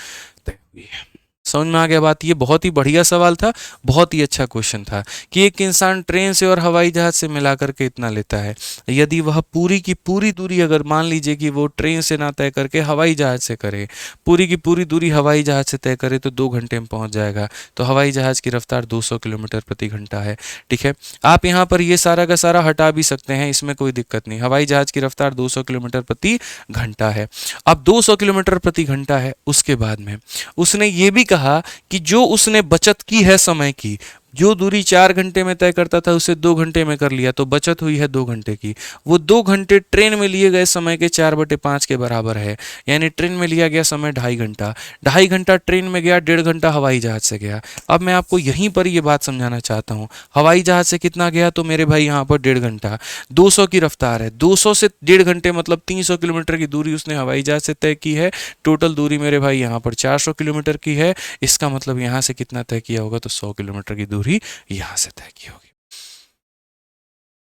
तय हुई है। समझ में आ गया बात। ये बहुत ही बढ़िया सवाल था, बहुत ही अच्छा क्वेश्चन था कि एक इंसान ट्रेन से और हवाई जहाज से मिला करके इतना लेता है। यदि वह पूरी की पूरी दूरी अगर मान लीजिए कि वो ट्रेन से ना तय करके हवाई जहाज से करे, पूरी की पूरी दूरी हवाई जहाज से तय करे तो 2 घंटे में पहुंच जाएगा। तो हवाई जहाज की रफ्तार 200 किलोमीटर प्रति घंटा है, ठीक है। आप यहाँ पर ये सारा का सारा हटा भी सकते हैं, इसमें कोई दिक्कत नहीं। हवाई जहाज की रफ्तार 200 किलोमीटर प्रति घंटा है। अब 200 किलोमीटर प्रति घंटा है, उसके बाद में उसने ये भी कहा कि जो उसने बचत की है समय की, जो दूरी 4 घंटे में तय करता था उसे 2 घंटे में कर लिया, तो बचत हुई है 2 घंटे की। वो 2 घंटे ट्रेन में लिए गए समय के 4/5 के बराबर है। यानी ट्रेन में लिया गया समय 2.5 घंटा, 2.5 घंटा ट्रेन में गया, 1.5 घंटा हवाई जहाज से गया। अब मैं आपको यहीं पर ये बात समझाना चाहता हूँ, हवाई जहाज से कितना गया, तो मेरे भाई यहाँ पर 1.5 घंटा, 200 की रफ्तार है, 200 से 1.5 घंटे मतलब 300 किलोमीटर की दूरी उसने हवाई जहाज से तय की है। टोटल दूरी मेरे भाई यहाँ पर 400 किलोमीटर की है। इसका मतलब यहाँ से कितना तय किया होगा, तो 100 किलोमीटर की दूरी यहां से तय की होगी।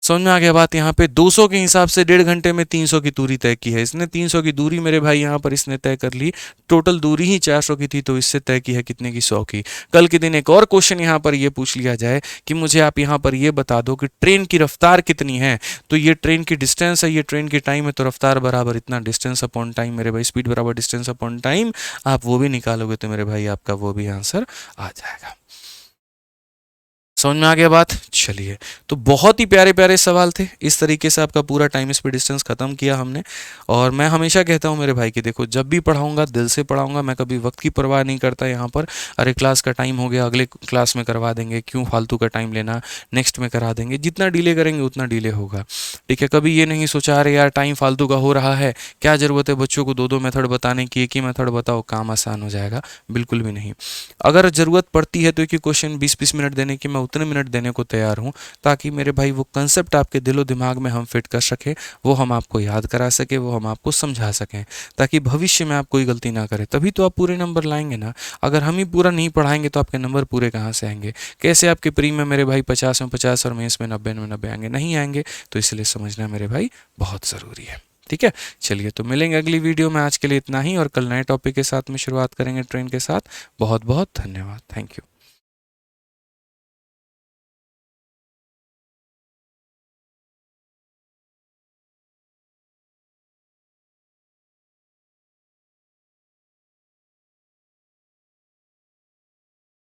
समझ में आ गया बात। यहाँ पे 200 के हिसाब से 1.5 घंटे में 300 की दूरी तय की है इसने। 300 की दूरी मेरे भाई यहाँ पर इसने तय कर ली। टोटल दूरी ही 400 की थी, तो इससे तय की है कितने की, 100 की। कल के दिन एक और क्वेश्चन यहाँ पर ये पूछ लिया जाए कि मुझे आप यहाँ पर ये बता दो कि ट्रेन की रफ्तार कितनी है। तो ये ट्रेन की डिस्टेंस है, ये ट्रेन की टाइम है, तो रफ्तार बराबर इतना, डिस्टेंस अपॉन टाइम मेरे भाई, स्पीड बराबर डिस्टेंस अपॉन टाइम। आप वो भी निकालोगे तो मेरे भाई आपका वो भी आंसर आ जाएगा। समझ में आ गया बात। चलिए, तो बहुत ही प्यारे प्यारे सवाल थे। इस तरीके से आपका पूरा टाइम स्पीड डिस्टेंस खत्म किया हमने। और मैं हमेशा कहता हूँ मेरे भाई कि देखो, जब भी पढ़ाऊंगा दिल से पढ़ाऊंगा, मैं कभी वक्त की परवाह नहीं करता यहाँ पर। अरे क्लास का टाइम हो गया, अगले क्लास में करवा देंगे, क्यों फालतू का टाइम लेना, नेक्स्ट में करा देंगे। जितना डिले करेंगे उतना डिले होगा, ठीक है। कभी ये नहीं सोचा अरे यार टाइम फालतू का हो रहा है, क्या ज़रूरत है बच्चों को दो दो मेथड बताने की, एक ही मेथड बताओ काम आसान हो जाएगा, बिल्कुल भी नहीं। अगर ज़रूरत पड़ती है तो एक ही क्वेश्चन 20-20 मिनट देने की, मैं उतने मिनट देने को तैयार हूँ, ताकि मेरे भाई वो कंसेप्ट आपके दिलो दिमाग में हम फिट कर सकें, वो हम आपको याद करा सकें, वो हम आपको समझा सकें, ताकि भविष्य में आप कोई गलती ना करें। तभी तो आप पूरे नंबर लाएंगे ना। अगर हम ही पूरा नहीं पढ़ाएंगे तो आपके नंबर पूरे कहाँ से आएंगे। कैसे आपके प्री में मेरे भाई 50 में 50 और मेंस में 90 में 90 आएंगे, नहीं आएंगे। तो इसलिए समझना मेरे भाई बहुत ज़रूरी है, ठीक है। चलिए, तो मिलेंगे अगली वीडियो में। आज के लिए इतना ही, और कल नए टॉपिक के साथ में शुरुआत करेंगे ट्रेन के साथ। बहुत बहुत धन्यवाद, थैंक यू।